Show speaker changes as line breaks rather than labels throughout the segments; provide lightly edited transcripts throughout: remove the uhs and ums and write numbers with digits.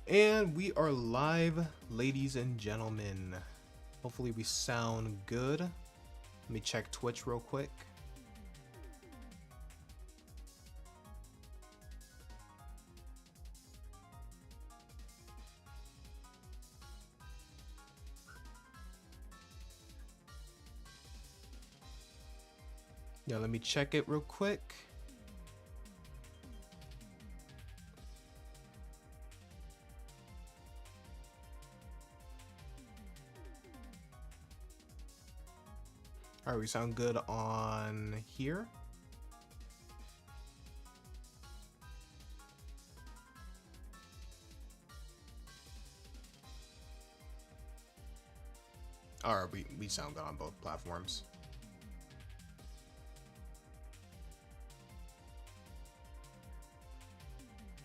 And we are live, ladies and gentlemen. Hopefully we sound good. Let me check Twitch real quick. Yeah, let me check it real quick. All right, we sound good on here. All right, we sound good on both platforms.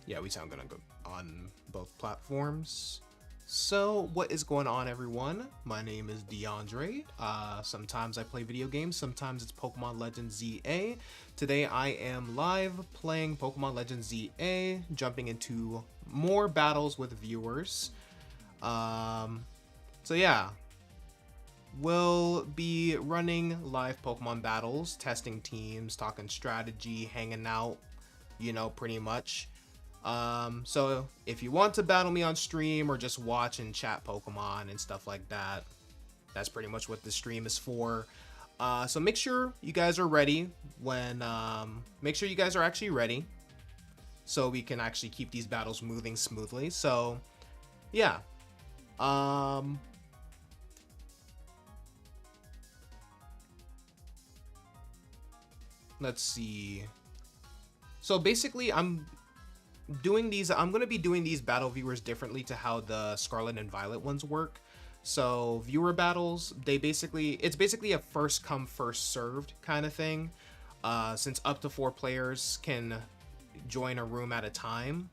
Yeah, we sound good on both platforms. So, what is going on, everyone? My name is DeAndre. Sometimes I play video games, sometimes it's Pokemon Legends ZA. Today I am live playing Pokemon Legends ZA, jumping into more battles with viewers. So yeah, we'll be running live Pokemon battles, testing teams, talking strategy, hanging out, pretty much. So if you want to battle me on stream or just watch and chat Pokemon and stuff like that, that's pretty much what the stream is for. So make sure you guys are ready make sure you guys are actually ready so we can actually keep these battles moving smoothly. So yeah, let's see. So basically I'm going to be doing these battle viewers differently to how the Scarlet and Violet ones work. So viewer battles, it's basically a first come first served kind of thing, since up to 4 players can join a room at a time,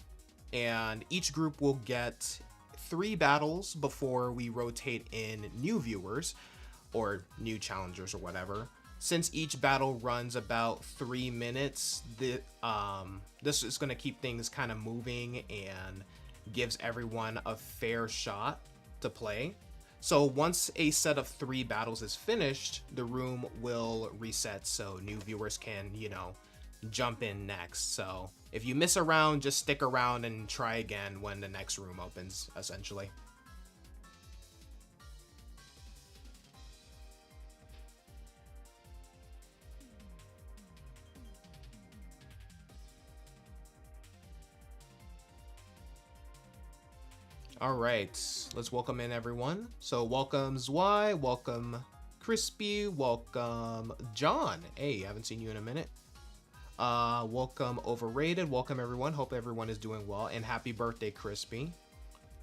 and each group will get 3 battles before we rotate in new viewers or new challengers or whatever. Since each battle runs about 3 minutes, this is going to keep things kind of moving and gives everyone a fair shot to play. So once a set of 3 battles is finished, the room will reset so new viewers can, jump in next. So if you miss a round, just stick around and try again when the next room opens, essentially. All right, let's welcome in everyone. So welcome Zwei, welcome Crispy, welcome John. Hey, haven't seen you in a minute. Welcome Overrated, welcome everyone. Hope everyone is doing well, and happy birthday, Crispy.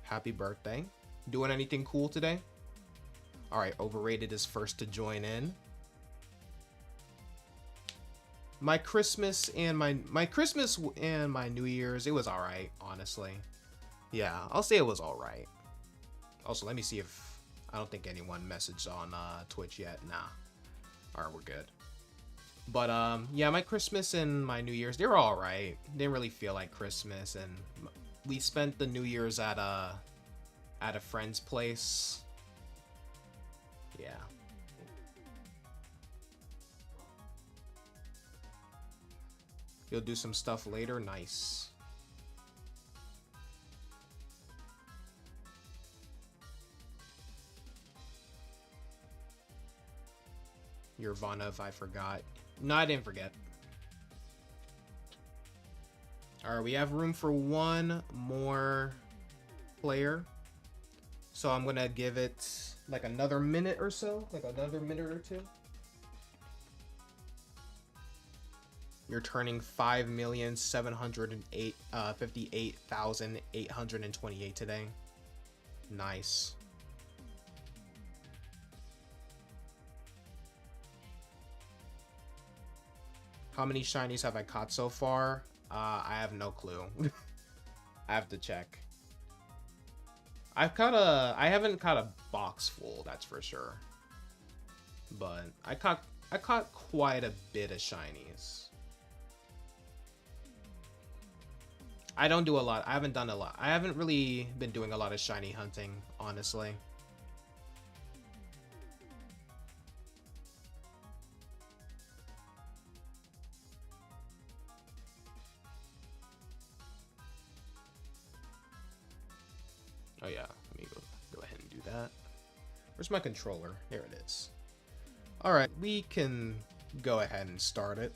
Happy birthday. Doing anything cool today? All right, Overrated is first to join in. My Christmas and my New Year's, it was all right, honestly. Yeah, I'll say it was all right. Also, let me see if I don't think anyone messaged on Twitch yet. Nah. All right, we're good. But yeah, my Christmas and my New Year's, they were all right. Didn't really feel like Christmas, and we spent the New Year's at a friend's place. Yeah. You'll do some stuff later. Nice. Your Vana, if I forgot. No, I didn't forget. Alright, we have room for one more player. So I'm gonna give it like another minute or so. Like another minute or two. You're turning 5,758,828 today. Nice. How many shinies have I caught so far? I have no clue. I have to check. I haven't caught a box full, that's for sure. But I caught quite a bit of shinies. I don't do a lot. I haven't done a lot. I haven't really been doing a lot of shiny hunting, honestly. Oh yeah, let me go ahead and do that. Where's my controller? There it is. All right, we can go ahead and start it.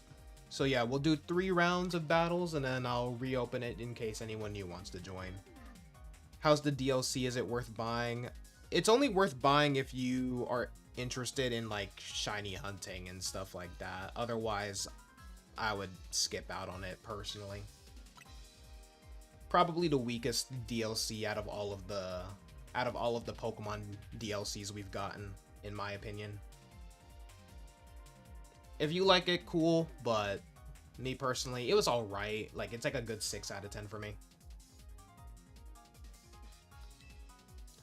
So yeah, we'll do 3 rounds of battles, and then I'll reopen it in case anyone new wants to join. How's the DLC? Is it worth buying? It's only worth buying if you are interested in like shiny hunting and stuff like that. Otherwise, I would skip out on it personally. Probably the weakest DLC out of all of the Pokemon DLCs we've gotten, in my opinion. If you like it, cool, but me personally, it was alright. Like, it's like a good 6 out of 10 for me.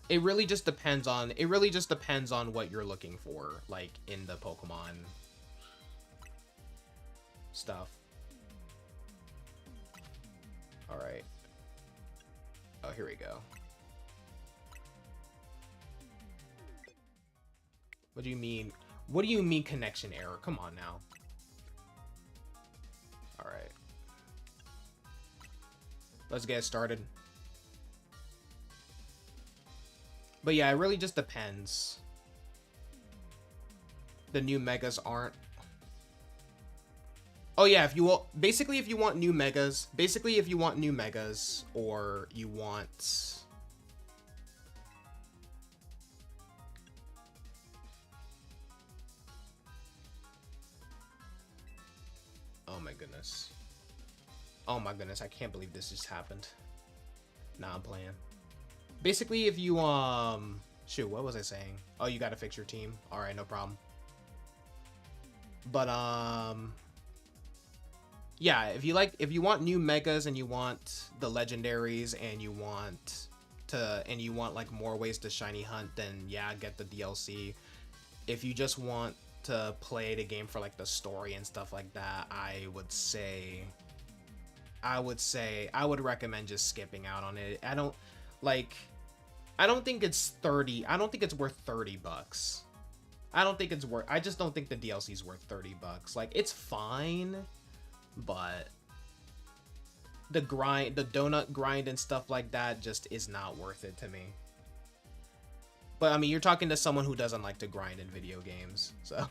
It really just depends on what you're looking for, like, in the Pokemon stuff. Alright. Oh, here we go. What do you mean? What do you mean connection error? Come on now. Alright. Let's get started. But yeah, it really just depends. The new megas aren't. Oh yeah, if you want, basically if you want new megas, or you want oh my goodness. Oh my goodness, I can't believe this just happened. Nah, I'm playing. Basically, if you, shoot, what was I saying? Oh, you gotta fix your team. Alright, no problem. But, yeah, if you want new megas and you want the legendaries and you want like more ways to shiny hunt, then yeah, get the DLC. If you just want to play the game for like the story and stuff like that, I would recommend just skipping out on it. I don't think it's worth 30 bucks. I just don't think the DLC is worth 30 bucks. Like, it's fine, but the donut grind and stuff like that just is not worth it to me. But I mean, you're talking to someone who doesn't like to grind in video games, so.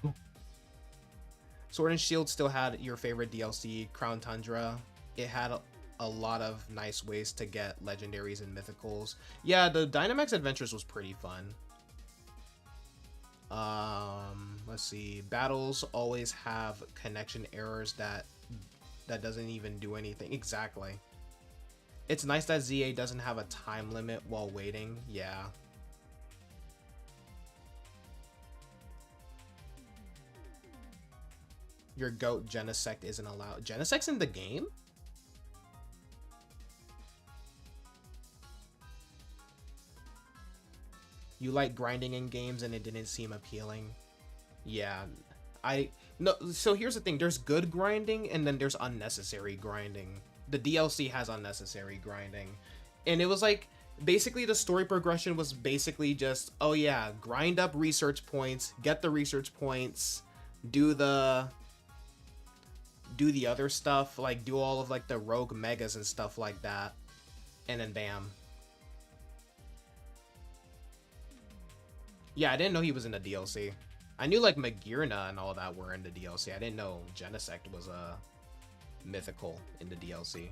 Sword and Shield still had your favorite DLC, Crown Tundra. It had a lot of nice ways to get legendaries and mythicals. Yeah, the Dynamax Adventures was pretty fun. Let's see. Battles always have connection errors that doesn't even do anything. Exactly. It's nice that ZA doesn't have a time limit while waiting. Yeah. Your goat Genesect isn't allowed. Genesect's in the game? You like grinding in games and it didn't seem appealing. Yeah. No, so here's the thing. There's good grinding and then there's unnecessary grinding. The DLC has unnecessary grinding. And it was like, basically the story progression was basically just, oh yeah, grind up research points, get the research points, do the other stuff, like do all of like the rogue megas and stuff like that, and then bam. Yeah, I didn't know he was in the DLC. I knew like Magearna and all that were in the DLC. I didn't know Genesect was a mythical in the DLC.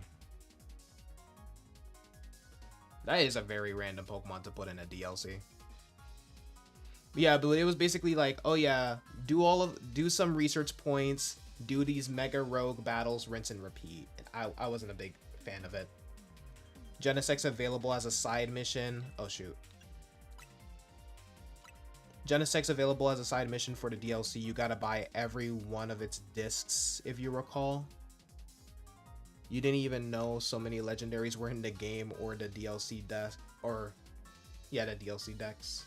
That is a very random Pokemon to put in a DLC. Yeah, but it was basically like, oh yeah, do some research points, do these mega rogue battles, rinse and repeat. I wasn't a big fan of it. Genesect's available as a side mission. Oh shoot. Genesect's available as a side mission for the DLC. You gotta buy every one of its discs, if you recall. You didn't even know so many legendaries were in the game or the DLC deck, or yeah, the DLC decks.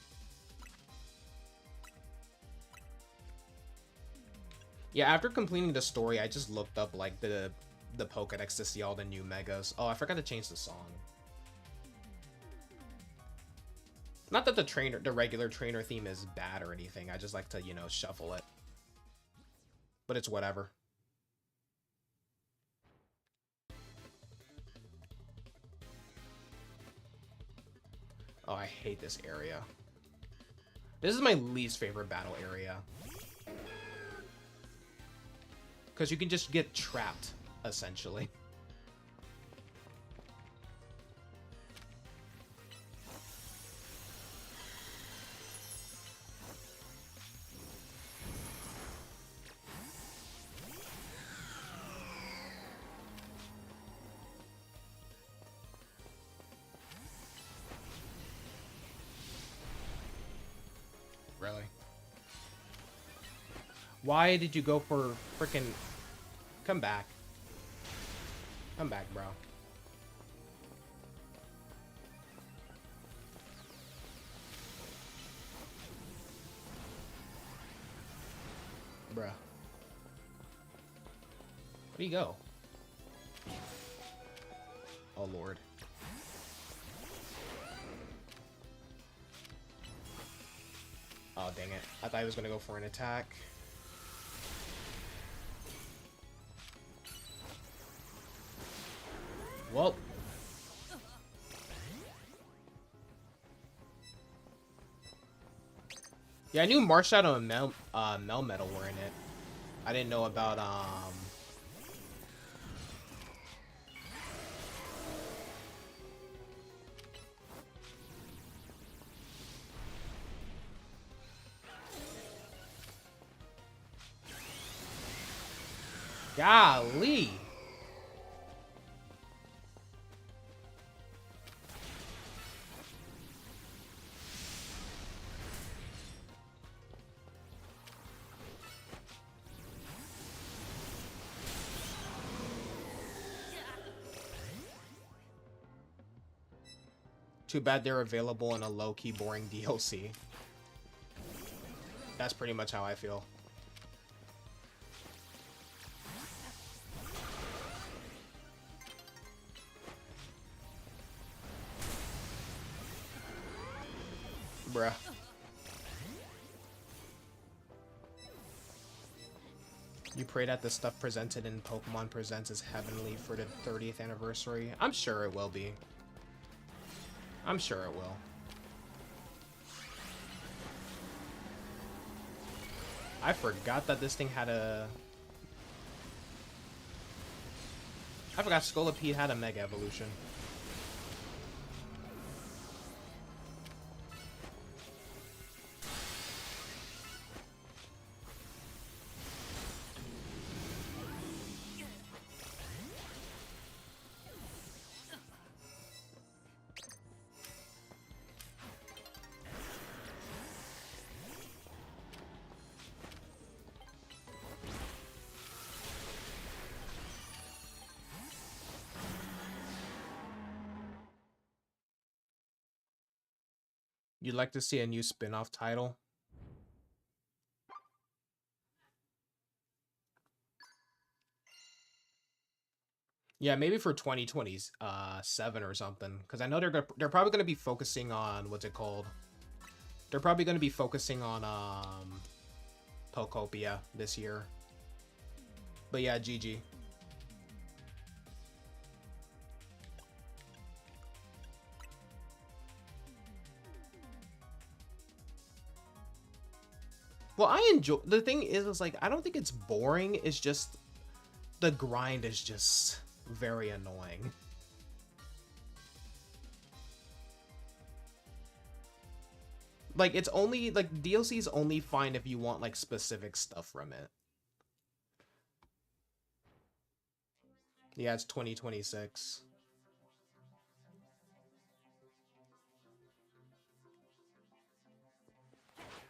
Yeah, after completing the story, I just looked up like the the Pokédex to see all the new megas. Oh, I forgot to change the song. Not that the regular trainer theme is bad or anything. I just like to, you know, shuffle it. But it's whatever. Oh, I hate this area. This is my least favorite battle area. Because you can just get trapped, essentially. Really? Why did you go for frickin'... Come back. Come back, bro. Bruh. Where'd he go? Oh, Lord. Oh, dang it. I thought he was gonna go for an attack. Well. Yeah, I knew Marshadow and Melmetal were in it. I didn't know about, Golly! Too bad they're available in a low-key boring DLC. That's pretty much how I feel. Bruh. You pray that the stuff presented in Pokemon Presents is heavenly for the 30th anniversary? I'm sure it will be. I'm sure it will. I forgot that this thing had a... I forgot Scolipede had a Mega Evolution. You'd like to see a new spin-off title? Yeah, maybe for 2027 or something. Because I know they're probably going to be focusing on, what's it called? They're probably going to be focusing on Pokopia this year. But yeah, GG. Well, I enjoy... The thing is like, I don't think it's boring. It's just... The grind is just very annoying. Like, it's only... Like, DLC is only fine if you want, like, specific stuff from it. Yeah, it's 2026.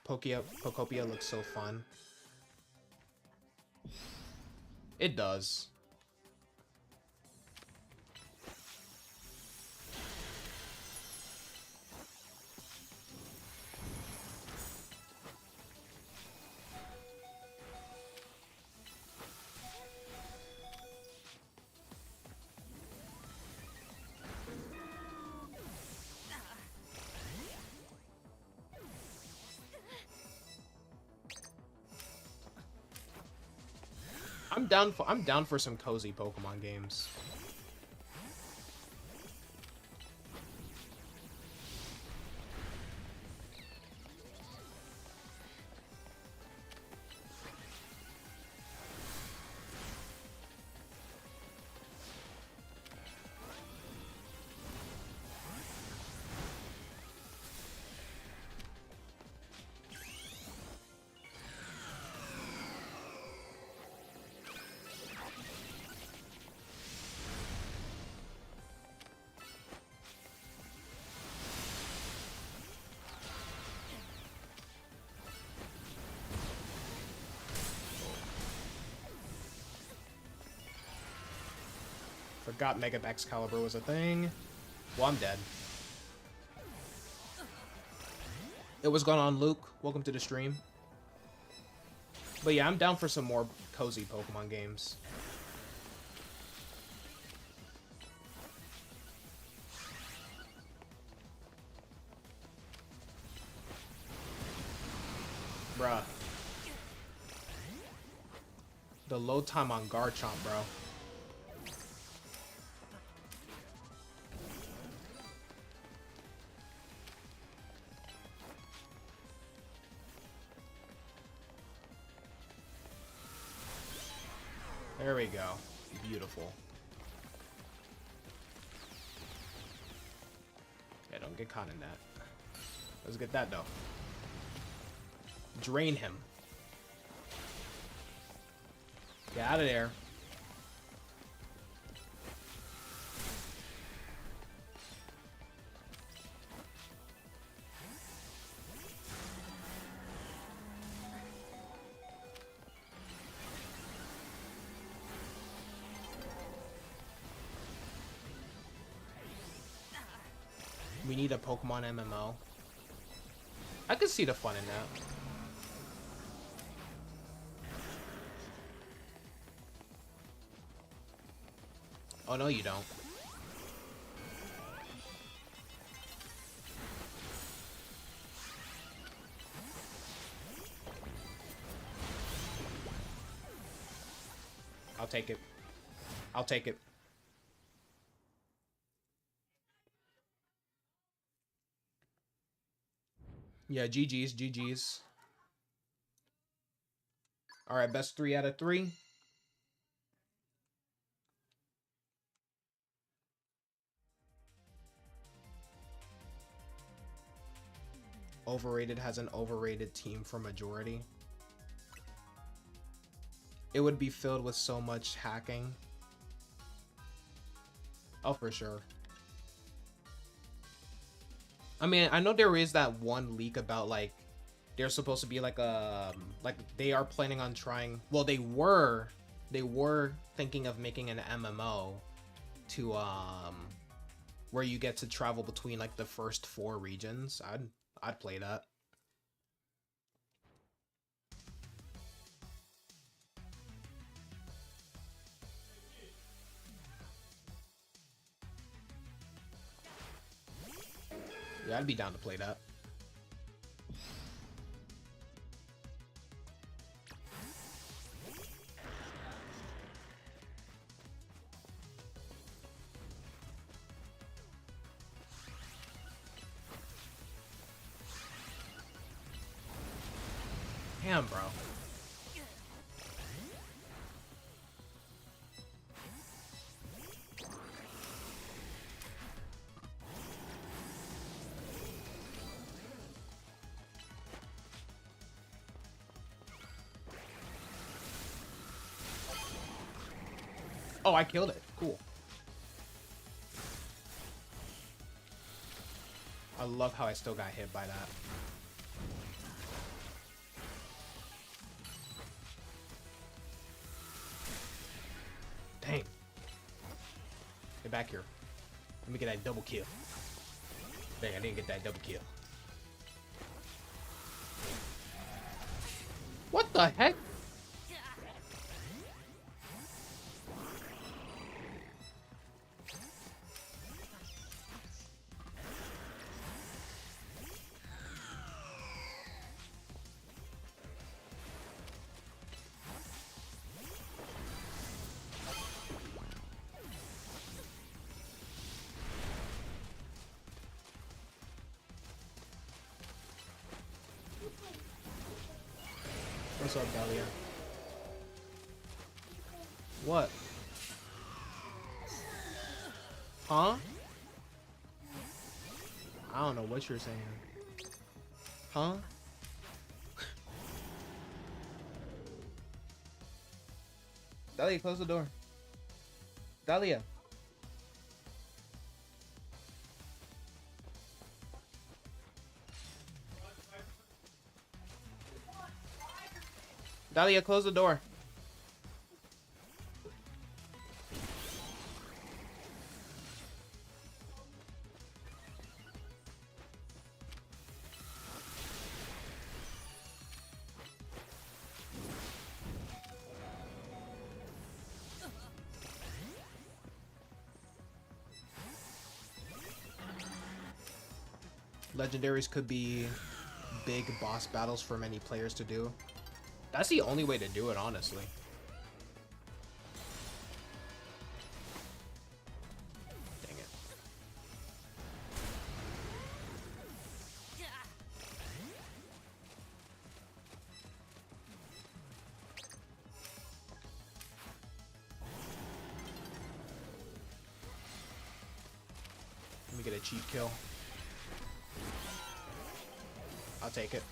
Pokopia looks so fun. It does. I'm down for some cozy Pokemon games. Forgot Mega Excalibur was a thing. Well, I'm dead. It was going on, Luke. Welcome to the stream. But yeah, I'm down for some more cozy Pokemon games. Bruh. The load time on Garchomp, bro. There we go. Beautiful. Yeah, don't get caught in that. Let's get that, though. Drain him. Get out of there. We need a Pokemon MMO. I could see the fun in that. Oh, no, you don't. I'll take it. I'll take it. Yeah, GG's, GG's. Alright, best 3 out of 3. Overrated has an overrated team for majority. It would be filled with so much hacking. Oh, for sure. I mean, I know there is that one leak about, like, they're supposed to be like a, like, they are planning on trying, well, they were thinking of making an MMO to, where you get to travel between, like, the first 4 regions. I'd play that. Yeah, I'd be down to play that. Damn, bro. Oh, I killed it. Cool. I love how I still got hit by that. Dang. Get back here. Let me get that double kill. Dang, I didn't get that double kill. What the heck? What's up, Dahlia? What? Huh? I don't know what you're saying. Huh? Dahlia, close the door. Dahlia. Dahlia, close the door. Legendaries could be big boss battles for many players to do. That's the only way to do it, honestly. Dang it. Let me get a cheap kill. I'll take it.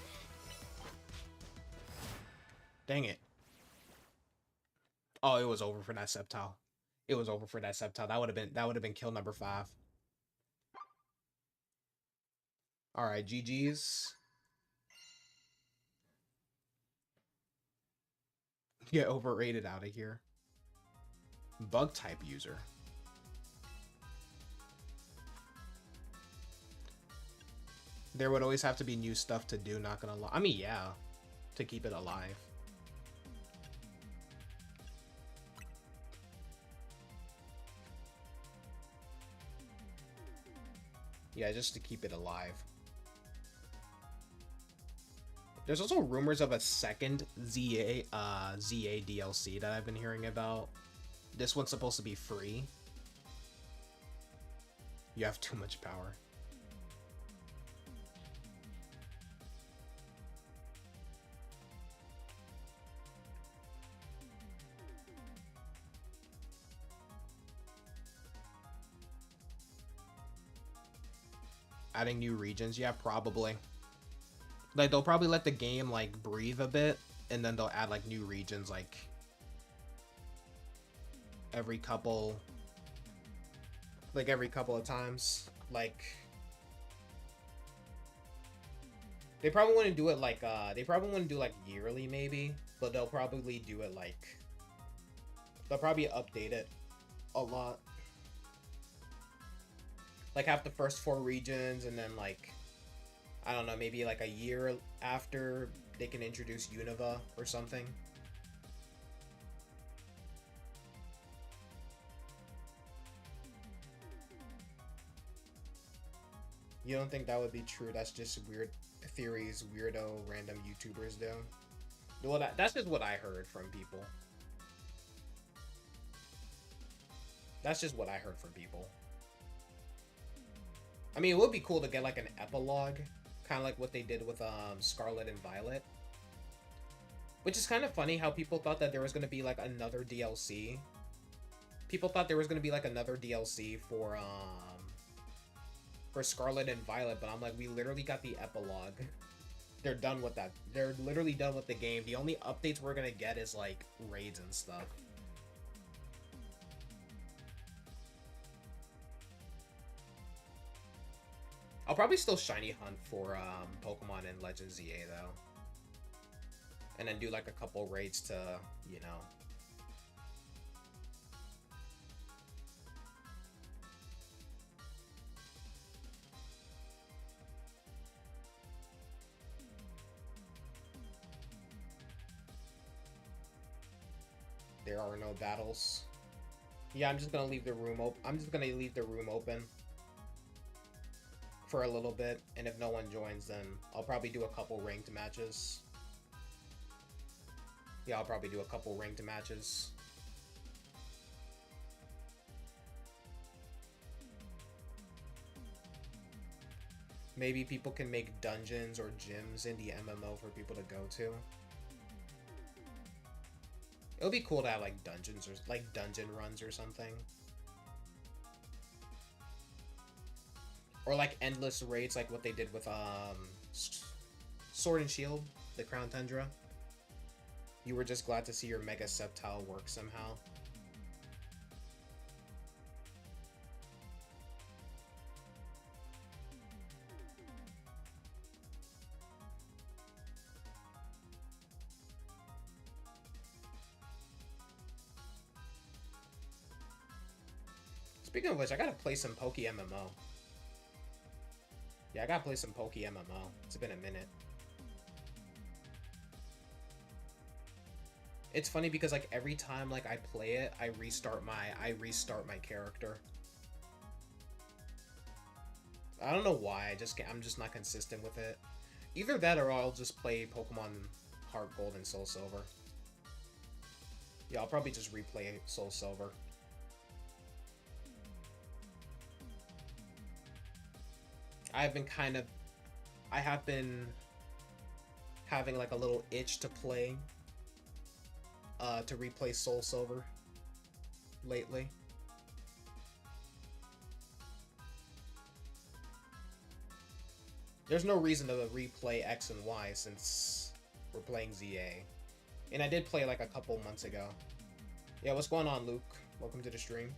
Dang it. Oh, it was over for that Sceptile. It was over for that Sceptile. That would have been kill number 5. Alright, GG's. Get overrated out of here. Bug type user. There would always have to be new stuff to do, not gonna lie. I mean, yeah, to keep it alive. Yeah, just to keep it alive. There's also rumors of a second ZA DLC that I've been hearing about. This one's supposed to be free. You have too much power. Adding new regions, yeah, probably. Like, they'll probably let the game, like, breathe a bit, and then they'll add, like, new regions, like, every couple of times. Like, they probably wouldn't do it, like, yearly, maybe, but they'll probably do it, like, they'll probably update it a lot. Like, have the first 4 regions, and then, like, I don't know, maybe, like, a year after, they can introduce Unova or something. You don't think that would be true? That's just weird theories weirdo random YouTubers do? Well, that's just what I heard from people. That's just what I heard from people. I mean, it would be cool to get, like, an epilogue, kind of like what they did with Scarlet and Violet. Which is kind of funny how people thought that there was going to be, like, another DLC. People thought there was going to be, like, another DLC for Scarlet and Violet, but I'm like, we literally got the epilogue. They're done with that. They're literally done with the game. The only updates we're going to get is, like, raids and stuff. I'll probably still shiny hunt for Pokemon and Legends ZA though. And then do like a couple raids to, you know. There are no battles. Yeah, I'm just gonna leave the room open. I'm just gonna leave the room open for a little bit, and if no one joins, then I'll probably do a couple ranked matches. Yeah, I'll probably do a couple ranked matches. Maybe people can make dungeons or gyms in the MMO for people to go to. It would be cool to have like dungeons or like dungeon runs or something. Or like endless raids like what they did with Sword and Shield, the Crown Tundra. You were just glad to see your Mega Sceptile work somehow. Speaking of which, I gotta play some Poke MMO. Yeah, I gotta play some Poke MMO. It's been a minute. It's funny because like every time like I play it, I restart my character. I don't know why. I'm just not consistent with it. Either that or I'll just play Pokemon Heart Gold and Soul Silver. Yeah, I'll probably just replay Soul Silver. I have been having like a little itch to play to replay Soul Silver lately. There's no reason to replay X and Y since we're playing ZA. And I did play like a couple months ago. Yeah, what's going on, Luke? Welcome to the stream.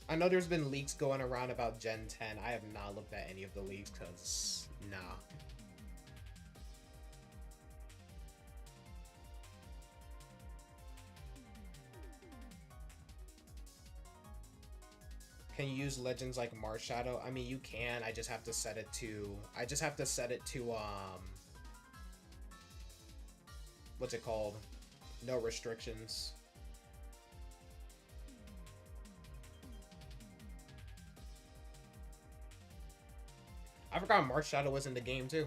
I know there's been leaks going around about Gen 10. I have not looked at any of the leaks because, nah. Can you use Legends like Marshadow? I mean, you can. I just have to set it to... what's it called? No restrictions. I forgot Marshadow was in the game too.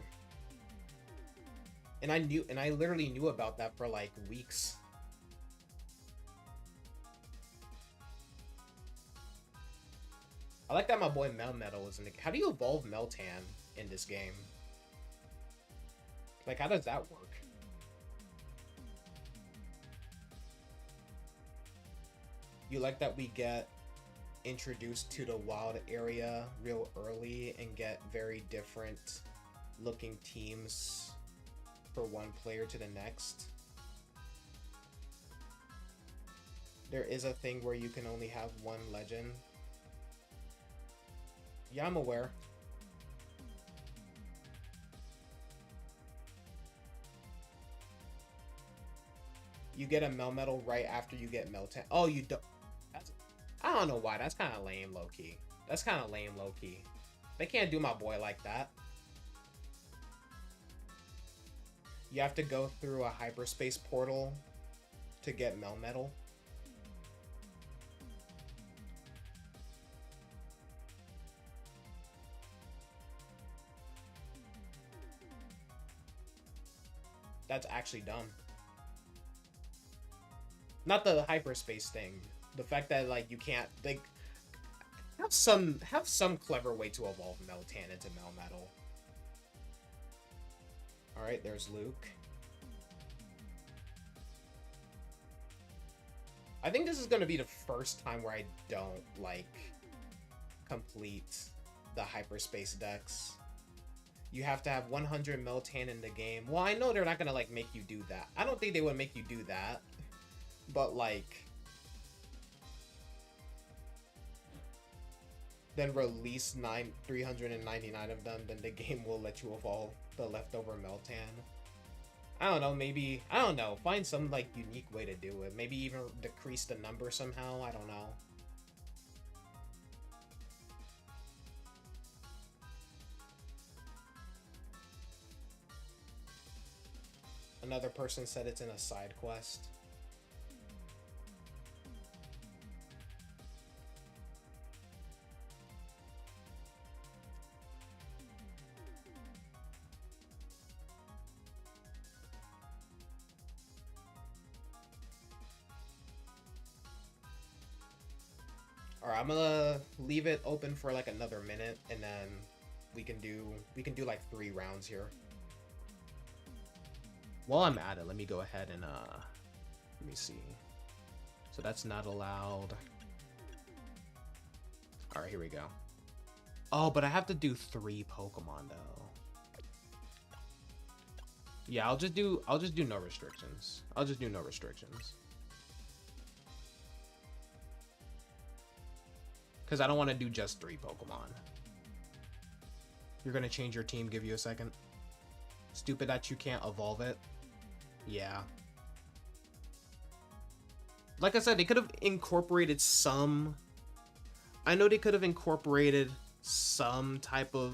And I literally knew about that for like weeks. I like that my boy Melmetal is in the... How do you evolve Meltan in this game? Like, how does that work? You like that we get introduced to the wild area real early and get very different looking teams for one player to the next. There is a thing where you can only have one legend. Yeah, I'm aware. You get a Melmetal right after you get Meltan. Oh, you don't. I don't know why. That's kind of lame, low-key. That's kind of lame, low-key. They can't do my boy like that. You have to go through a hyperspace portal to get Melmetal. That's actually dumb. Not the hyperspace thing. The fact that like you can't like have some clever way to evolve Meltan into Melmetal. Alright, there's Luke. I think this is gonna be the first time where I don't like complete the hyperspace decks. You have to have 100 Meltan in the game. Well, I know they're not gonna like make you do that. I don't think they would make you do that. But like then release 399 of them, then the game will let you evolve the leftover Meltan. I don't know, maybe, I don't know, find some like unique way to do it. Maybe even decrease the number somehow, I don't know. Another person said it's in a side quest. All right, I'm gonna leave it open for like another minute, and then we can do like 3 rounds here. While I'm at it, let me go ahead and let me see. So that's not allowed. All right, here we go. Oh, but I have to do 3 Pokemon though. Yeah, I'll just do no restrictions. I'll just do no restrictions. Because I don't want to do just 3 Pokemon. You're gonna change your team, give you a second. Stupid that you can't evolve it. Yeah. Like I said, they could have incorporated some... I know they could have incorporated some type of...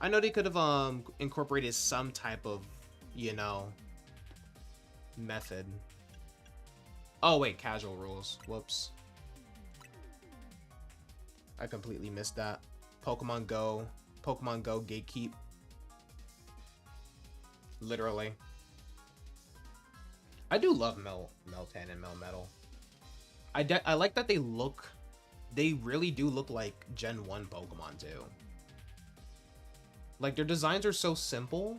I know they could have incorporated some type of, you know, method. Oh wait, casual rules. Whoops. I completely missed that. Pokemon Go gatekeep. Literally. I do love Meltan and Melmetal. I like that they really do look like Gen 1 Pokemon too. Like, their designs are so simple,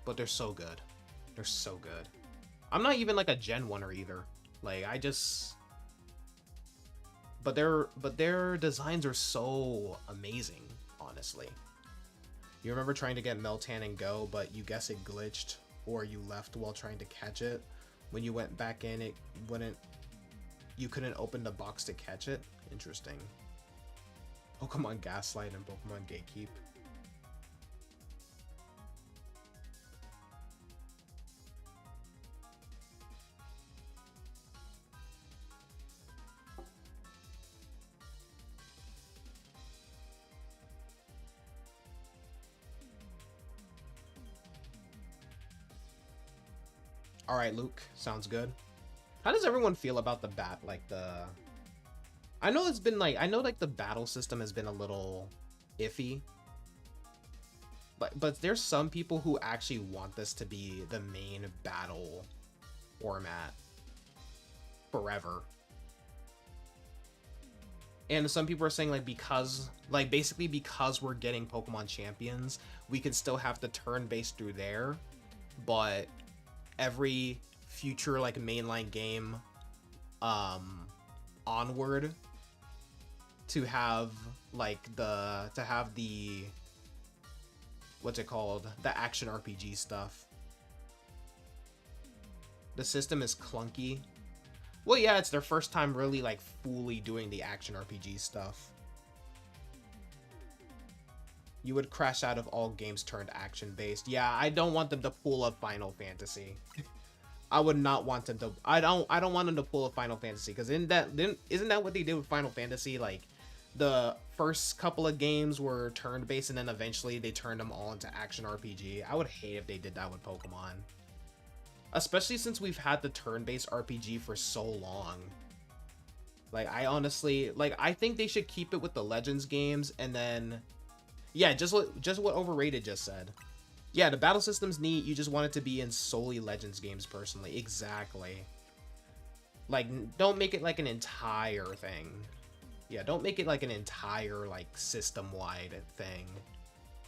but they're so good. They're so good. I'm not even like a Gen 1er either. Like, I just... But their designs are so amazing, honestly. You remember trying to get Meltan and Go, but you guess it glitched, or you left while trying to catch it. When you went back in, it wouldn't... You couldn't open the box to catch it? Interesting. Pokemon Gaslight and Pokemon Gatekeep. All right, Luke, sounds good. How does everyone feel about the I know it's been like, I know like the battle system has been a little iffy, but there's some people who actually want this to be the main battle format forever. And some people are saying like, because like basically because we're getting Pokemon Champions, we can still have the turn-based through there, but every future like mainline game onward to have like the what's it called, the action RPG stuff. The system is clunky. Well, yeah, it's their first time really like fully doing the action RPG stuff. You would crash out of all games turned action based. Yeah, I don't want them to pull a Final Fantasy. I would not want them to. I don't want them to pull a Final Fantasy, because isn't that what they did with Final Fantasy? Like, the first couple of games were turn based, and then eventually they turned them all into action RPG. I would hate if they did that with Pokemon, especially since we've had the turn based RPG for so long. Like, I honestly like. I think they should keep it with the Legends games, and then. Yeah, just what Overrated just said. Yeah, the battle system's neat. You just want it to be in solely Legends games, personally. Exactly. Like, don't make it like an entire thing. Yeah, don't make it like an entire, like, system-wide thing.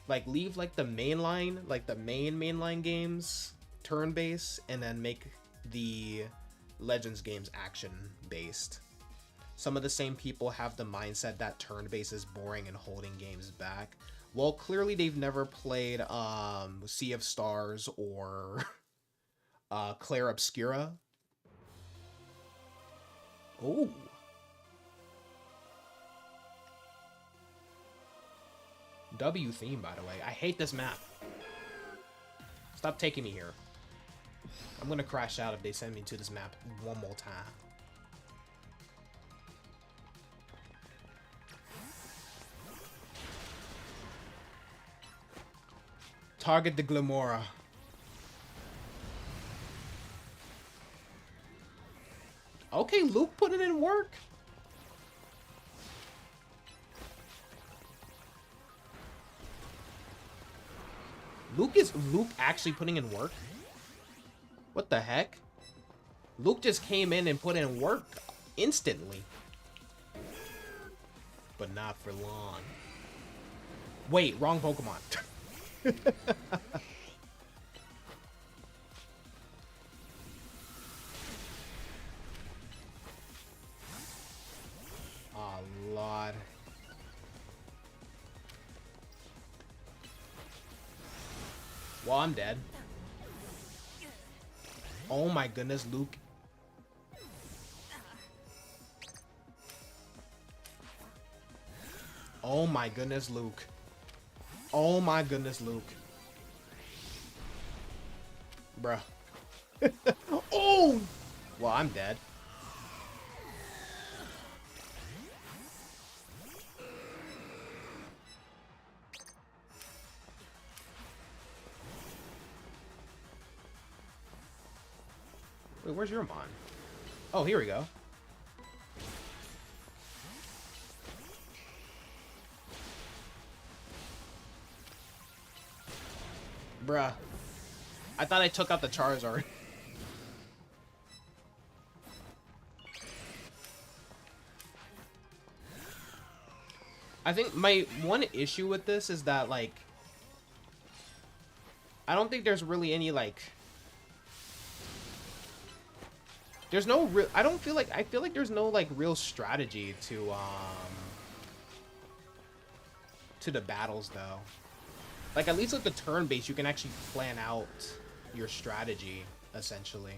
Like, leave, like, the mainline, like, the mainline games turn-based, and then make the Legends games action-based. Some of the same people have the mindset that turn-based is boring and holding games back. Well, clearly they've never played Sea of Stars or Clair Obscura. Oh. W theme, by the way. I hate this map. Stop taking me here. I'm gonna crash out if they send me to this map one more time. Target the Glamora. Okay, Luke putting in work. Luke actually putting in work? What the heck? Luke just came in and put in work instantly. But not for long. Wait, wrong Pokemon. Oh, Lord. Well, I'm dead. Oh my goodness, Luke. Oh my goodness, Luke. Oh my goodness, Luke. Bruh. Oh! Well, I'm dead. Wait, where's your Mon? Oh, here we go. Bruh. I thought I took out the Charizard. I think my one issue with this is that, like, I don't think there's really any, like... There's no real... I feel like there's no, like, real strategy to the battles, though. Like, at least with the turn-based, you can actually plan out your strategy, essentially.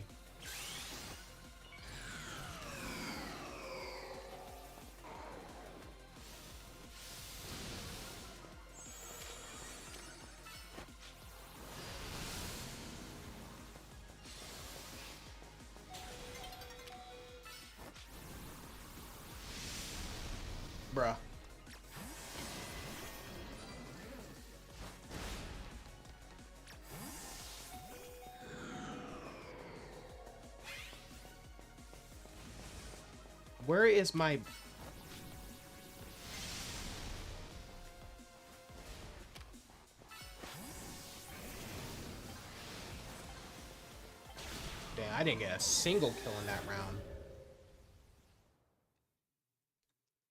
Bruh. Where is my... Damn, I didn't get a single kill in that round.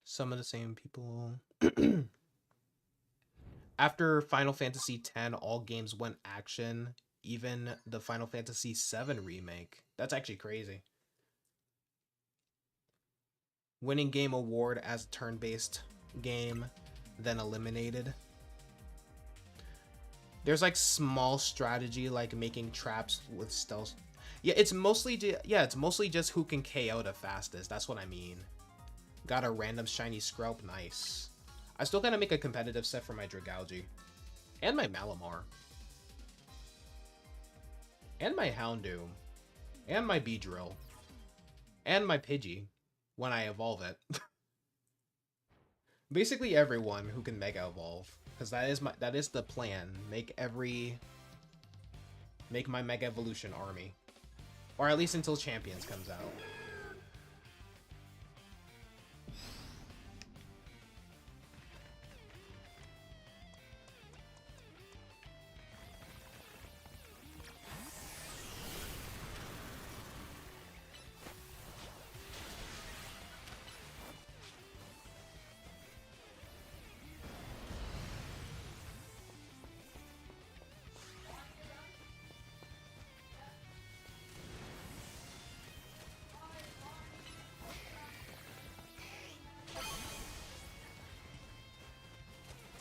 Some of the same people. After Final Fantasy X, all games went action. Even the Final Fantasy VII remake. That's actually crazy. Winning game award as a turn-based game, then eliminated. There's like small strategy, like making traps with stealth. Yeah, it's mostly just who can KO the fastest. That's what I mean. Got a random shiny Skrelp, nice. I still gotta make a competitive set for my Dragalge. And my Malamar. And my Houndoom. And my Beedrill. And my Pidgey. When I evolve it. Basically everyone who can Mega Evolve. Because that is the plan. Make my Mega Evolution army. Or at least until Champions comes out.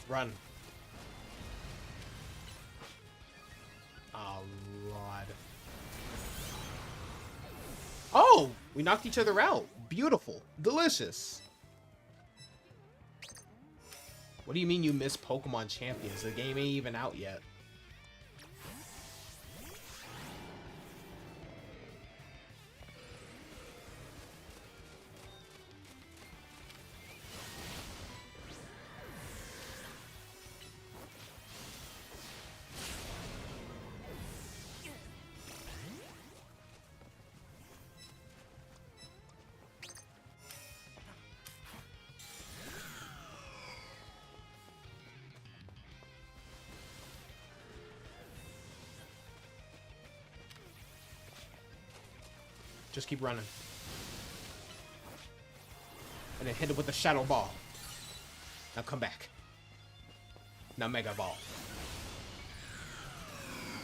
Run. Oh, Lord. Oh! We knocked each other out. Beautiful. Delicious. What do you mean you missed Pokemon Champions? The game ain't even out yet. Just keep running. And then hit it with the Shadow Ball. Now come back. Now Mega Ball.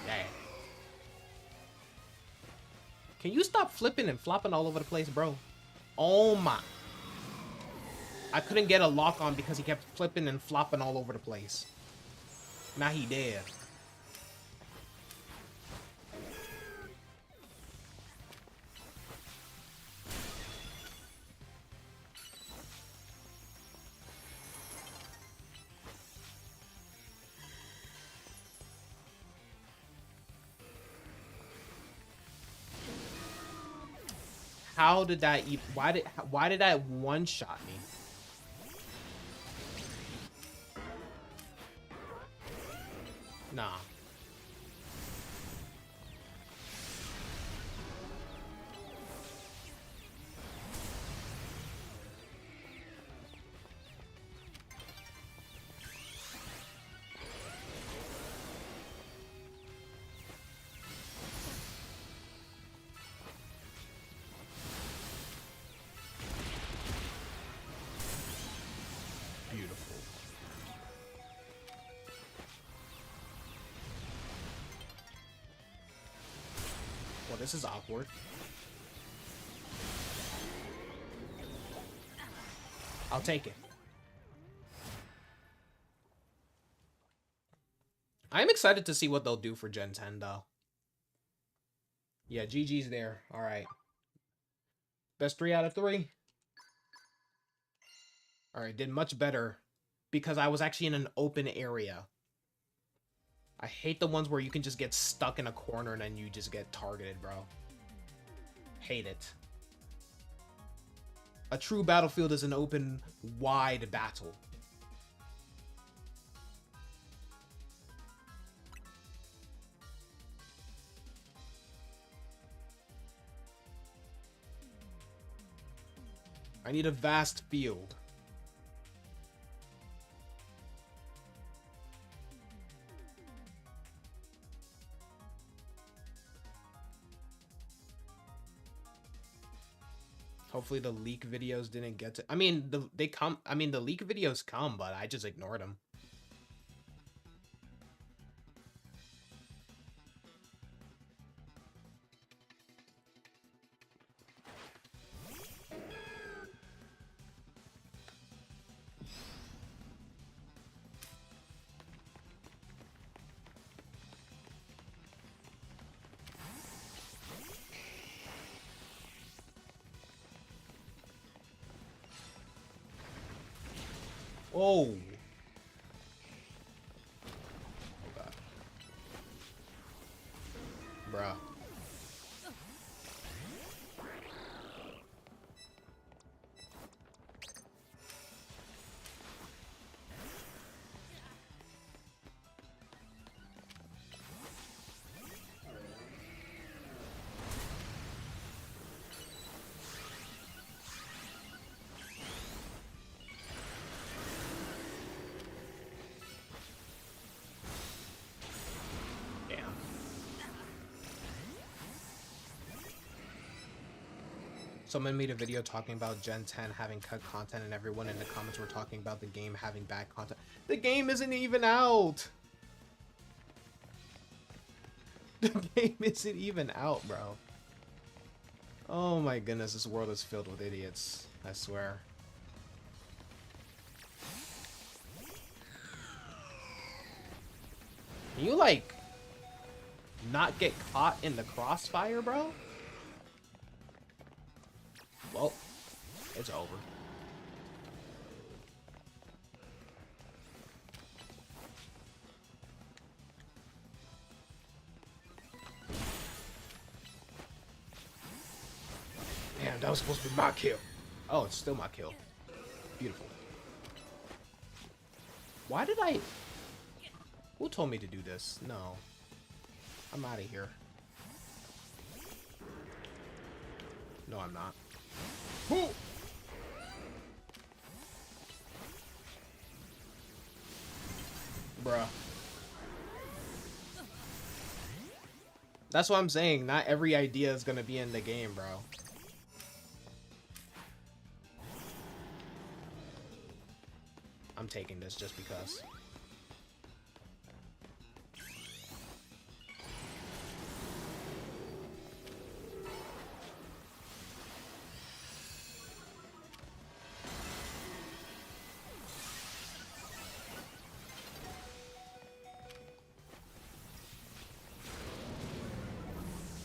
Yeah. Can you stop flipping and flopping all over the place, bro? Oh my. I couldn't get a lock on because he kept flipping and flopping all over the place. Now he dead. How did that even, why did that one shot me? Nah. Beautiful. Well, this is awkward. I'll take it. I'm excited to see what they'll do for Gen 10, though. Yeah, GG's there. All right. Best 3 out of 3. All right, did much better because I was actually in an open area. I hate the ones where you can just get stuck in a corner and then you just get targeted, bro. Hate it. A true battlefield is an open, wide battle. I need a vast field. Hopefully the leak videos didn't get to... I mean, the leak videos come, but I just ignored them. Oh. God. Bruh. Someone made a video talking about Gen 10 having cut content and everyone in the comments were talking about the game having bad content. The game isn't even out! The game isn't even out, bro. Oh my goodness, this world is filled with idiots. I swear. Can you, like, not get caught in the crossfire, bro? Well, it's over. Damn, that was supposed to be my kill. Oh, it's still my kill. Beautiful. Why did I... Who told me to do this? No. I'm out of here. No, I'm not. Who? Bruh. That's what I'm saying. Not every idea is gonna be in the game, bro. I'm taking this just because.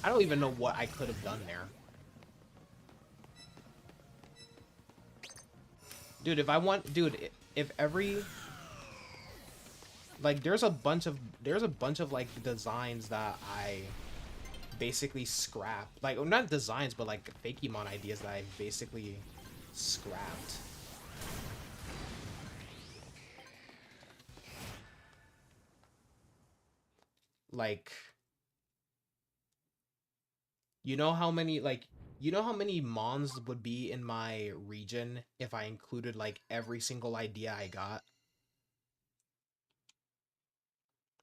I don't even know what I could have done there. Dude, if I want... Dude, if every... Like, there's a bunch of, like, designs that I basically scrap. Like, not designs, but, like, Fakemon ideas that I basically scrapped. Like... You know how many, like, you know how many mons would be in my region if I included, like, every single idea I got?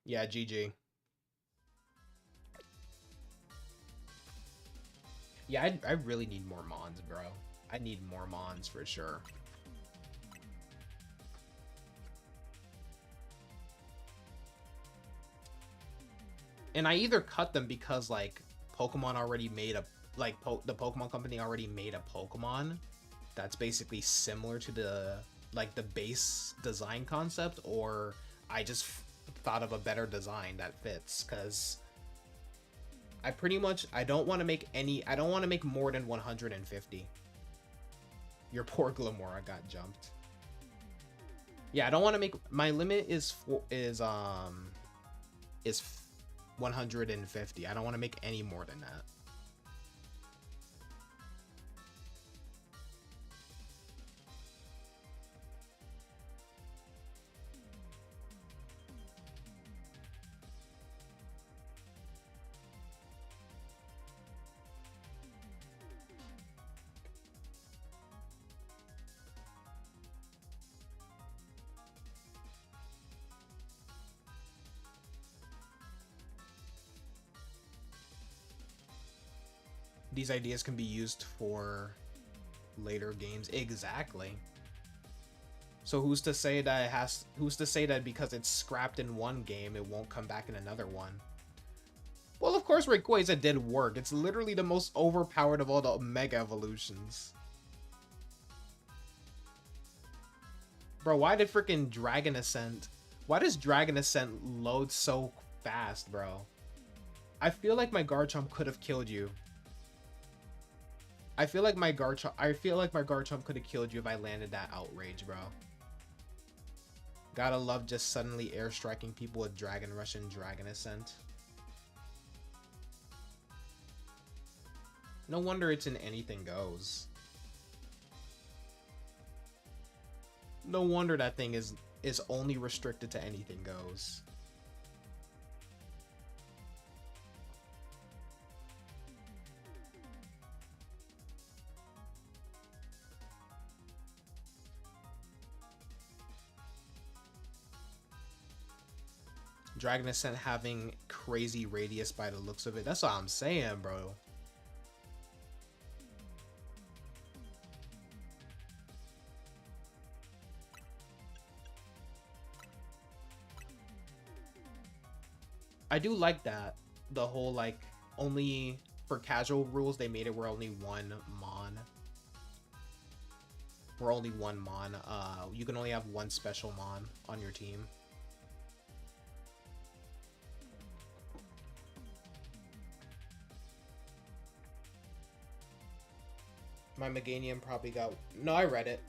Yeah, GG. Yeah, I really need more mons, bro. I need more mons for sure. And I either cut them because, like, Pokemon already made a, like, the Pokemon Company already made a Pokemon that's basically similar to the, like, the base design concept, or I just thought of a better design that fits, because I pretty much, I don't want to make more than 150. Your poor Glamora got jumped. Yeah, I don't want to make, my limit is 150. I don't want to make any more than that. These ideas can be used for later games. Exactly. So who's to say that who's to say that because it's scrapped in one game, it won't come back in another one? Well, of course Rayquaza did work. It's literally the most overpowered of all the Mega Evolutions. Bro, why did freaking Dragon Ascent... Why does Dragon Ascent load so fast, bro? I feel like my Garchomp could have killed you. I feel like my Garchomp could have killed you if I landed that Outrage, bro. Gotta love just suddenly air striking people with Dragon Rush and Dragon Ascent. No wonder it's in Anything Goes. No wonder that thing is only restricted to Anything Goes. Dragon Ascent having crazy radius by the looks of it. That's what I'm saying, bro. I do like that. The whole, like, only for casual rules, they made it where only one Mon. Where only one Mon. You can only have one special Mon on your team. My Meganium probably got... No, I read it.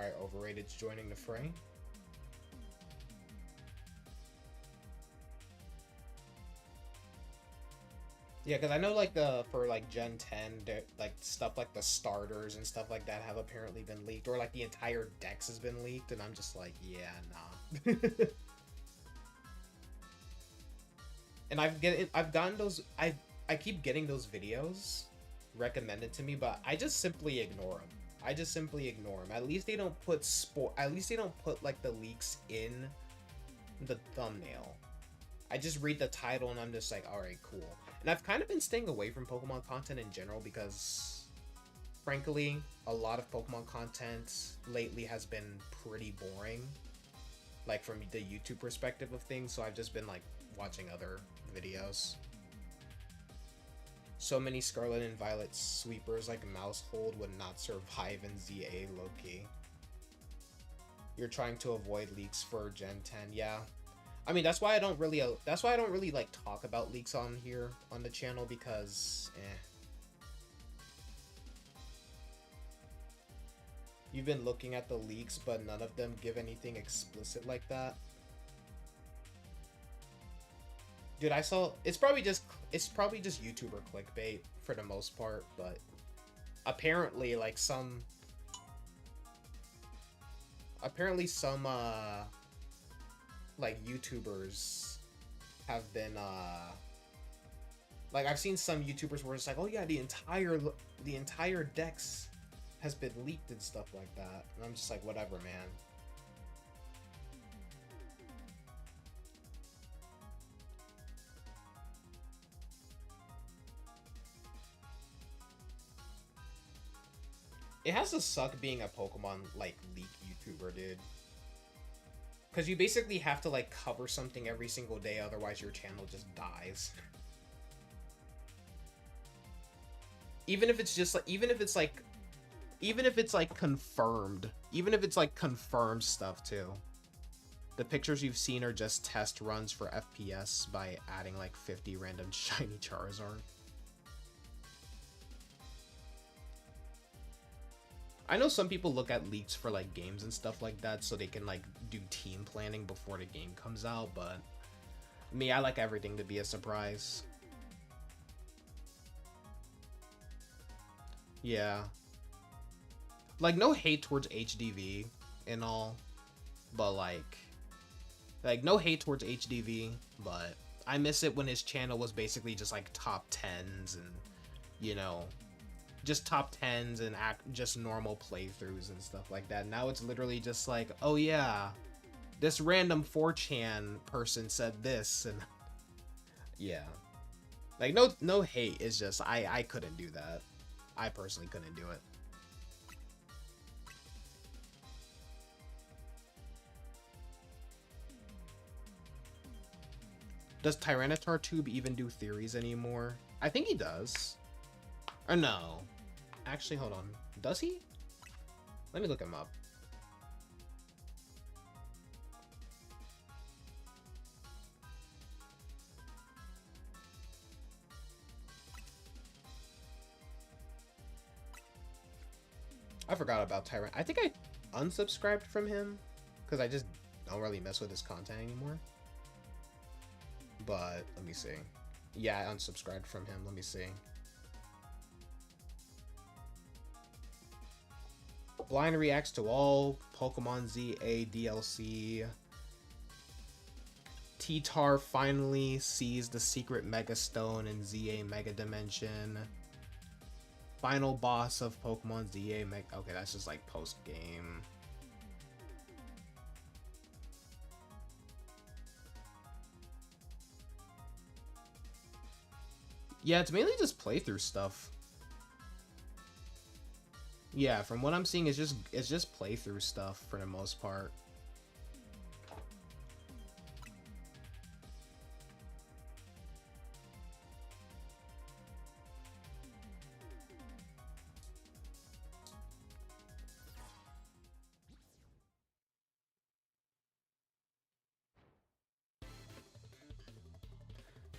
Alright, Overrated's joining the fray. Yeah, because I know like for like Gen 10, like stuff like the starters and stuff like that have apparently been leaked, or like the entire Dex has been leaked, and I'm just like, yeah, nah. And I've gotten those, I keep getting those videos recommended to me, but I just simply ignore them. I just simply ignore them. At least they don't put like the leaks in the thumbnail. I just read the title and I'm just like, alright, cool. And I've kind of been staying away from Pokemon content in general because, frankly, a lot of Pokemon content lately has been pretty boring. Like, from the YouTube perspective of things, so I've just been, like, watching other videos. So many Scarlet and Violet sweepers like Mousehold would not survive in ZA low-key. You're trying to avoid leaks for Gen 10, yeah. I mean, that's why I don't really like talk about leaks on here on the channel, because You've been looking at the leaks, but none of them give anything explicit like that. Dude, I saw it's probably just YouTuber clickbait for the most part, but apparently like some like YouTubers have been like I've seen some YouTubers where it's like, oh yeah, the entire Dex has been leaked and stuff like that, and I'm just like, whatever, man. It has to suck being a Pokemon like leak YouTuber, dude. Because you basically have to like cover something every single day, otherwise your channel just dies. Even if it's just like, even if it's like confirmed stuff too. The pictures you've seen are just test runs for FPS by adding like 50 random shiny Charizard. I know some people look at leaks for like games and stuff like that so they can like do team planning before the game comes out, but me, I like everything to be a surprise. Yeah. Like, no hate towards HDV and all, but like no hate towards HDV, but I miss it when his channel was basically just like top 10s and, you know, just top 10s and just normal playthroughs and stuff like that. Now it's literally just like, oh yeah, this random 4chan person said this, and yeah. Like, no hate, it's just I couldn't do that. I personally couldn't do it. Does Tyranitar Tube even do theories anymore? I think he does. Or no. Actually, hold on. Does he? Let me look him up. I forgot about Tyrant. I think I unsubscribed from him because I just don't really mess with his content anymore. But let me see. Yeah, I unsubscribed from him. Let me see. Blind reacts to all Pokemon ZA DLC. T-Tar finally sees the secret Mega Stone in ZA Mega Dimension. Final boss of Pokemon ZA Mega... Okay, that's just like post-game. Yeah, it's mainly just playthrough stuff. Yeah, from what I'm seeing, it's just playthrough stuff for the most part.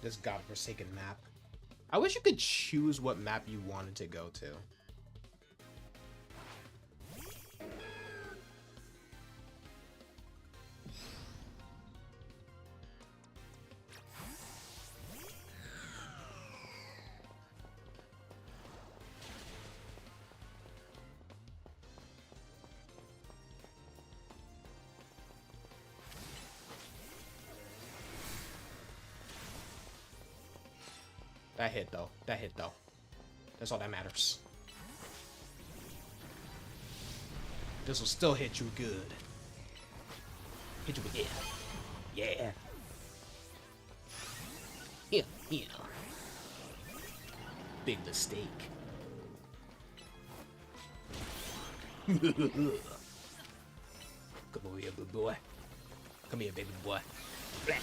This godforsaken map. I wish you could choose what map you wanted to go to. That hit, though. That hit, though. That's all that matters. This will still hit you good. Hit you with it. Yeah. Yeah, yeah. Big mistake. Come over here, good boy. Come here, baby boy. Blah.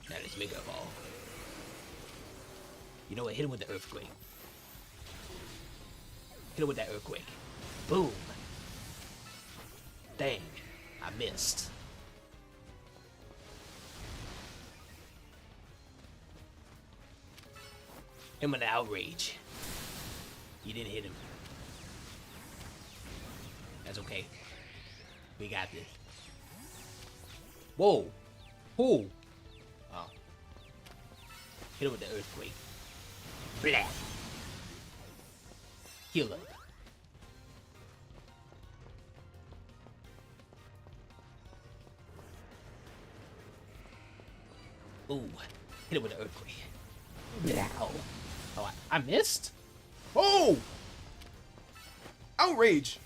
Now let's make a ball. You know what? Hit him with the earthquake. Hit him with that earthquake. Boom. Dang. I missed. Him with the outrage. You didn't hit him. That's okay. We got this. Whoa. Who? Oh. Hit him with the earthquake. Blah. Heal up. Ooh. Hit him with the earthquake. Blah. Oh, I missed? Oh! Outrage!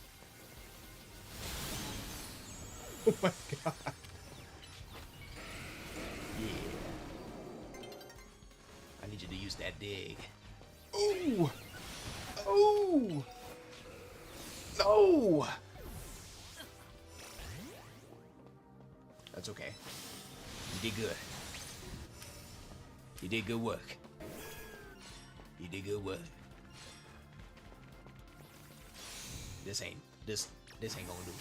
Oh my god. Yeah. I need you to use that dig. Oh! Oh! No! That's okay. You did good. You did good work. You did good work. This ain't gonna do.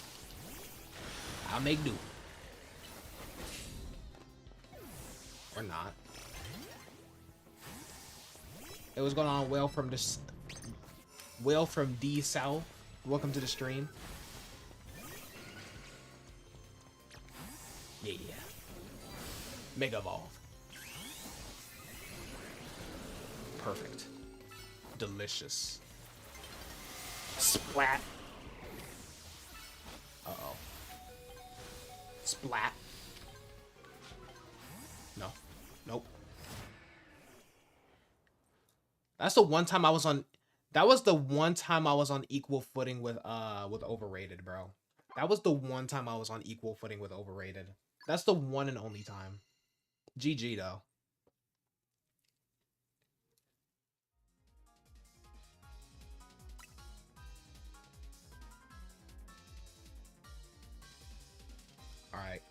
I'll make do. Or not. It was going on well from this. Will from D South. Welcome to the stream. Yeah. Mega Evolve. Perfect. Delicious. Splat. Uh-oh. Splat. No. Nope. That's the one time I was on... That was the one time I was on equal footing with Overrated, bro. That was the one time I was on equal footing with Overrated. That's the one and only time. GG, though. Alright.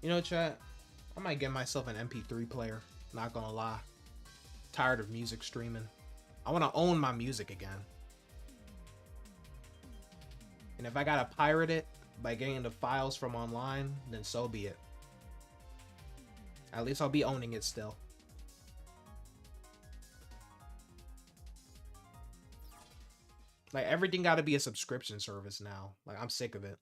You know, chat, I might get myself an MP3 player. Not gonna lie. Tired of music streaming. I want to own my music again. And if I gotta pirate it by getting the files from online, then so be it. At least I'll be owning it still. Like, everything gotta be a subscription service now. Like, I'm sick of it.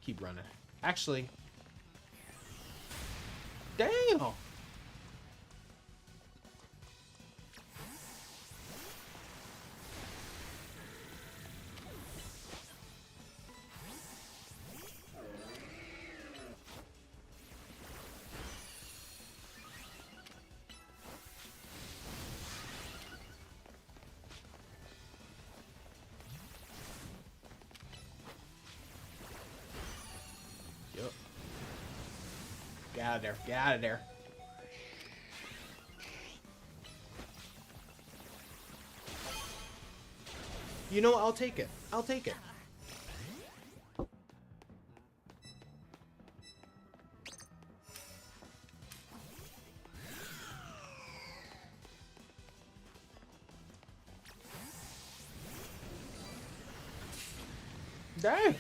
Keep running. Actually, damn. Get out of there. Get out of there. You know, I'll take it. I'll take it. Dang.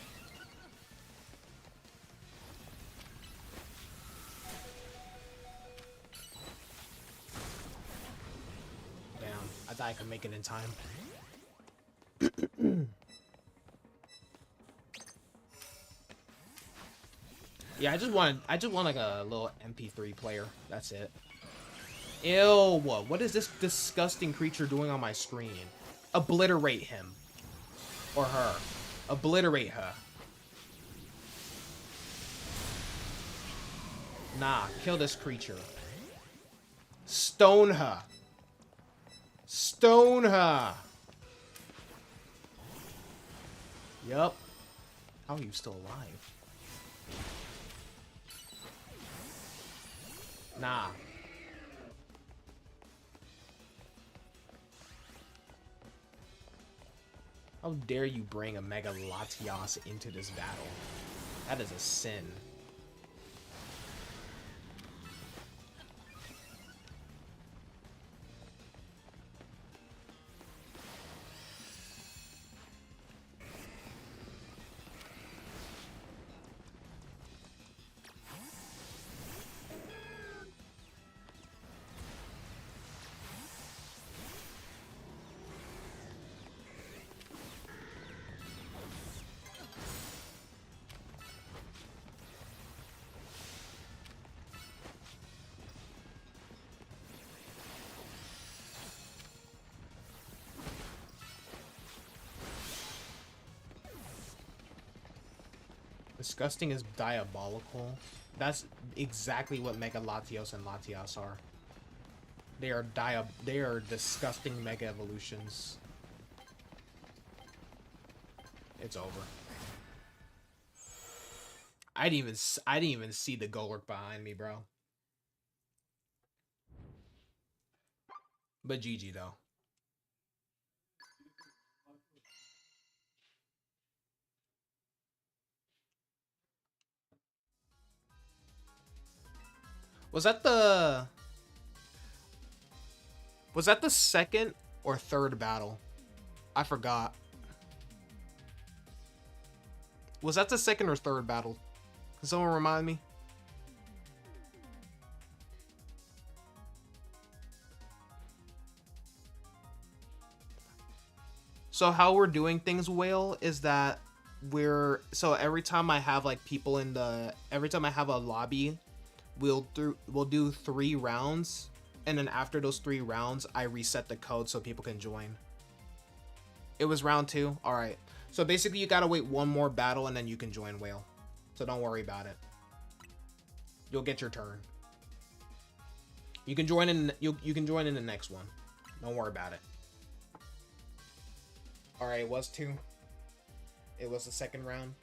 Damn, I thought I could make it in time. Yeah, I just want like a little MP3 player. That's it. Ew, what is this disgusting creature doing on my screen? Obliterate him. Or her. Obliterate her. Nah, kill this creature. Stone her. Stone her. Yup. How are you still alive? Nah. How dare you bring a Mega Latios into this battle? That is a sin. Disgusting is diabolical. That's exactly what Mega Latios and Latias are. They are disgusting Mega Evolutions. It's over. I didn't even see the Golurk behind me, bro. But GG though. Was that the second or third battle? I forgot. Was that the second or third battle? Can someone remind me? So how we're doing things, Whale, is that so every time I have like people in every time I have a lobby, we'll do 3 rounds, and then after those 3 rounds, I reset the code so people can join. It was round 2. All right. So basically, you gotta wait 1 more battle, and then you can join, Whale. So don't worry about it. You'll get your turn. You can join in. You can join in the next one. Don't worry about it. All right. It was 2. It was the second round.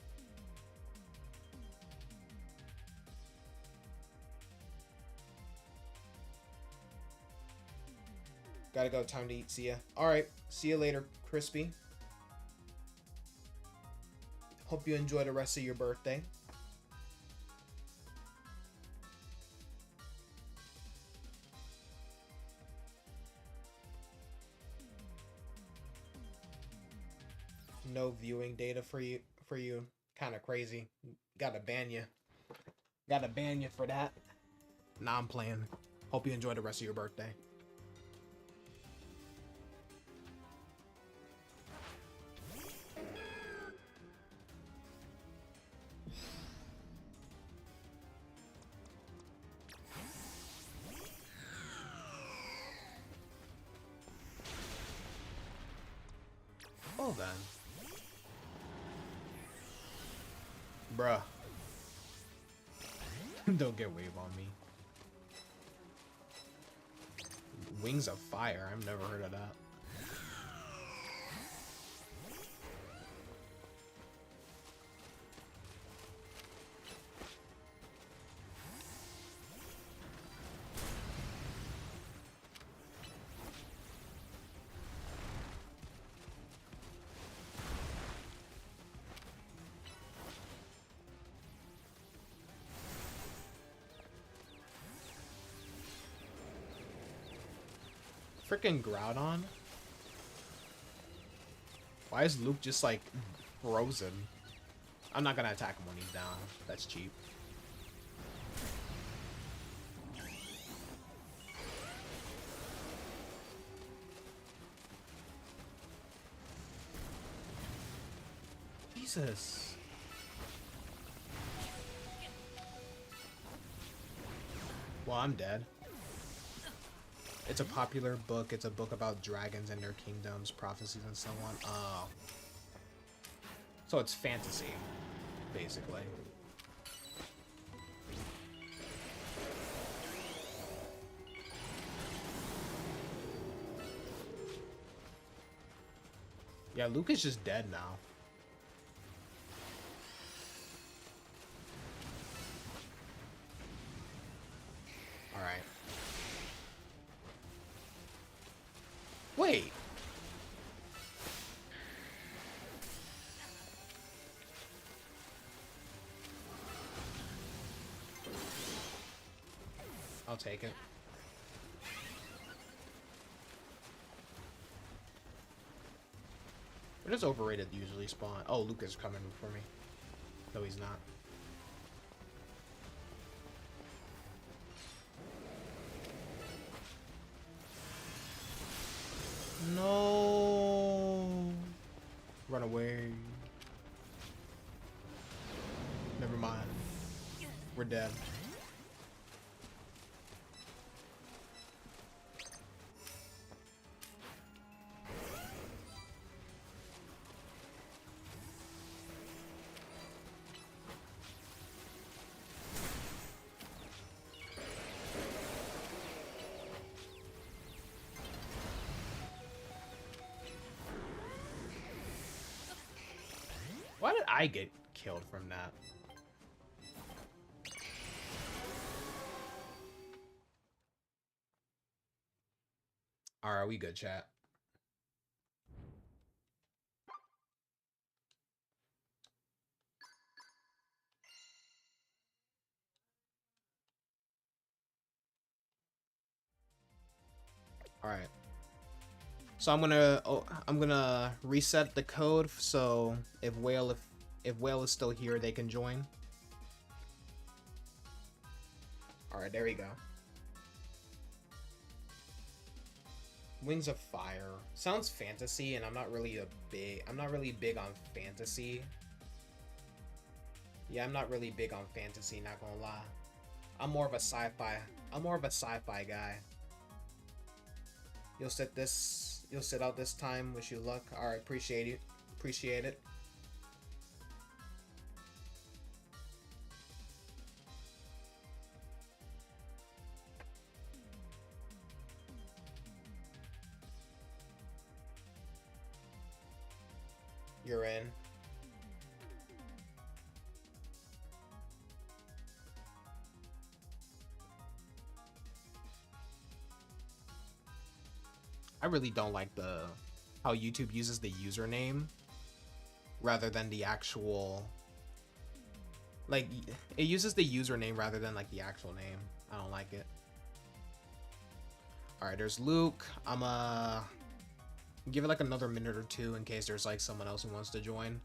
Gotta go. Time to eat. See ya. Alright. See you later, Crispy. Hope you enjoy the rest of your birthday. No viewing data for you. Kind of crazy. Gotta ban you. Gotta ban you for that. Nah, I'm playing. Hope you enjoy the rest of your birthday. Oh, then. Bruh. Don't get wave on me. Wings of Fire. I've never heard of that. Freaking Groudon? Why is Luke just like frozen? I'm not gonna attack him when he's down. That's cheap. Jesus. Well, I'm dead. It's a popular book. It's a book about dragons and their kingdoms, prophecies, and so on. Oh. So it's fantasy, basically. Yeah, Luke is just dead now. Alright. Wait. I'll take it. Where does overrated usually spawn? Oh, Luke is coming for me. No, he's not. No. Run away. Never mind. We're dead. Why did I get killed from that? Alright, we good, chat. Alright. So I'm gonna reset the code so if Whale is still here, they can join. Alright, there we go. Wings of Fire. Sounds fantasy, and I'm not really big on fantasy. Yeah, I'm not really big on fantasy, not gonna lie. I'm more of a sci-fi guy. You'll sit out this time. Wish you luck. Alright, appreciate it. Appreciate it. You're in. I really don't like how YouTube uses the username rather than the actual, like, it uses the username rather than like the actual name. I don't like it. All right, there's Luke. I'm give it like another minute or two in case there's like someone else who wants to join.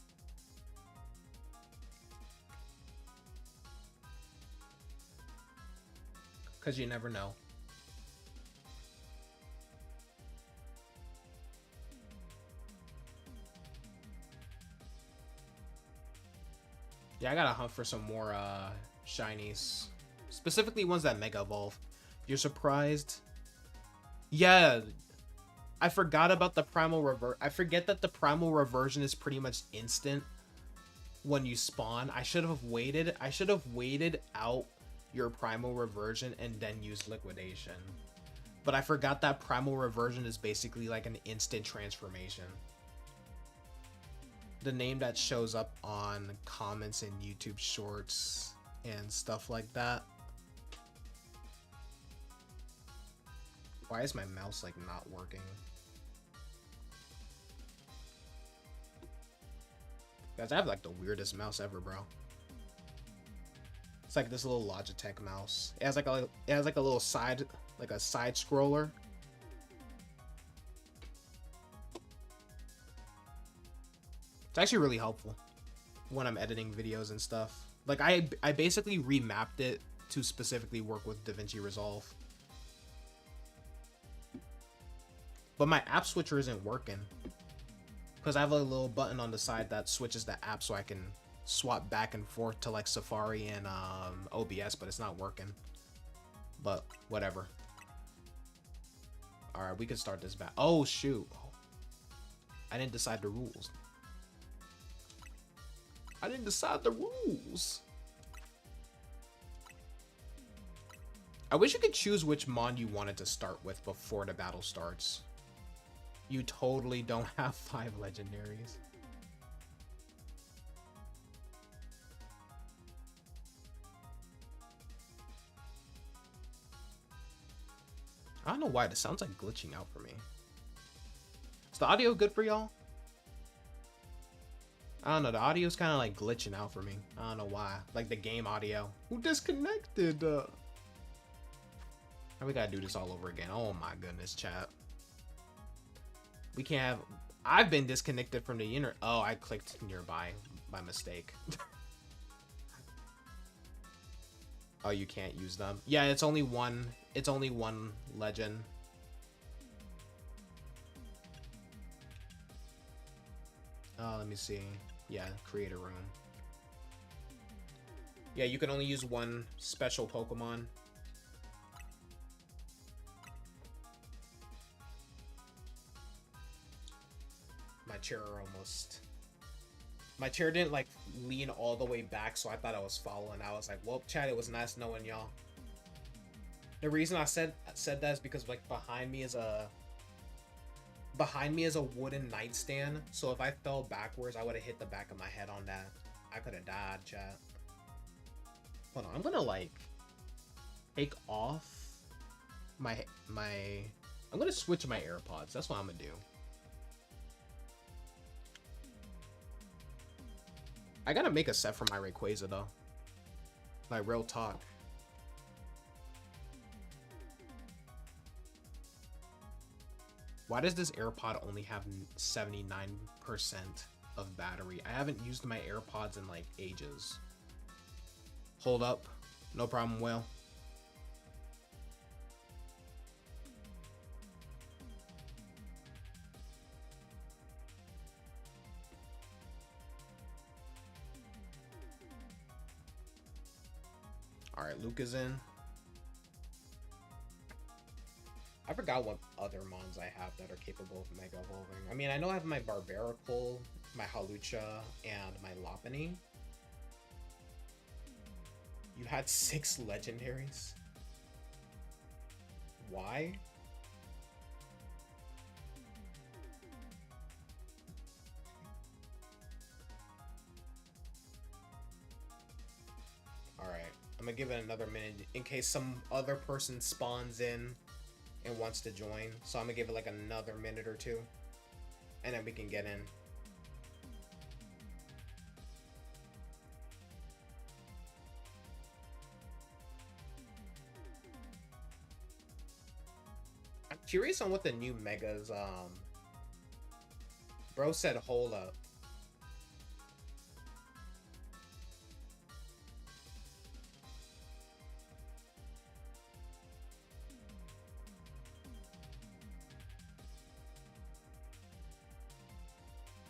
Cause you never know. Yeah, I gotta hunt for some more shinies. Specifically ones that Mega Evolve. You're surprised? Yeah. I forgot about the Primal Reverse. I forget that the Primal Reversion is pretty much instant when you spawn. I should have waited. I should have waited out your Primal Reversion and then used Liquidation. But I forgot that Primal Reversion is basically like an instant transformation. The name that shows up on comments and YouTube shorts and stuff like that. Why is my mouse like not working? Guys, I have like the weirdest mouse ever, bro. It's like this little Logitech mouse. It has like a little side scroller. It's actually really helpful. when I'm editing videos and stuff. Like I basically remapped it to specifically work with DaVinci Resolve. But my app switcher isn't working. Because I have a little button on the side that switches the app so I can swap back and forth to like Safari and OBS, but it's not working. But whatever. Alright, we can start this back. Oh shoot. I didn't decide the rules. I didn't decide the rules. I wish you could choose which mon you wanted to start with before the battle starts. You totally don't have 5 legendaries. I don't know why, this sounds like glitching out for me. Is the audio good for y'all? I don't know, the audio's kind of like glitching out for me. I don't know why. Like the game audio. Who disconnected? We gotta do this all over again. Oh my goodness, chat. We can't have... I've been disconnected from the internet. Oh, I clicked nearby by mistake. Oh, you can't use them. Yeah, it's only one legend. Let me see. Yeah, create a room. Yeah, you can only use one special Pokemon. My chair didn't like lean all the way back, so I thought I was following. I was like, well, chat, it was nice knowing y'all. The reason I said that is because like behind me is a wooden nightstand, so if I fell backwards I would have hit the back of my head on that. I could have died, chat. Hold on, I'm gonna like take off my I'm gonna switch my AirPods. That's what I'm gonna do. I gotta make a set for my Rayquaza though. Like real talk. Why does this AirPod only have 79% of battery? I haven't used my AirPods in like ages. Hold up. No problem, Will. Alright, Luke is in. I forgot what other mons I have that are capable of Mega Evolving. I mean, I know I have my Barbaracle, my Hawlucha, and my Lopunny. You had 6 legendaries? Why? Alright, I'm gonna give it another minute in case some other person spawns in and wants to join. So I'm gonna give it like another minute or two, and then we can get in. I'm curious on what the new megas, bro said hold up.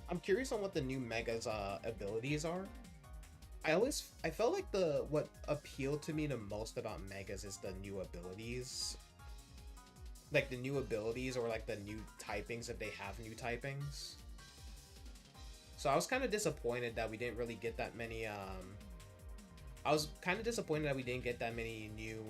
I'm curious on what the new megas abilities are. I felt like what appealed to me the most about megas is the new abilities. Like the new abilities or like the new typings if they have new typings. So I was kind of disappointed that we didn't really get that many I was kind of disappointed that we didn't get that many new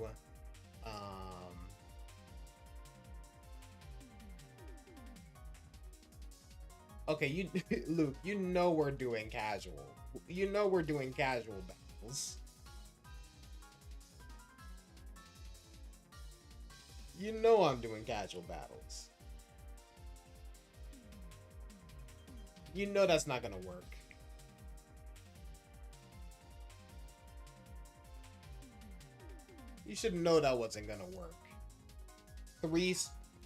okay, you Luke, you know we're doing casual. You know we're doing casual battles. You know I'm doing casual battles. You know that's not gonna work. You should know that wasn't gonna work. 3,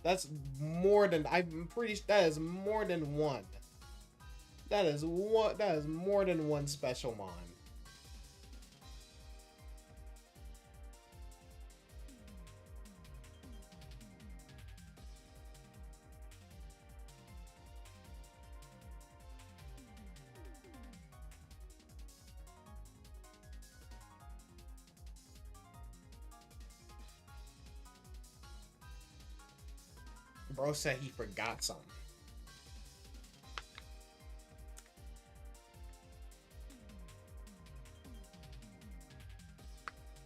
that's more than, I'm pretty sure that is more than 1. That is one. That is more than one special mon. Bro said he forgot something.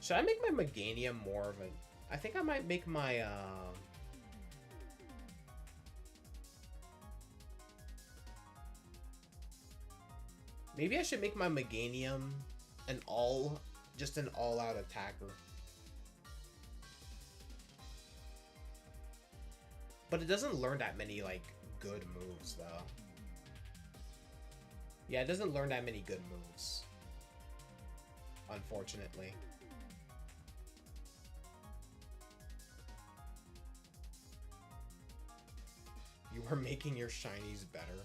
Should I make my Meganium more of a... I think I might make my, maybe I should make my Meganium just an all-out attacker. But it doesn't learn that many, like, good moves, though. Yeah, it doesn't learn that many good moves. Unfortunately. You are making your shinies better.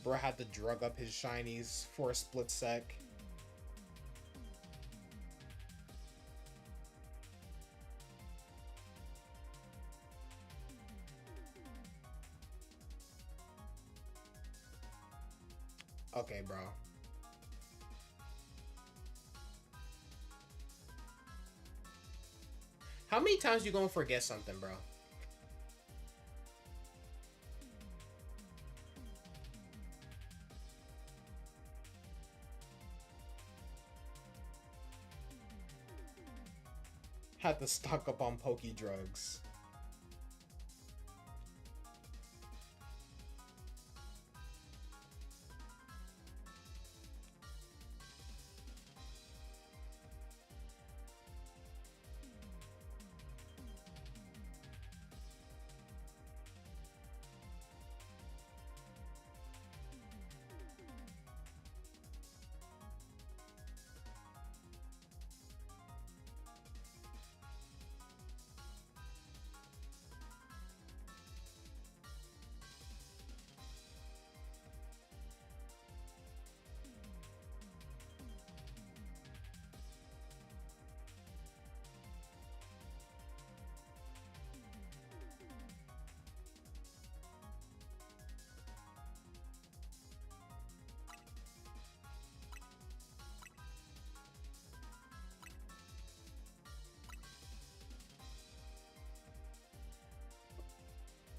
Bro had to drug up his shinies for a split sec. Okay, bro. How many times you gonna forget something, bro? Had to stock up on Poké drugs.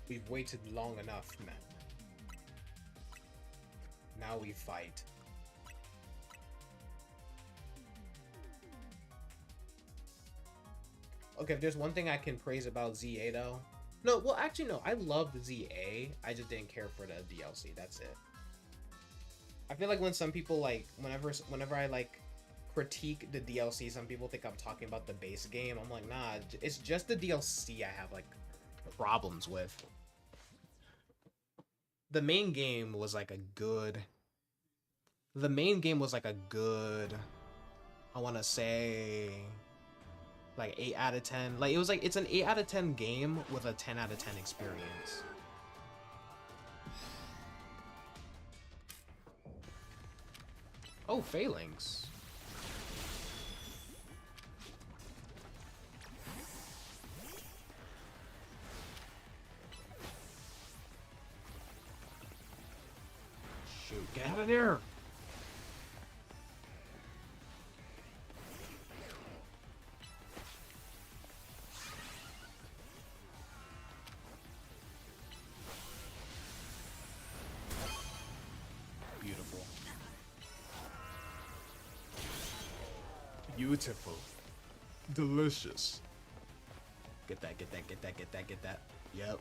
We've waited long enough, man. Now we fight. Okay, if there's one thing I can praise about ZA though. No, well actually no, I loved ZA. I just didn't care for the DLC. That's it. I feel like when some people like whenever I like critique the DLC, some people think I'm talking about the base game. I'm like, nah, it's just the DLC I have like problems with. The main game was like a good... The main game was like a good... I want to say... like 8 out of 10. Like, it was like, it's an 8 out of 10 game with a 10 out of 10 experience. Oh, Phalanx. Shoot, get out of there! Beautiful. Beautiful. Delicious. Get that, get that, get that, get that, get that. Yep.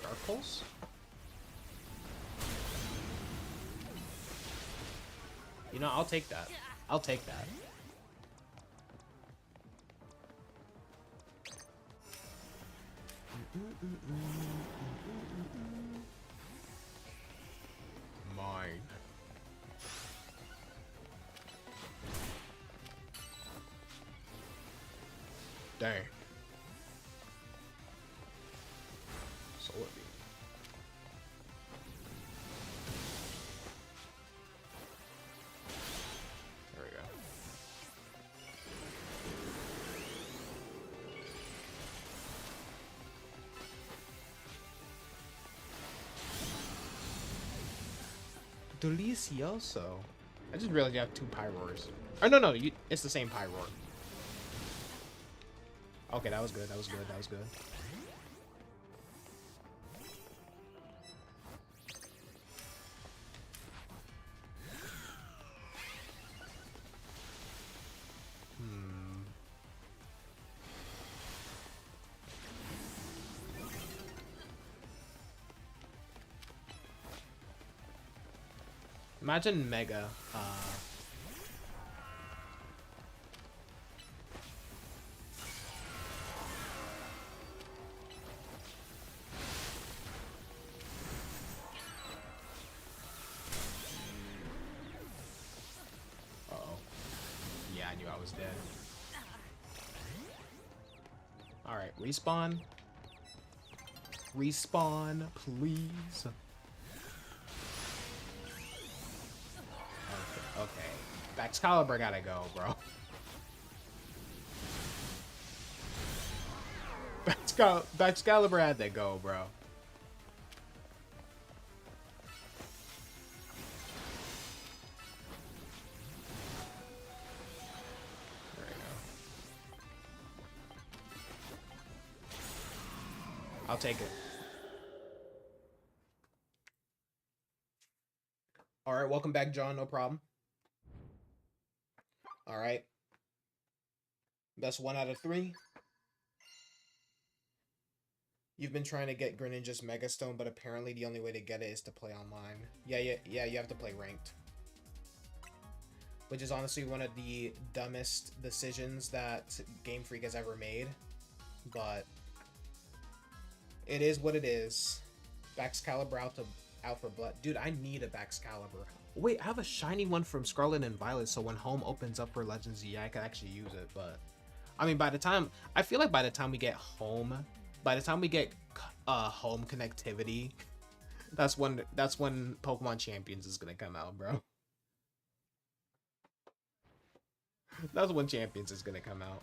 Dark Pulse? You know, I'll take that. I'll take that. Mine. Dang. Solar beam. There we go. Delicioso. I just realized you have 2 Pyroars. Oh, no, it's the same Pyroar. Okay, that was good, that was good, that was good. Imagine Mega. Uh-oh. Yeah, I knew I was dead. Alright, respawn. Respawn, please. Okay. Excalibur gotta go, bro. Excalibur had to go, bro. There we go. I'll take it. Alright, welcome back, John. No problem. Alright. Best 1 out of 3. You've been trying to get Greninja's Mega Stone, but apparently the only way to get it is to play online. Yeah, you have to play ranked. Which is honestly one of the dumbest decisions that Game Freak has ever made. But it is what it is. Baxcalibur out for blood. Dude, I need a Baxcalibur. Wait, I have a shiny one from Scarlet and Violet, so when home opens up for Legends, yeah, I can actually use it. But I mean, I feel like by the time we get home, home connectivity, that's when Pokemon Champions is gonna come out, bro. That's when Champions is gonna come out.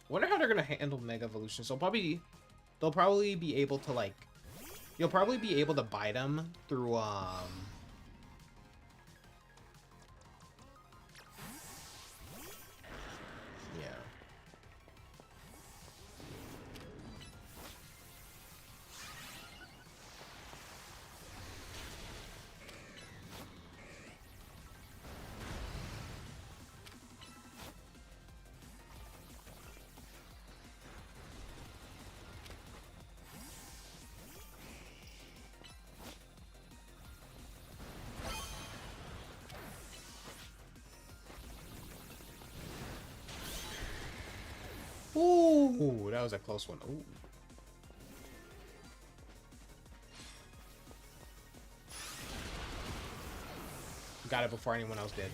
Wonder how they're gonna handle Mega Evolution. So they'll probably be able to, like, you'll probably be able to buy them through yeah. Ooh, that was a close one. Ooh. Got it before anyone else did.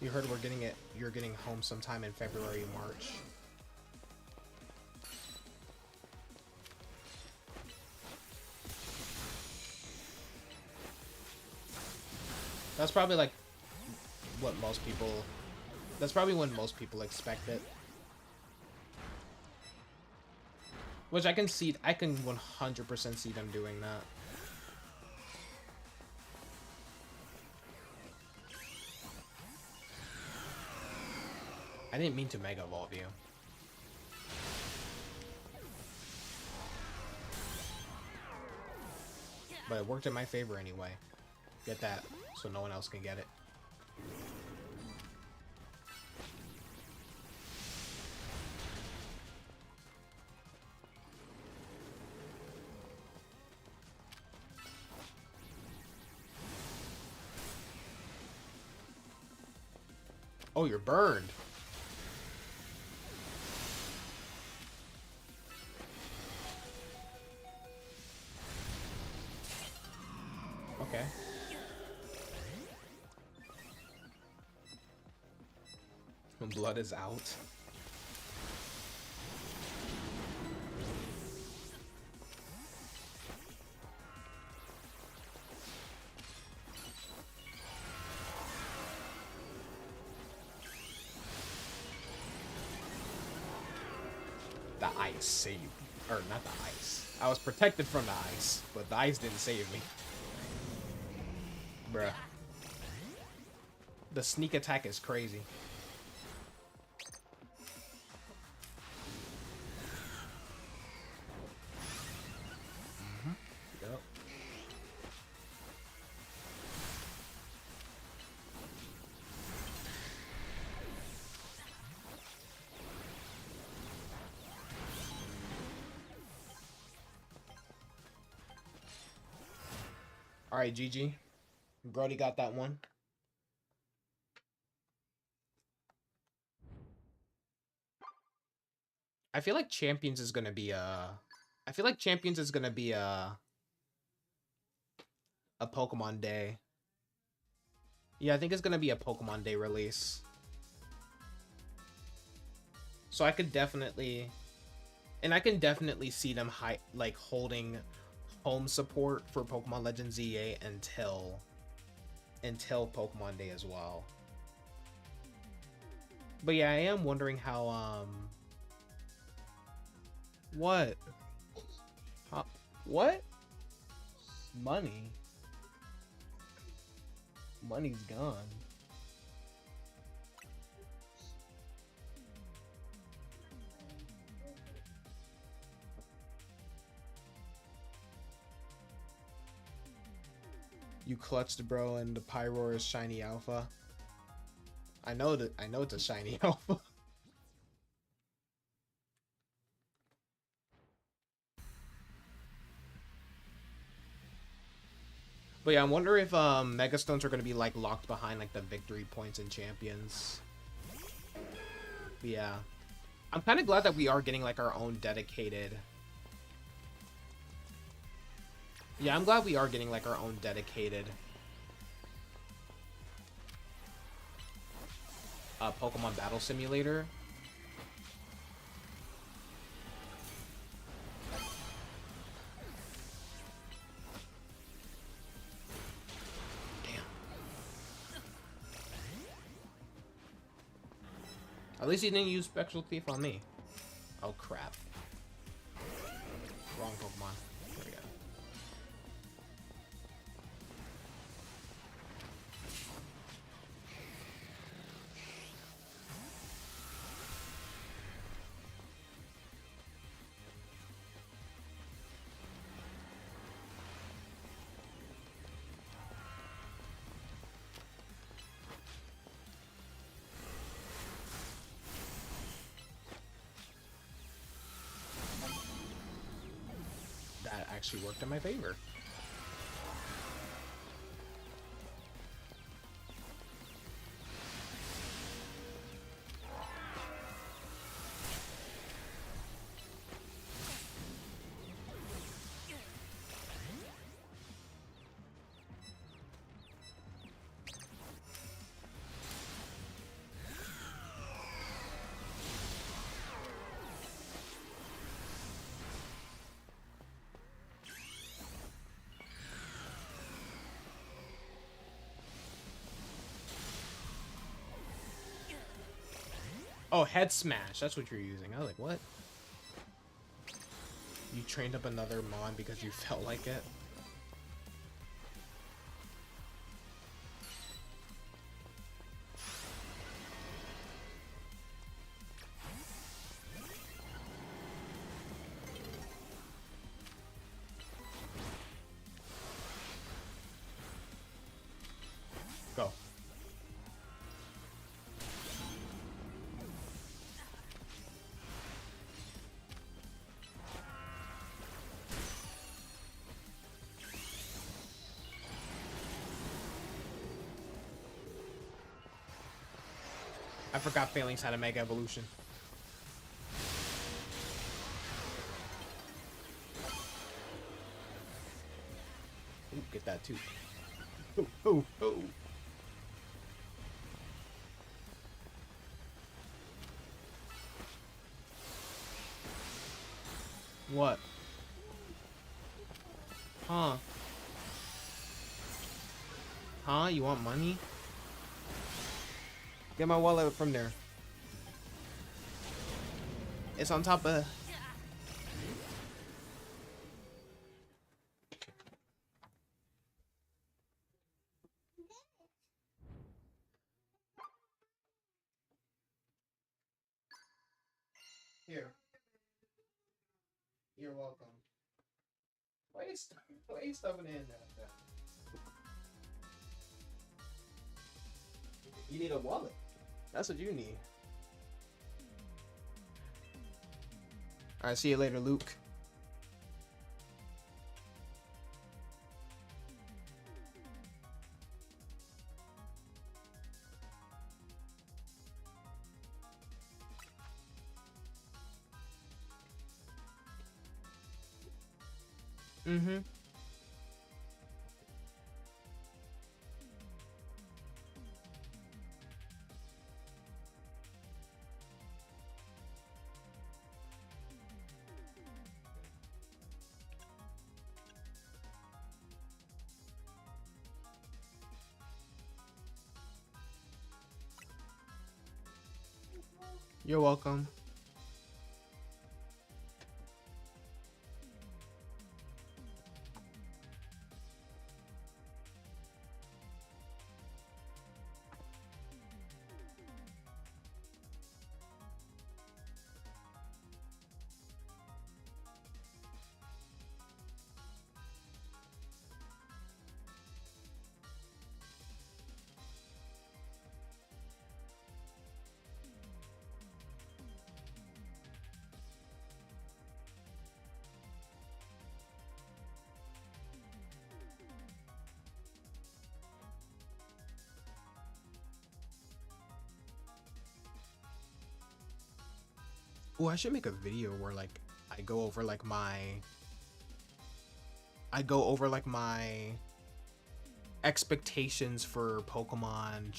You heard you're getting home sometime in February or March. That's probably like what most people, that's probably when most people expect it. Which I can 100% see them doing that. I didn't mean to Mega Evolve you. But it worked in my favor anyway. Get that, so no one else can get it. Oh, you're burned. Okay. when blood is out. The ice saved me. Or not the ice. I was protected from the ice, but the ice didn't save me. Bruh. The sneak attack is crazy. Yep. Alright, GG. Brody got that one. I feel like Champions is gonna be a... I feel like Champions is gonna be a Pokemon Day. Yeah, I think it's gonna be a Pokemon Day release. So I could definitely... And I can definitely see them like holding home support for Pokemon Legends ZA until Pokemon Day as well. But yeah, I am wondering how what? Huh? What? Money? Money's gone. You clutched, bro, and the Pyroar is shiny alpha. I know it's a shiny alpha. But yeah, I wonder if Megastones are gonna be like locked behind like the victory points in Champions. But yeah. I'm kinda glad that we are getting like our own dedicated. Yeah, I'm glad we are getting like our own dedicated Pokemon Battle Simulator. Damn. At least he didn't use Spectral Thief on me. Oh crap. Wrong Pokemon. There we go. That actually worked in my favor. Oh, Head Smash. That's what you're using. I was like, what? You trained up another Mon because you felt like it? Go. I forgot Phalanx had a Mega Evolution. Ooh, get that too. Ooh, ooh, ooh. What? Huh? Huh? You want money? Get my wallet from there. It's on top of... Here. You're welcome. Why are you stuffing it in there like that? You need a wallet. That's what you need. Alright, see you later, Luke. Mm-hmm. You're welcome. Oh, I should make a video where like I go over like my expectations for Pokemon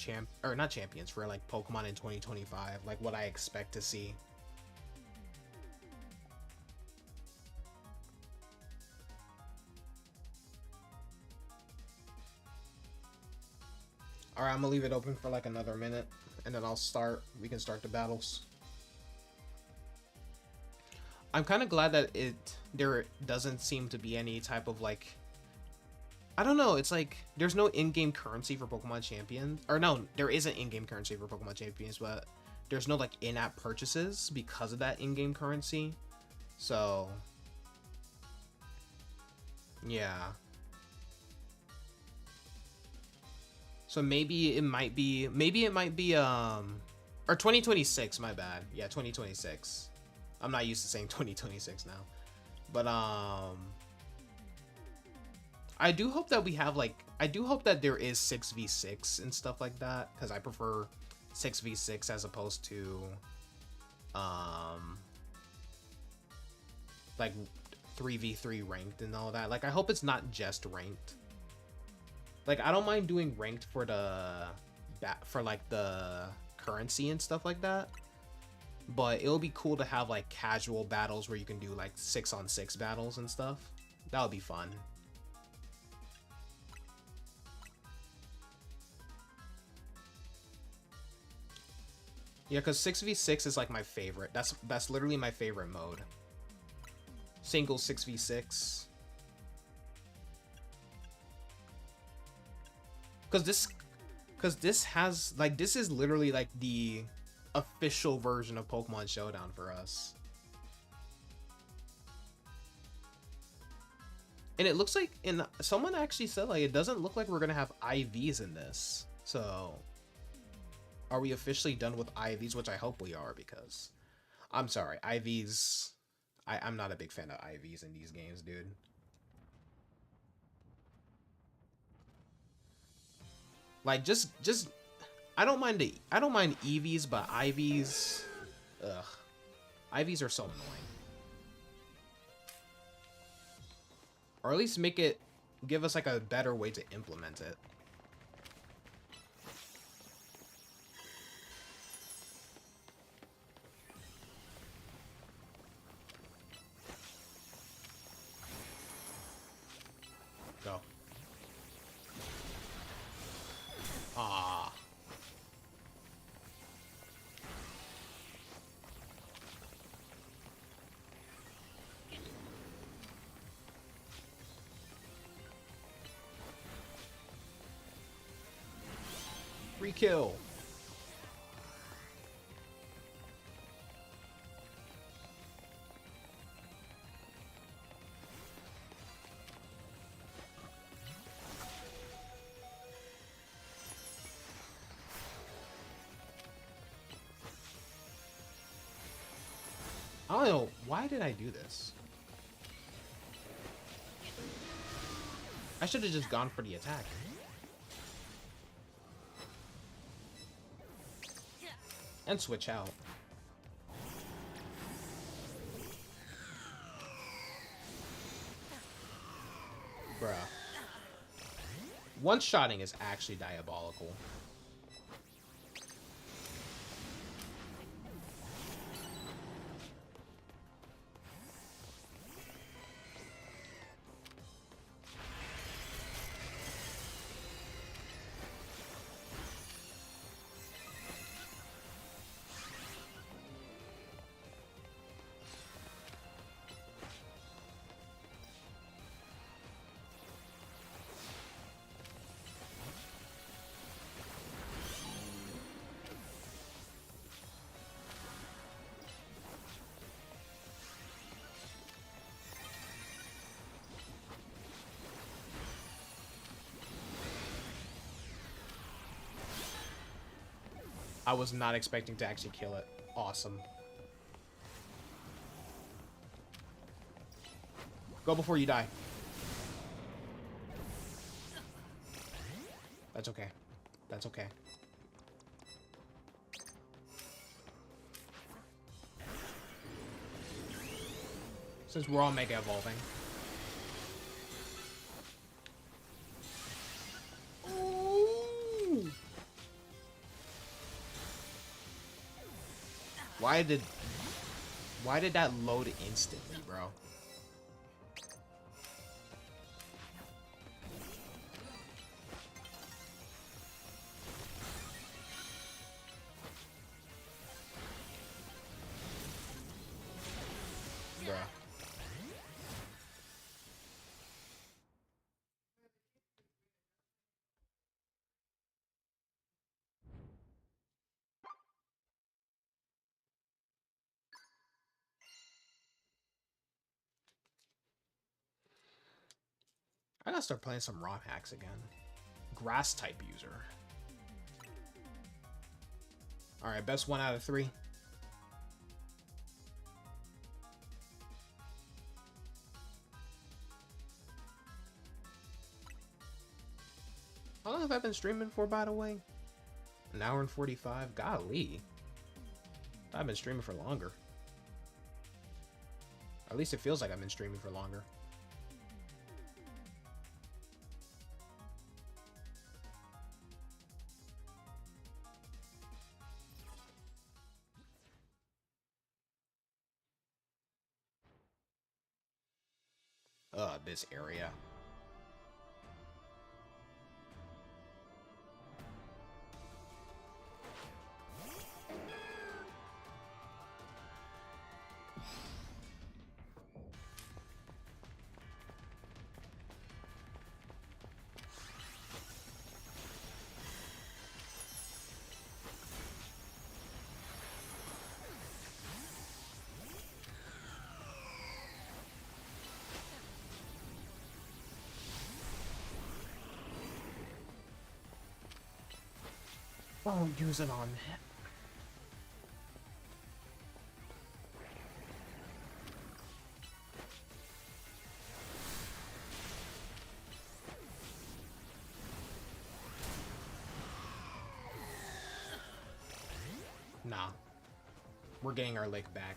not champions, for like Pokemon in 2025, like what I expect to see. All right, I'm gonna leave it open for like another minute, and then we can start the battles. I'm kind of glad that there doesn't seem to be any type of like, I don't know, it's like there's no in-game currency for Pokemon Champions, or no, there is an in-game currency for Pokemon Champions, but there's no like in-app purchases because of that in-game currency. So yeah. So maybe it might be or 2026, my bad. Yeah, 2026. I'm not used to saying 2026 now. But I do hope that we have like, I do hope that there is 6v6 and stuff like that, because I prefer 6v6 as opposed to like 3v3 ranked and all that. Like I hope it's not just ranked. Like I don't mind doing ranked for like the currency and stuff like that. But it'll be cool to have like casual battles where you can do like 6-on-6 battles and stuff. That would be fun. Yeah, because 6v6 is like my favorite. That's literally my favorite mode. Single 6v6. Because this has like, this is literally like the official version of Pokemon Showdown for us. And it looks like, someone actually said like it doesn't look like we're gonna have IVs in this. So are we officially done with IVs? Which I hope we are, because I'm sorry, IVs, I'm not a big fan of IVs in these games, dude. Like just I don't mind EVs, but IVs, ugh. IVs are so annoying. Or at least give us like a better way to implement it. kill. I don't know. Why did I do this? I should have just gone for the attack. And switch out. Bruh. One-shotting is actually diabolical. I was not expecting to actually kill it. Awesome. Go before you die. That's okay. That's okay. Since we're all Mega Evolving. Ooh. Why did that load instantly, bro? Bruh. I gotta start playing some ROM hacks again. Grass type user. Alright, best 1 out of 3. How long have I been streaming for, by the way? An hour and 45? Golly. I've been streaming for longer. Or at least it feels like I've been streaming for longer. This area. Oh, use it on that. Nah. We're getting our lick back.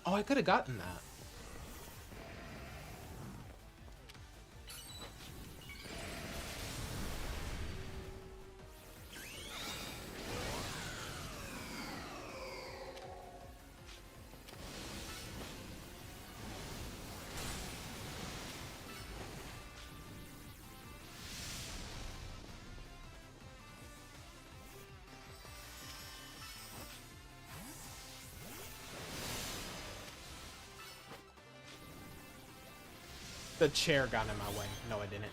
Oh, I could have gotten that. The chair got in my way. No, I didn't.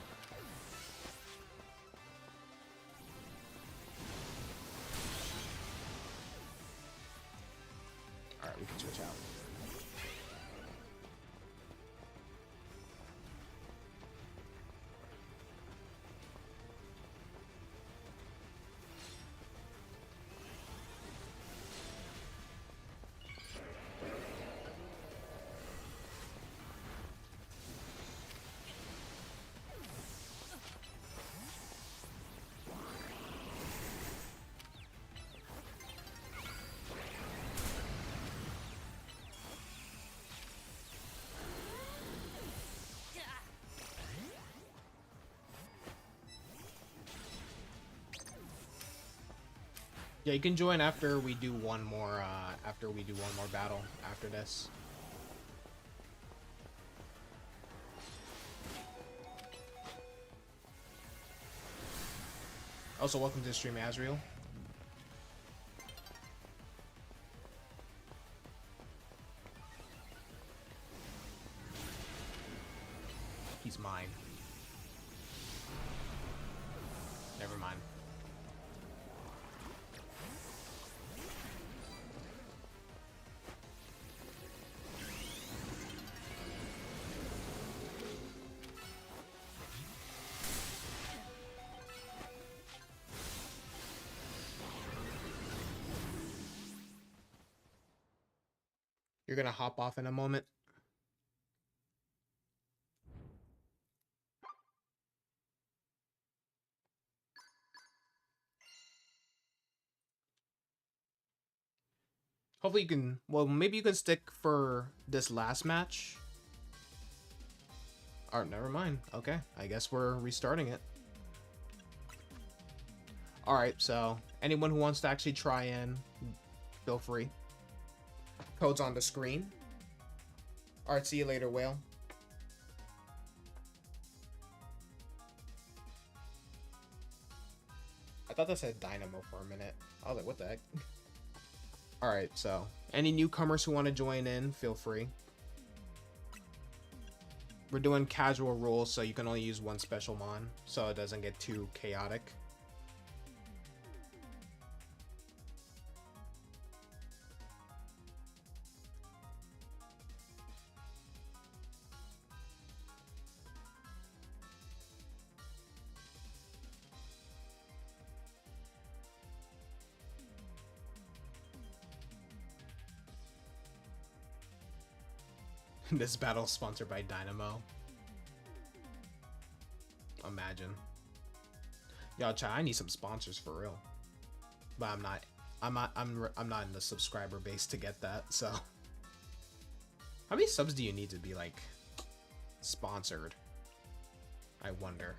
Alright, we can switch out. Yeah, you can join after we do one more battle after this. Also, welcome to the stream, Azriel. He's mine. Never mind. You're gonna hop off in a moment. Hopefully you can, well, maybe you can stick for this last match. Alright, never mind. Okay, I guess we're restarting it. Alright, so anyone who wants to actually try in, feel free. Code's on the screen. Alright, see you later, Whale. I thought that said Dynamo for a minute. I was like, what the heck? Alright, so any newcomers who want to join in, feel free. We're doing casual rules, so you can only use one special mon, so it doesn't get too chaotic. This battle is sponsored by Dynamo. Imagine. Y'all, I need some sponsors for real. But I'm not in the subscriber base to get that, so. How many subs do you need to be like sponsored? I wonder.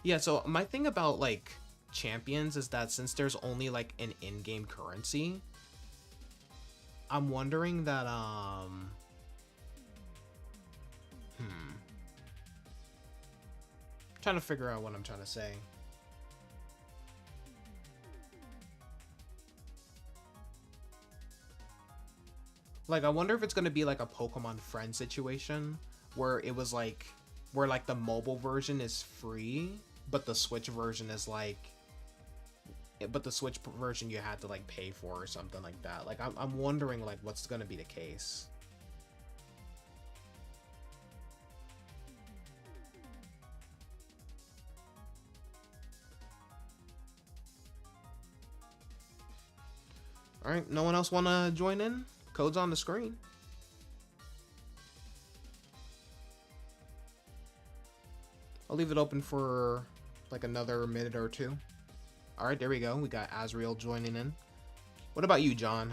Yeah, so my thing about like champions is that since there's only like an in-game currency, I'm wondering that trying to figure out what I'm trying to say. Like, I wonder if it's gonna be like a Pokemon Friend situation where it was like where like the mobile version is free, but the Switch version is like, but the Switch version you had to like pay for or something like that. Like, I'm wondering like what's gonna be the case. All right, no one else wanna join in? Code's on the screen. I'll leave it open for like another minute or two. All right, there we go. We got Azriel joining in. What about you, John?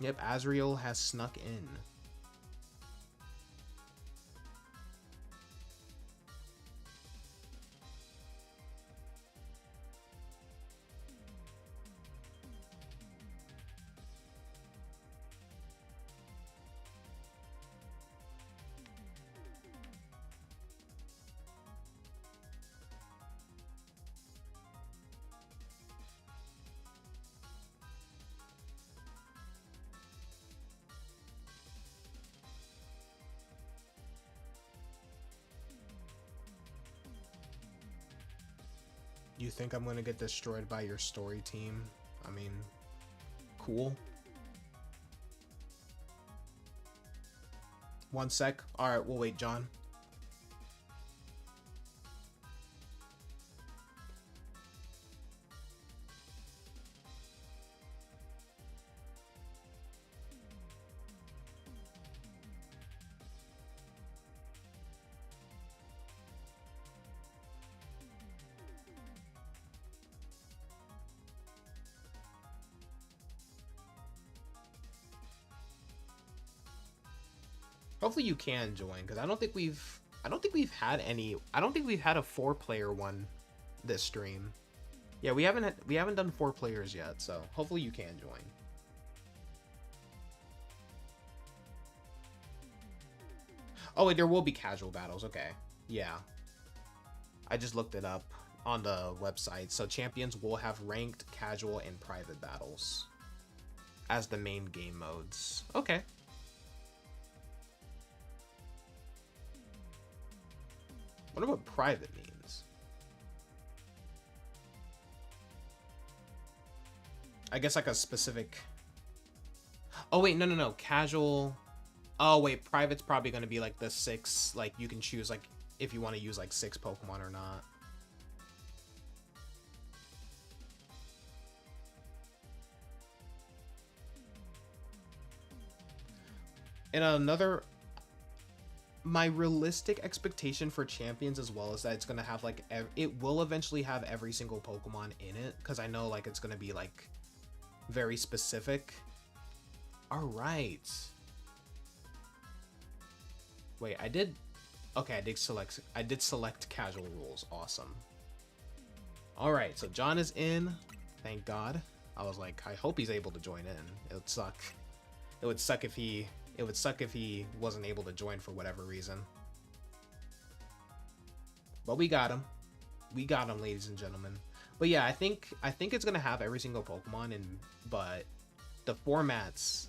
Yep, Azriel has snuck in. You think I'm gonna get destroyed by your story team? I mean, cool. 1 sec. Alright, we'll wait, John. Hopefully you can join, because I don't think we've had a 4-player one this stream. Yeah, we haven't done 4 players yet, so hopefully you can join. Oh wait, there will be casual battles. Okay, yeah, I just looked it up on the website. So champions will have ranked, casual, and private battles as the main game modes. Okay. Wonder what private means. I guess like a specific... Oh wait, no. Casual... Oh wait, private's probably going to be like the 6, like you can choose like if you want to use like 6 Pokemon or not. And another... My realistic expectation for champions as well is that it's going to have like... It will eventually have every single Pokemon in it, because I know like it's going to be like very specific. Alright. Wait, I did select casual rules. Awesome. Alright, so John is in. Thank God. I was like, I hope he's able to join in. It would suck. It would suck if he wasn't able to join for whatever reason. But we got him. We got him, ladies and gentlemen. But yeah, I think it's gonna have every single Pokemon, but the formats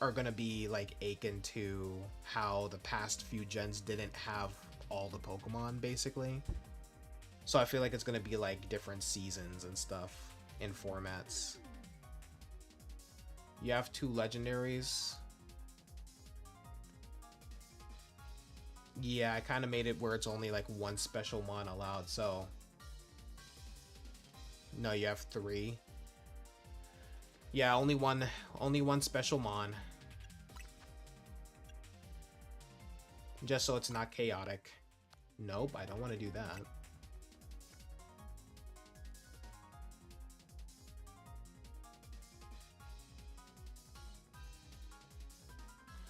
are gonna be like akin to how the past few gens didn't have all the Pokemon, basically. So I feel like it's gonna be like different seasons and stuff in formats. You have 2 legendaries. Yeah, I kind of made it where it's only like 1 special mon allowed, so... No, you have 3. Yeah, only one special mon. Just so it's not chaotic. Nope, I don't want to do that.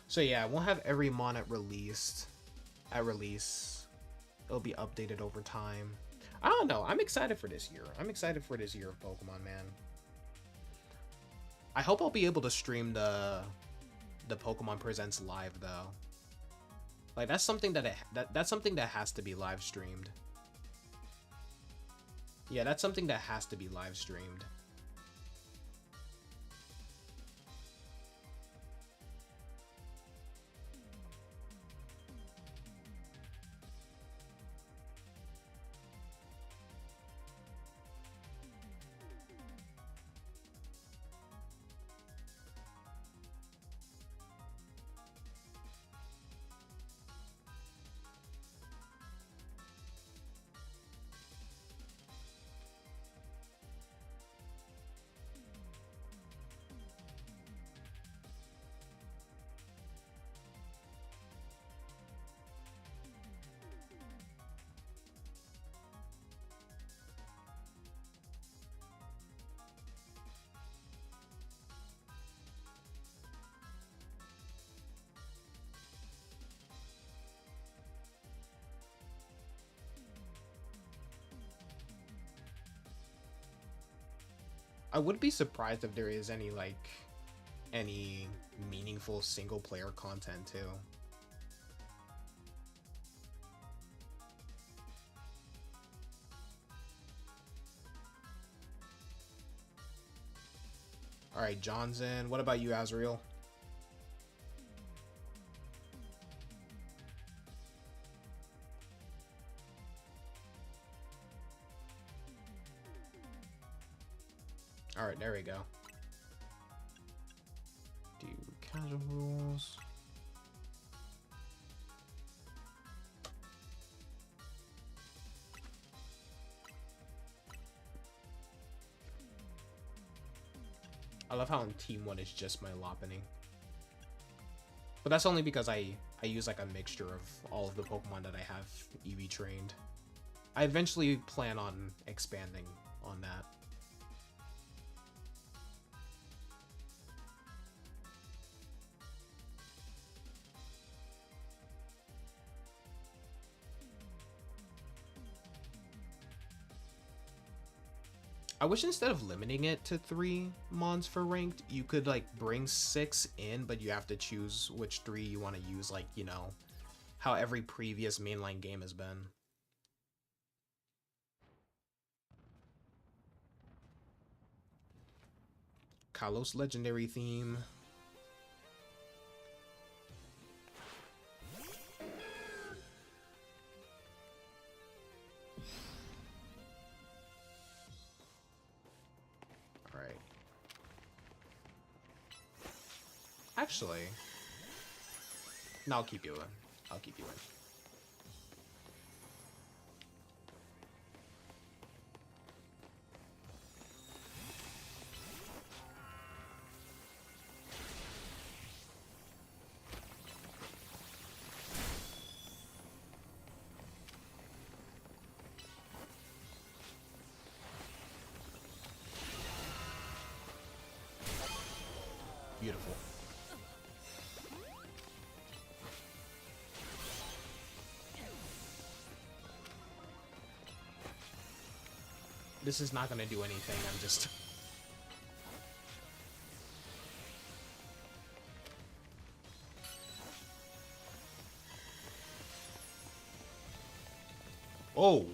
So yeah, we'll have every mon at release. It'll be updated over time. I don't know. I'm excited for this year. I'm excited for this year of Pokemon, man. I hope I'll be able to stream the Pokemon Presents live though. Like that's something that's something that has to be live streamed. Yeah, that's something that has to be live streamed. I would be surprised if there is any meaningful single player content too. All right, John's in. What about you, Azrael? Alright, there we go. Do casual rules. I love how in Team 1 it's just my Lopunny. But that's only because I use like a mixture of all of the Pokemon that I have EV trained. I eventually plan on expanding on that. I wish instead of limiting it to 3 mons for ranked, you could like bring 6 in, but you have to choose which 3 you want to use, like, you know, how every previous mainline game has been. Kalos legendary theme. Alright. Actually, no, I'll keep you in. I'll keep you in. Beautiful. This is not gonna do anything, I'm just... Oh!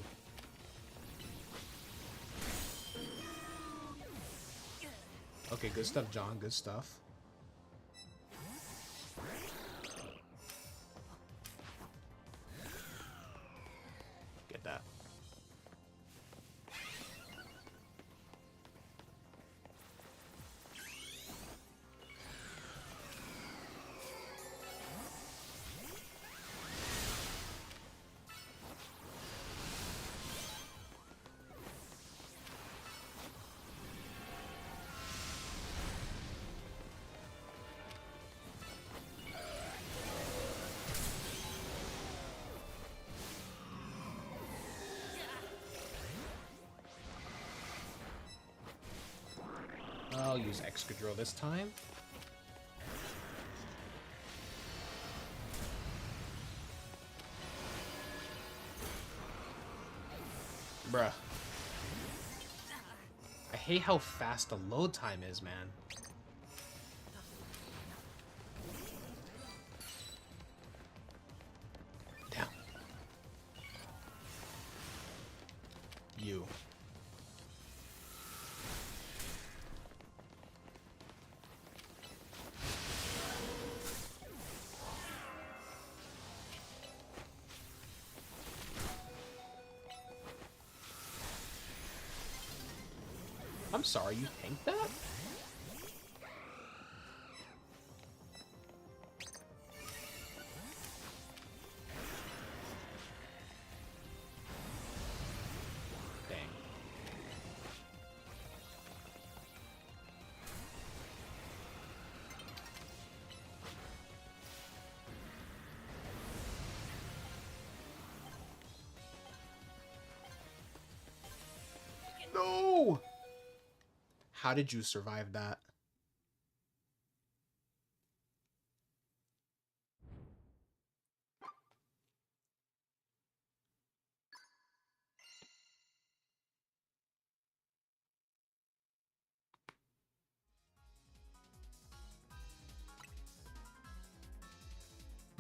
Okay, good stuff, John, good stuff. Get that. I'll use Excadrill this time. Bruh. I hate how fast the load time is, man. Damn. You. I'm sorry, you think that? Dang. No! How did you survive that?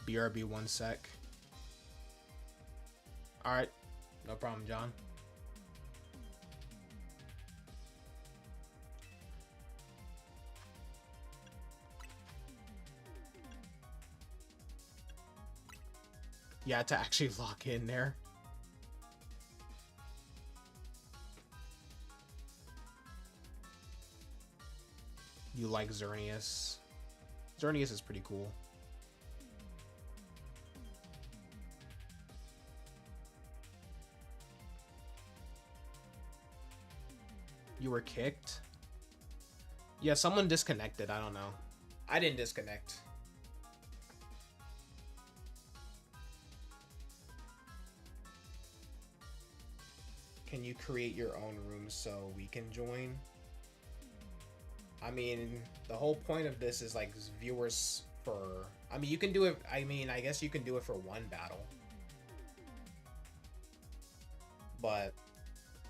BRB 1 sec. Alright. No problem, John. Yeah, to actually lock in there. You like Xerneas. Xerneas is pretty cool. You were kicked? Yeah, someone disconnected. I don't know. I didn't disconnect. Can you create your own room so we can join? I mean, the whole point of this is like viewers for... I mean, you can do it... I mean, I guess you can do it for one battle. But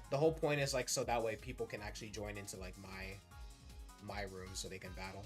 the whole point is like so that way people can actually join into like my room so they can battle.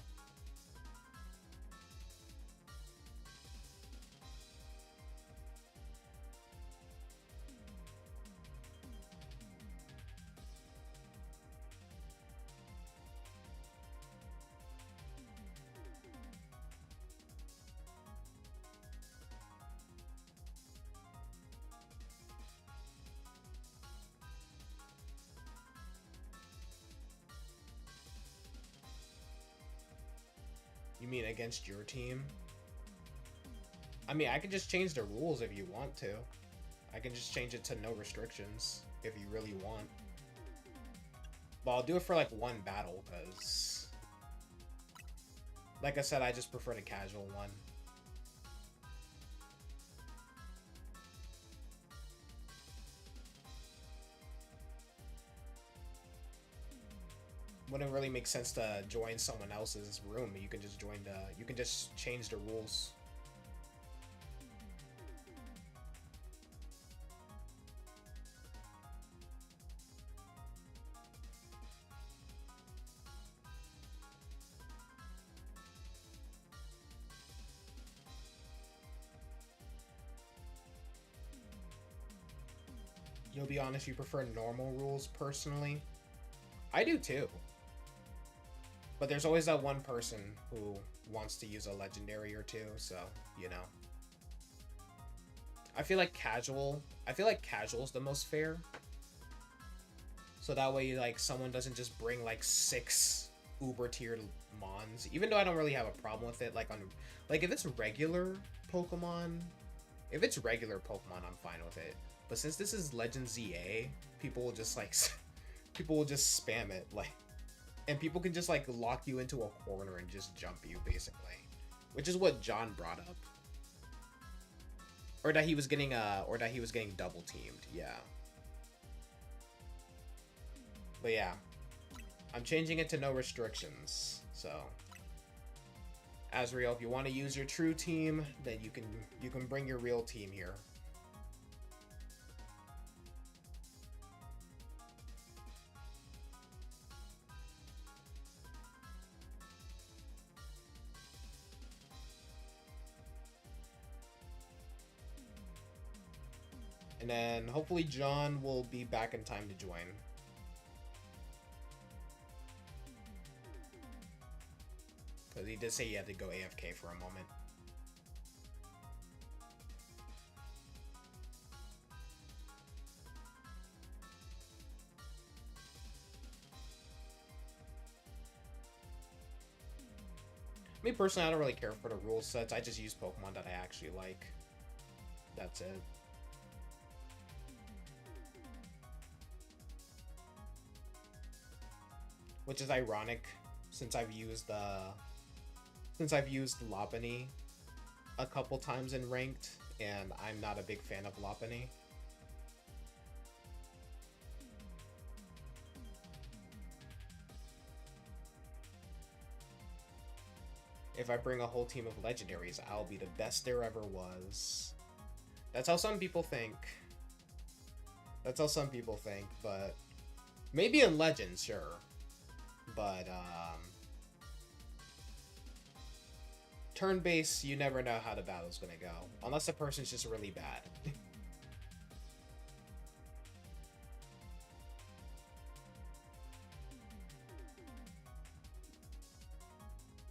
You mean against your team? I mean, I can just change the rules if you want to. I can just change it to no restrictions if you really want. But I'll do it for like one battle because, like I said, I just prefer the casual one. Wouldn't really make sense to join someone else's room. You can just join the... You can just change the rules. You'll be honest, you prefer normal rules personally? I do too. But there's always that one person who wants to use a legendary or two, so, you know. I feel like casual is the most fair. So that way, like, someone doesn't just bring, like, 6 uber-tiered mons. Even though I don't really have a problem with it, like, if it's regular Pokemon... If it's regular Pokemon, I'm fine with it. But since this is Legends ZA, people will just, like... people will just spam it, like... And people can just, like, lock you into a corner and just jump you, basically. Which is what John brought up. Or that he was getting, double teamed, yeah. But yeah. I'm changing it to no restrictions, so... Azrael, if you want to use your true team, then you can bring your real team here. And then hopefully John will be back in time to join. Because he did say he had to go AFK for a moment. Me personally, I don't really care for the rule sets. I just use Pokemon that I actually like. That's it. Which is ironic, since I've used Lopunny a couple times in ranked, and I'm not a big fan of Lopunny. If I bring a whole team of legendaries, I'll be the best there ever was. That's how some people think. That's how some people think, but maybe in Legends, sure. But, turn-based, you never know how the battle's gonna go. Unless the person's just really bad.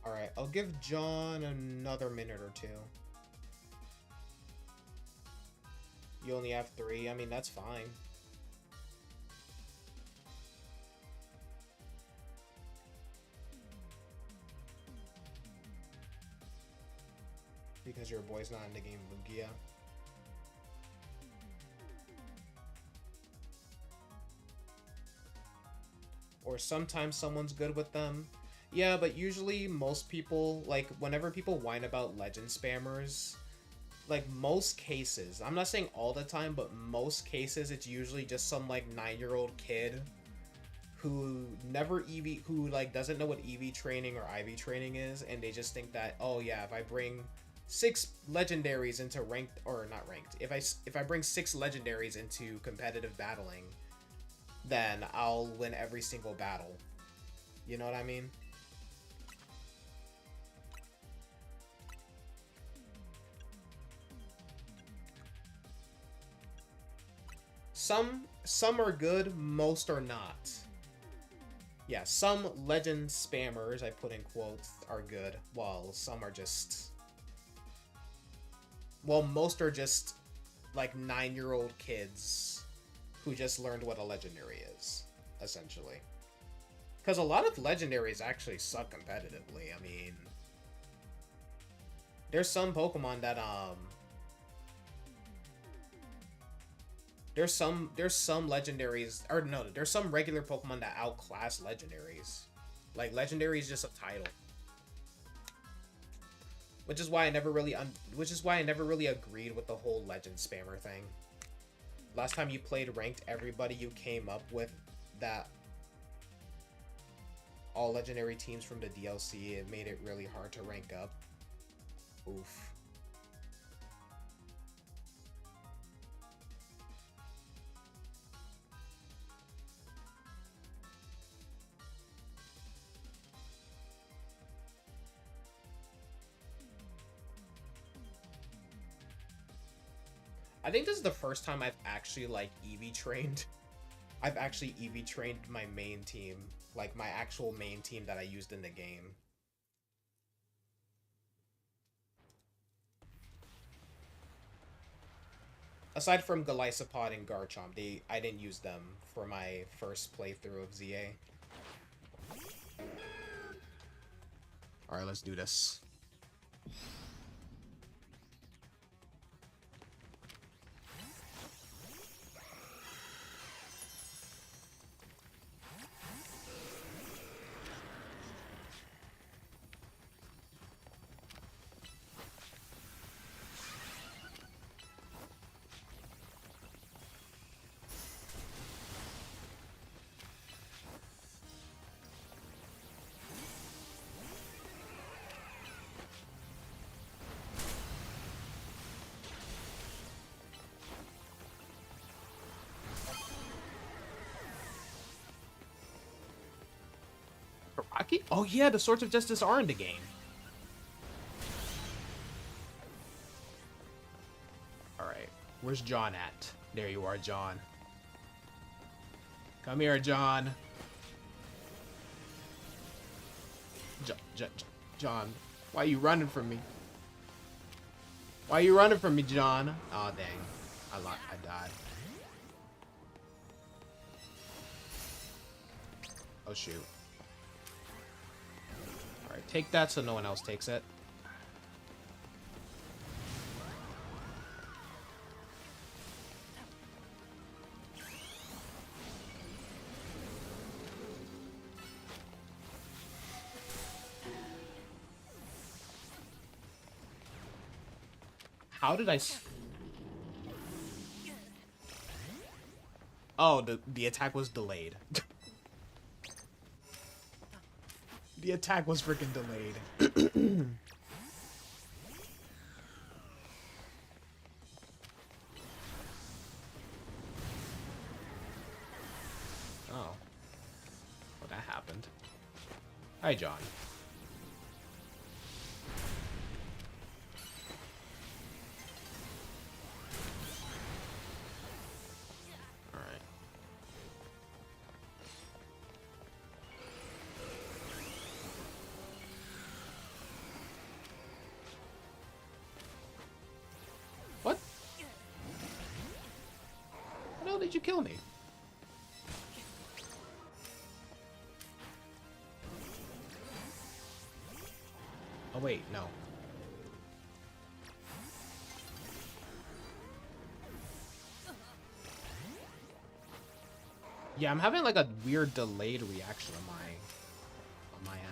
Alright, I'll give John another minute or two. You only have 3? I mean, that's fine. because your boy's not in the game, Lugia. Or sometimes someone's good with them. Yeah, but usually most people, like, whenever people whine about legend spammers, like, most cases, I'm not saying all the time, but most cases, it's usually just some, like, 9-year-old kid who never EV, who, like, doesn't know what EV training or IV training is, and they just think that, oh yeah, if I bring 6 legendaries into ranked, or not ranked, if I bring 6 legendaries into competitive battling, then I'll win every single battle. You know what I mean? Some are good, most are not. Yeah, some legend spammers, I put in quotes, are good, while some are just... Well, most are just, like, 9-year-old kids who just learned what a legendary is, essentially. Because a lot of legendaries actually suck competitively. I mean, there's some Pokemon that, there's some legendaries, or no, there's some regular Pokemon that outclass legendaries. Like, legendary is just a title. Which is why I never really agreed with the whole legend spammer thing. Last time you played ranked, everybody you came up with that all legendary teams from the DLC, it made it really hard to rank up. Oof. I think this is the first time I've actually, like, EV trained. I've actually EV trained my main team. Like, my actual main team that I used in the game. Aside from Golisopod and Garchomp, I didn't use them for my first playthrough of ZA. Alright, let's do this. Rocky? Oh yeah, the Swords of Justice are in the game. Alright, where's John at? There you are, John. Come here, John. John, why are you running from me? Why are you running from me, John? Aw, oh, dang. I died. Oh, shoot. Alright, take that so no one else takes it. How did I... Oh, the attack was delayed. The attack was freaking delayed. Oh. Well, that happened. Hi, John. Did you kill me? Oh wait, no. Yeah, I'm having like a weird delayed reaction on my end.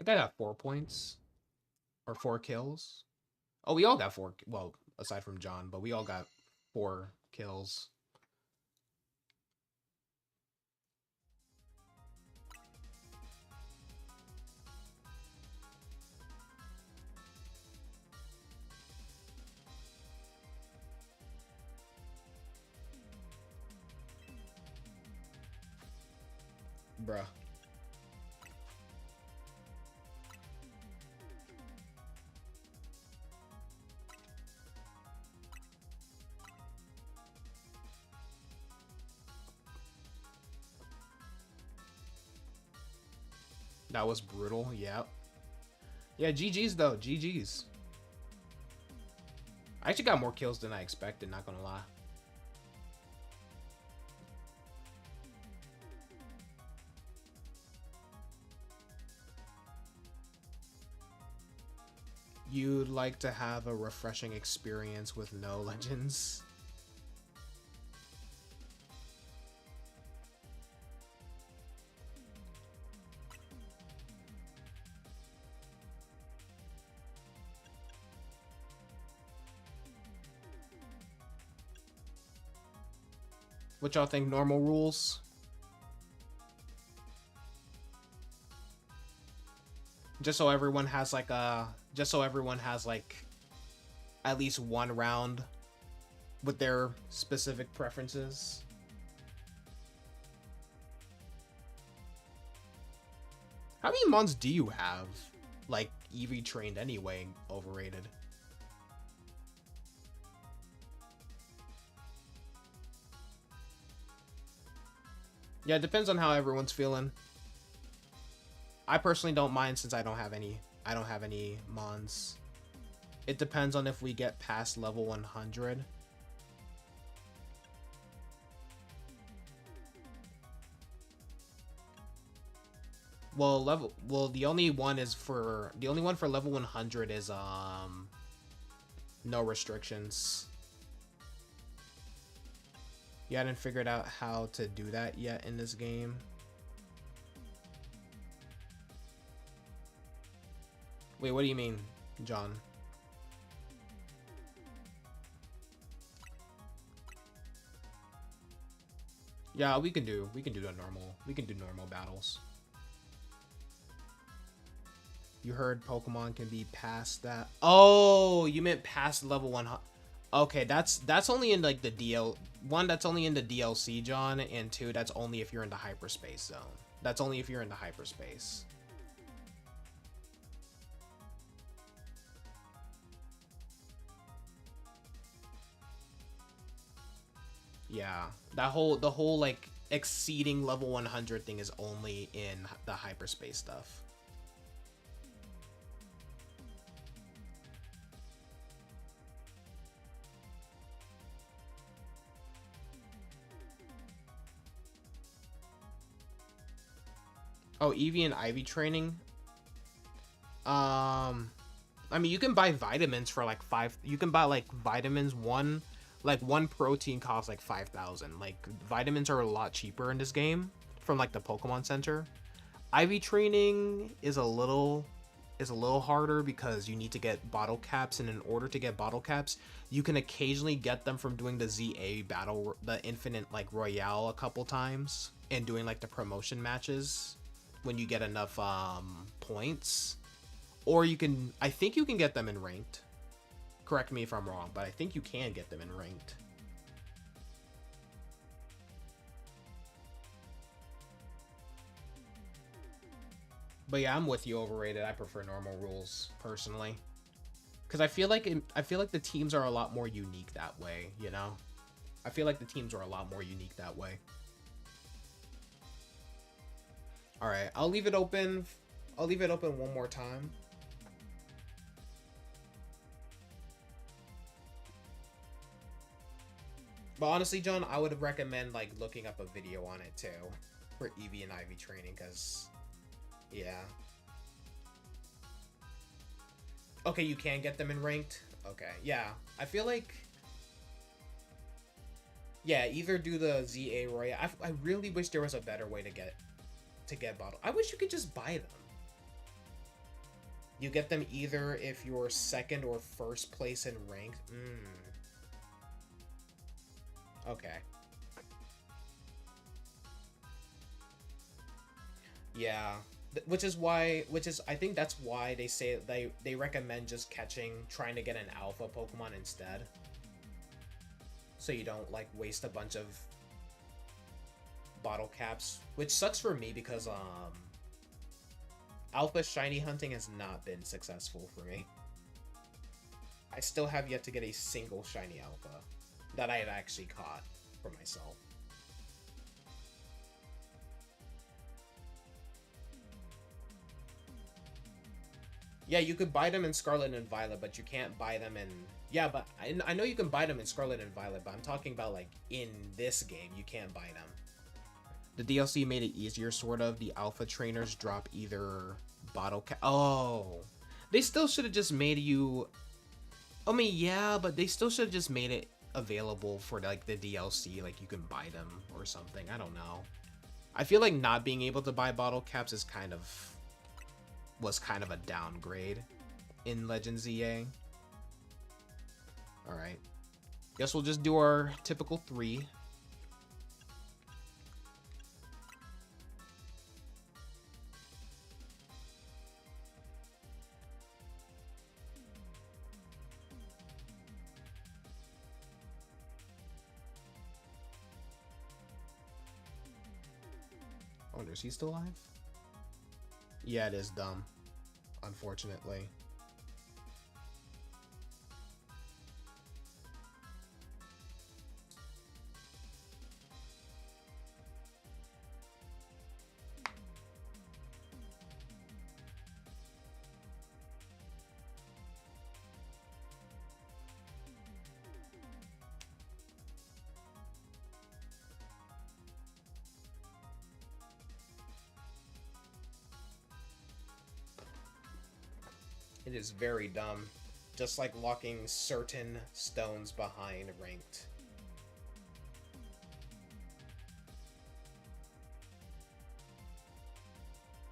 I think I got 4 points or 4 kills. Oh, we all got four. Well, aside from John, but we all got 4 kills. Bruh. That was brutal. Yeah. Yeah, GG's though. GG's. I actually got more kills than I expected, not gonna lie. You'd like to have a refreshing experience with no legends? What y'all think? Normal rules? Just so everyone has like at least one round with their specific preferences. How many mons do you have? Like Eevee trained anyway, overrated. Yeah, it depends on how everyone's feeling. I personally don't mind since I don't have any mons. It depends on if we get past level 100. Well, the only one for level 100 is no restrictions. You hadn't figured out how to do that yet in this game. Wait, what do you mean, John? Yeah, we can do normal battles. You heard Pokemon can be past that. Oh, you meant past level 100. Okay, that's only in like the that's only in the DLC, John, and 2, that's only if you're in the hyperspace zone. That's only if you're in the hyperspace. Yeah, the whole like exceeding level 100 thing is only in the hyperspace stuff. Oh, Eevee and Ivy training. I mean, you can buy vitamins for like 5. You can buy like vitamins. One protein costs like 5,000. Like vitamins are a lot cheaper in this game from like the Pokemon Center. Ivy training is a little harder because you need to get bottle caps, and in order to get bottle caps, you can occasionally get them from doing the ZA battle, the Infinite like Royale a couple times, and doing like the promotion matches when you get enough points. Or I think you can get them in ranked. Correct me if I'm wrong, but I think you can get them in ranked. But yeah, I'm with you, overrated. I prefer normal rules personally, because I feel like the teams are a lot more unique that way. You know, I feel like the teams are a lot more unique that way. All right, I'll leave it open. I'll leave it open one more time. But honestly, John, I would recommend like looking up a video on it too for EV and IV training, because yeah. Okay, you can get them in ranked. Okay, yeah. I feel like yeah, either do the ZA Roy. I really wish there was a better way to get bottle. I wish you could just buy them. You get them either if you're second or first place in ranked. Okay. Yeah. I think that's why they say they recommend just trying to get an alpha Pokemon instead. So you don't like waste a bunch of bottle caps, which sucks for me because alpha shiny hunting has not been successful for me. I still have yet to get a single shiny alpha that I had actually caught for myself. Yeah, you could buy them in Scarlet and Violet, but you can't buy them in... Yeah, but I know you can buy them in Scarlet and Violet, but I'm talking about, like, in this game, you can't buy them. The DLC made it easier, sort of. The alpha trainers drop either bottle cap... Oh! They still should have just made you... I mean, yeah, but they still should have just made it available for, like, the DLC. Like, you can buy them or something. I don't know. I feel like not being able to buy bottle caps is was kind of a downgrade in Legends EA. Alright. Guess we'll just do our typical 3. I wonder, is he still alive? Yeah, it is dumb, unfortunately. It is very dumb. Just like locking certain stones behind ranked.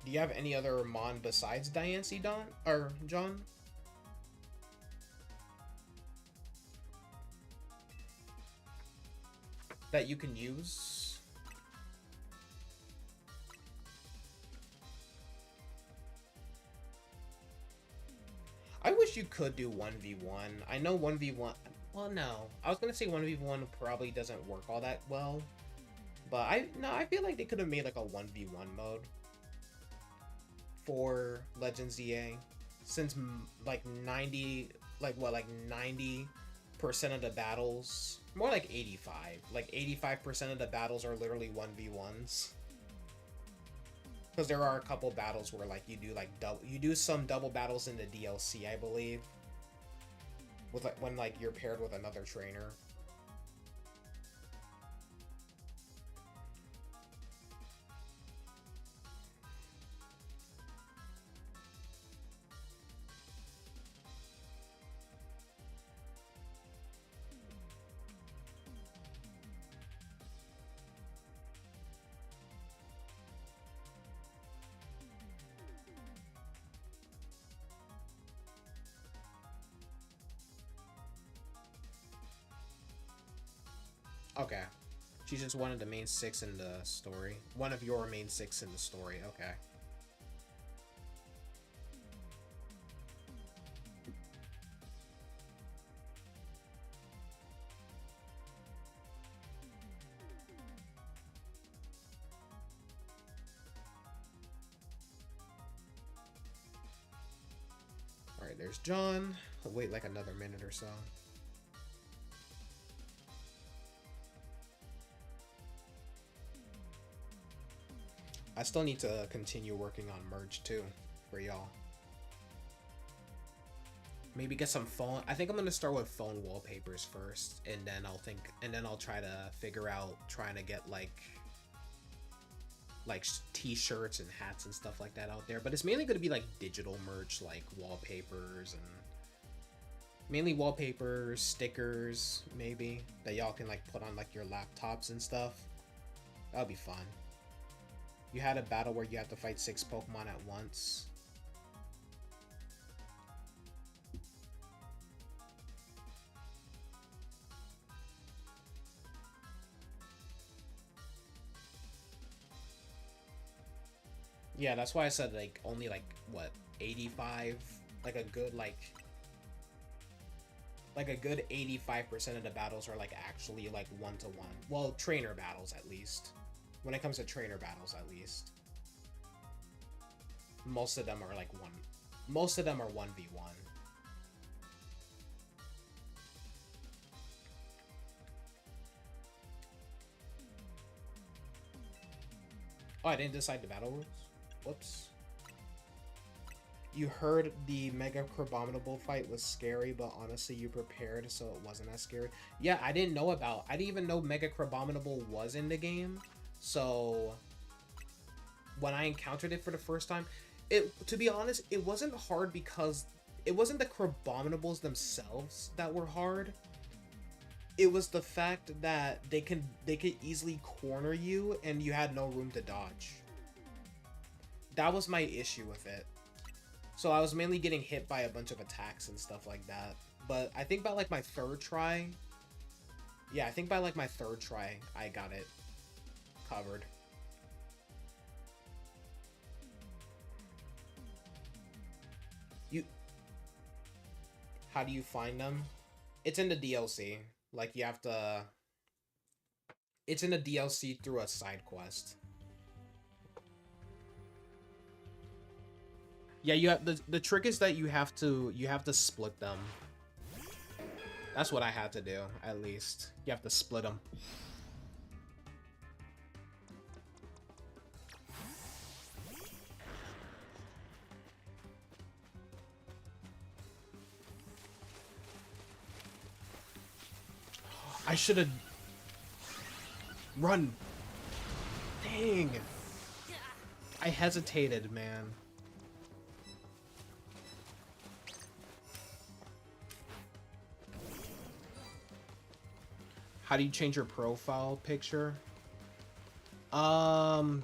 Do you have any other Mon besides Diancie, John? That you can use? I wish you could do 1v1. I know 1v1... Well, no. I was going to say 1v1 probably doesn't work all that well. But I feel like they could have made like a 1v1 mode for Legends EA. Since like 90% of the battles... More like 85. Like 85% of the battles are literally 1v1s. Because there are a couple battles where like you do some double battles in the DLC, I believe. With like when like you're paired with another trainer. Okay. She's just one of the main 6 in the story. One of your main 6 in the story. Okay. Alright, there's John. I'll wait like another minute or so. I still need to continue working on merch too for y'all. Maybe get some phone. I think I'm gonna start with phone wallpapers first, and then I'll try to figure out trying to get like t-shirts and hats and stuff like that out there. But it's mainly gonna be like digital merch, like wallpapers and mainly wallpapers, stickers, maybe that y'all can like put on like your laptops and stuff. That'll be fun. You had a battle where you have to fight 6 Pokemon at once. Yeah, that's why I said like only like what 85, like a good like a good 85% of the battles are like actually like 1-to-1. Well, trainer battles at least. When it comes to trainer battles at least. Most of them are like most of them are 1v1. Oh, I didn't decide the battle rules? Whoops. You heard the Mega Crabominable fight was scary, but honestly you prepared so it wasn't as scary. Yeah, I didn't even know Mega Crabominable was in the game. So when I encountered it for the first time, to be honest, it wasn't hard because it wasn't the Crabominables themselves that were hard. It was the fact that they could easily corner you and you had no room to dodge. That was my issue with it. So I was mainly getting hit by a bunch of attacks and stuff like that. But I think by like my third try, yeah, I think by like my third try, I got it covered. How do you find them? It's in the DLC. Like you have to, it's in the DLC through a side quest. Yeah, you have the trick is that you have to split them. That's what I had to do, at least. You have to split them. I should have run. Dang. I hesitated, man. How do you change your profile picture?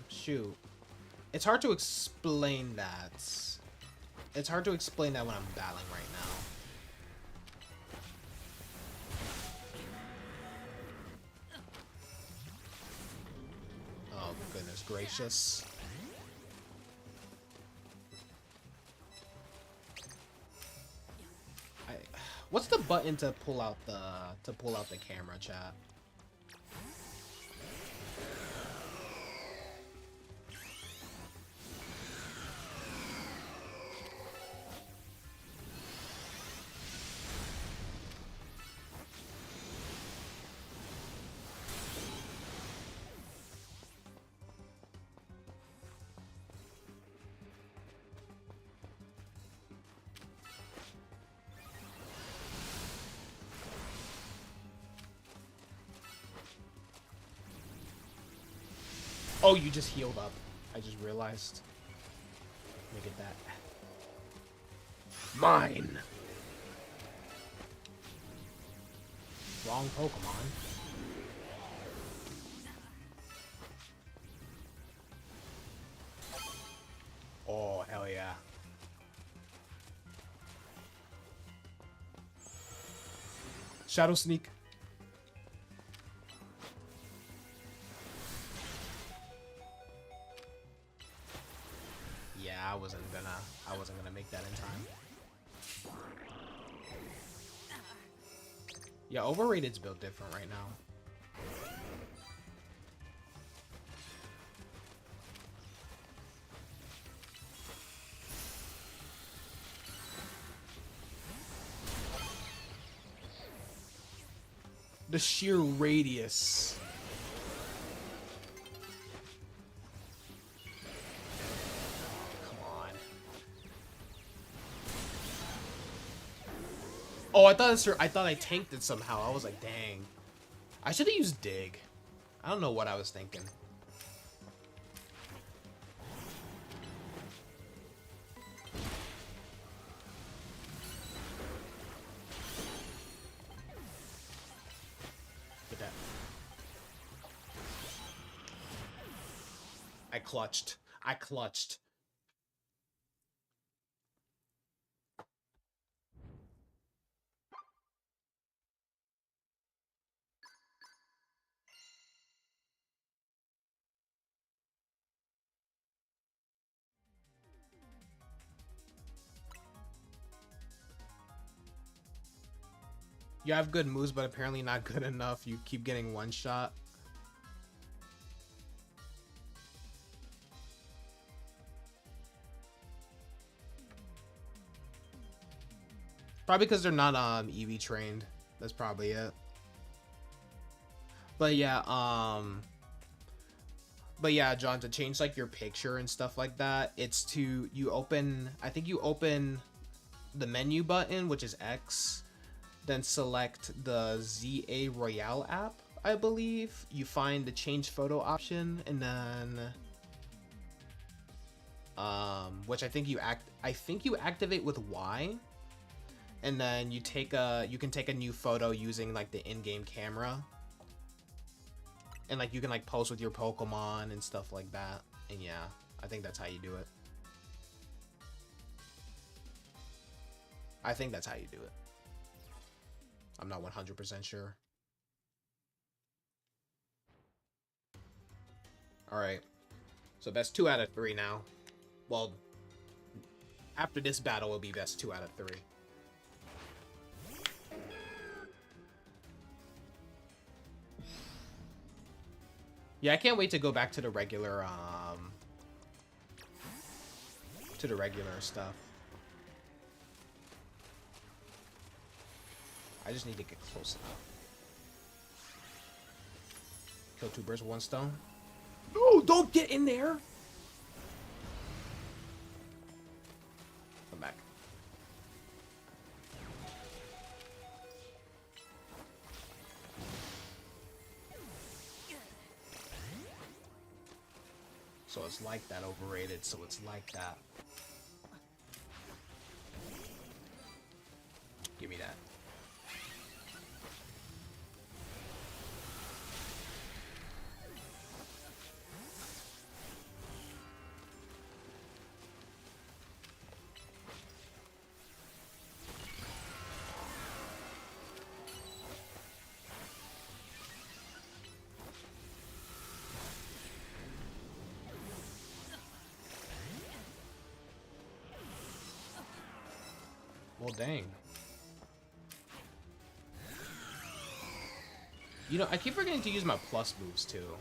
Shoot. It's hard to explain that. It's hard to explain that when I'm battling right now. Oh, goodness gracious. What's the button to pull out the camera, chat? Oh, you just healed up. I just realized. Let me get that. Mine! Wrong Pokemon. Oh, hell yeah. Shadow Sneak. I wasn't gonna make that in time. Yeah, Overrated's built different right now. The sheer radius. Oh, I thought I tanked it somehow. I was like, dang. I should have used dig. I don't know what I was thinking. Get that. I clutched. I clutched. You have good moves, but apparently not good enough. You keep getting one shot. Probably because they're not EV trained. That's probably it. But yeah, John, to change like your picture and stuff like that, it's to you open. I think you open the menu button, which is X, then select the ZA Royale app. I believe you find the change photo option, and then which I think you activate with Y, and then you can take a new photo using like the in-game camera, and like you can like post with your Pokemon and stuff like that. And yeah, I think that's how you do it. I think that's how you do it. I'm not 100% sure. All right, so best 2 out of 3 now. Well, after this battle, it'll be best 2 out of 3. Yeah, I can't wait to go back to the regular stuff. I just need to get close enough. Kill 2 birds with 1 stone. No, don't get in there. Come back. So it's like that overrated, so it's like that. Give me that. Well, dang. You know, I keep forgetting to use my plus moves, too.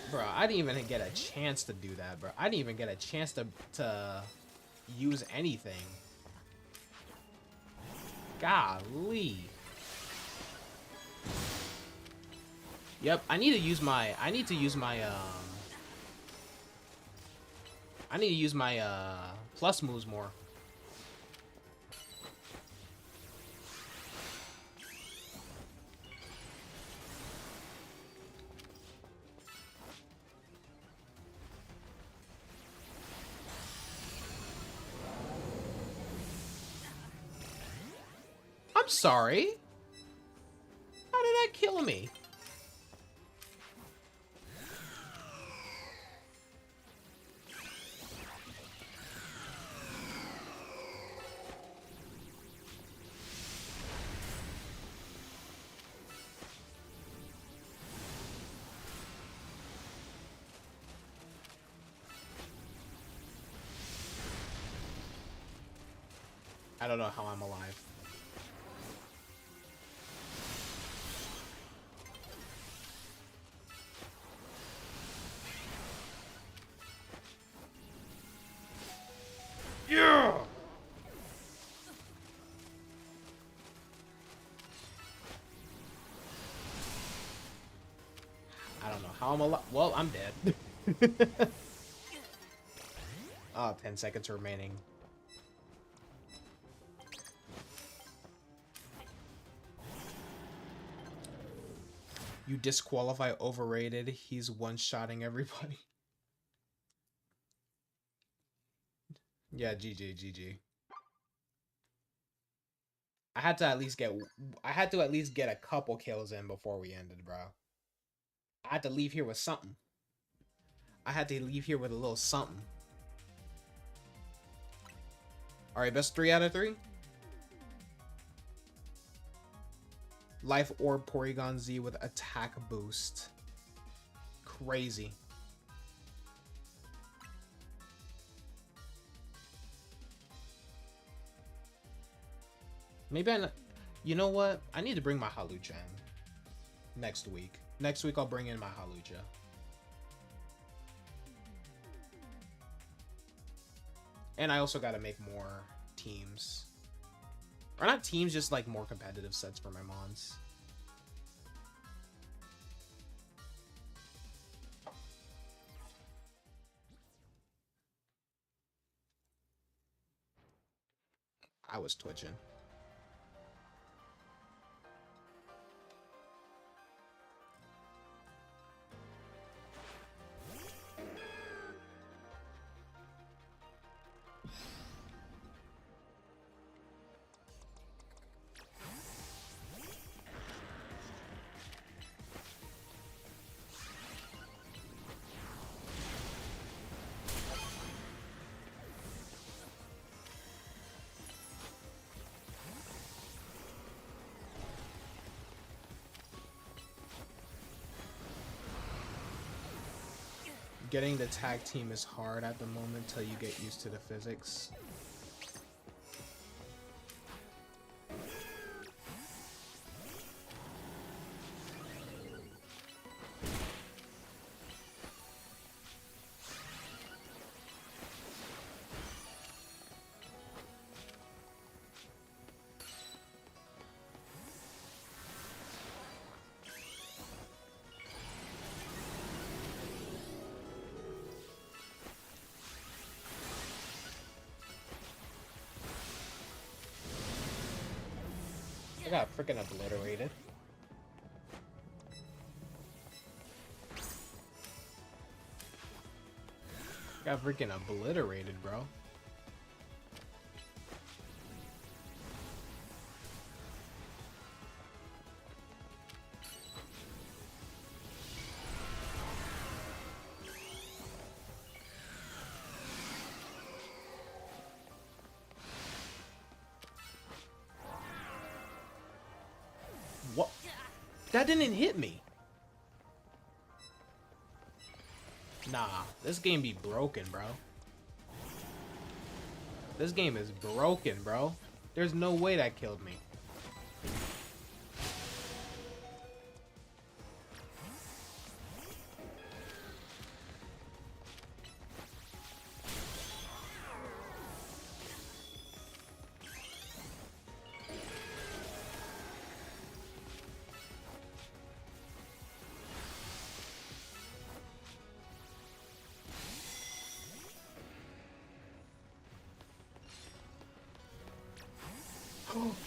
Bro, I didn't even get a chance to do that, bro. I didn't even get a chance to use anything. Golly. Yep, I need to use my plus moves more. I'm sorry. How did that kill me? I don't know how I'm alive. Yeah! I don't know how I'm alive. Well, I'm dead. Oh, 10 seconds remaining. You disqualify overrated. He's one-shotting everybody. Yeah, GG, GG. I had to at least get a couple kills in before we ended, bro. I had to leave here with something. I had to leave here with a little something. All right, best 3 out of 3. Life Orb Porygon Z with attack boost. Crazy. Maybe you know what? I need to bring my Halucha in next week. Next week I'll bring in my Halucha. And I also got to make more teams. Or not teams, just like more competitive sets for my mons. I was twitching. Getting the tag team is hard at the moment till you get used to the physics. I got freaking obliterated. Got freaking obliterated, bro. What? That didn't hit me. Nah, this game be broken, bro. This game is broken, bro. There's no way that killed me.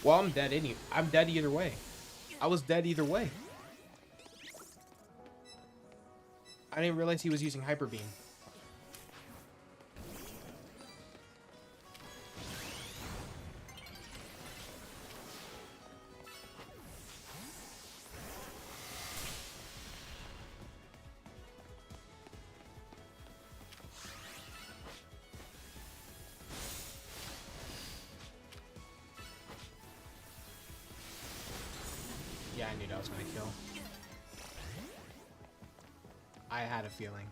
Well, I'm dead I'm dead either way. I was dead either way. I didn't realize he was using Hyper Beam. Yeah, I knew that was gonna kill. I had a feeling.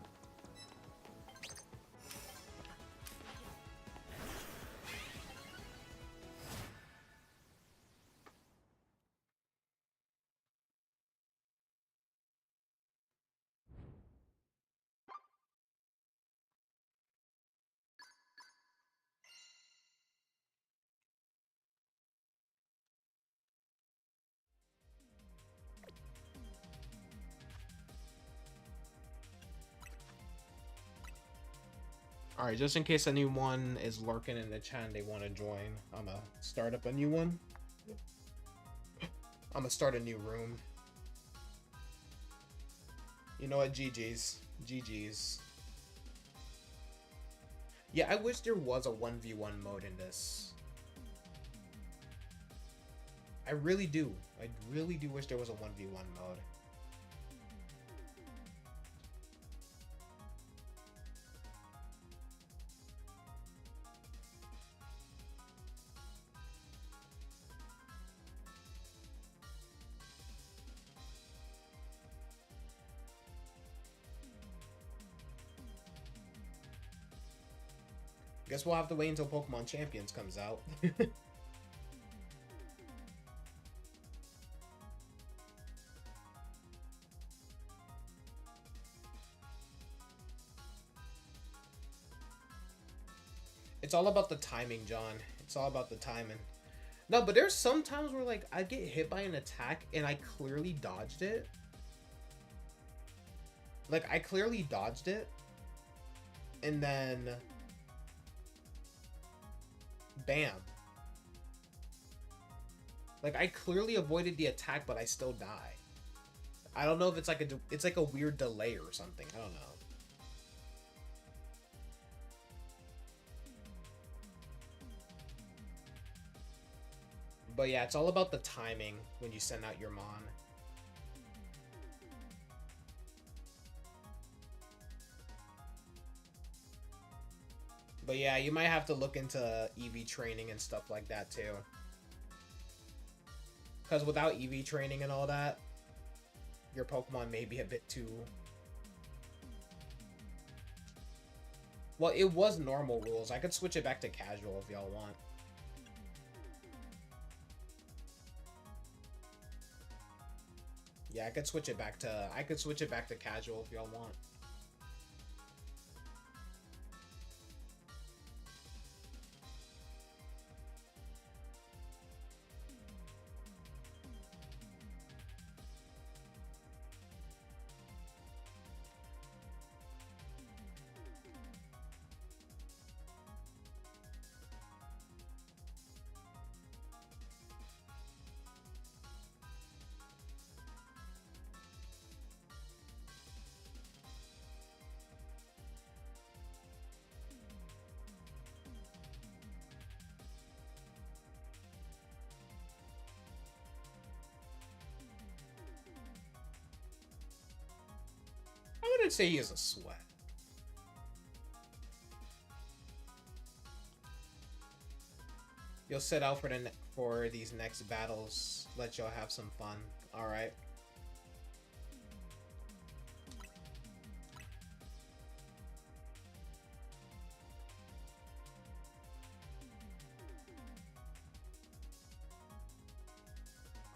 Alright, just in case anyone is lurking in the chat and they want to join, I'm gonna start up a new one. I'm gonna start a new room. You know what? GG's. GG's. Yeah, I wish there was a 1v1 mode in this. I really do. I really do wish there was a 1v1 mode. Guess we'll have to wait until Pokemon Champions comes out. It's all about the timing, John. It's all about the timing. No, but there's some times where, like, I get hit by an attack and I clearly dodged it. Like, I clearly dodged it. And then... bam. Like, I clearly avoided the attack, but I still die. I don't know if it's like a weird delay or something. I don't know. But yeah, it's all about the timing when you send out your Mon. But yeah, you might have to look into EV training and stuff like that too. Because without EV training and all that, your Pokemon may be a bit too... Well, it was normal rules. I could switch it back to casual if y'all want. Yeah, I could switch it back to casual if y'all want. I wouldn't say he is a sweat. You'll set out for these next battles. Let y'all have some fun. All right.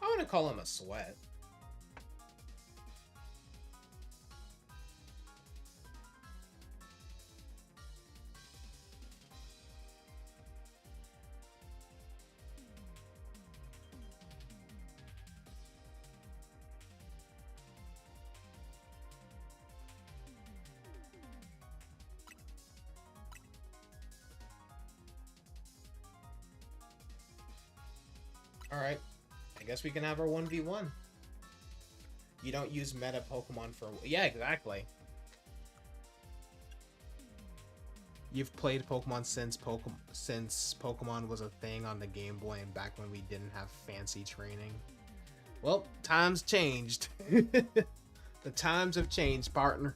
I wouldn't call him a sweat. Alright, I guess we can have our 1v1. You don't use meta Pokemon for... Yeah, exactly. You've played Pokemon since Pokemon was a thing on the Game Boy and back when we didn't have fancy training. Well, times changed. The times have changed, partner.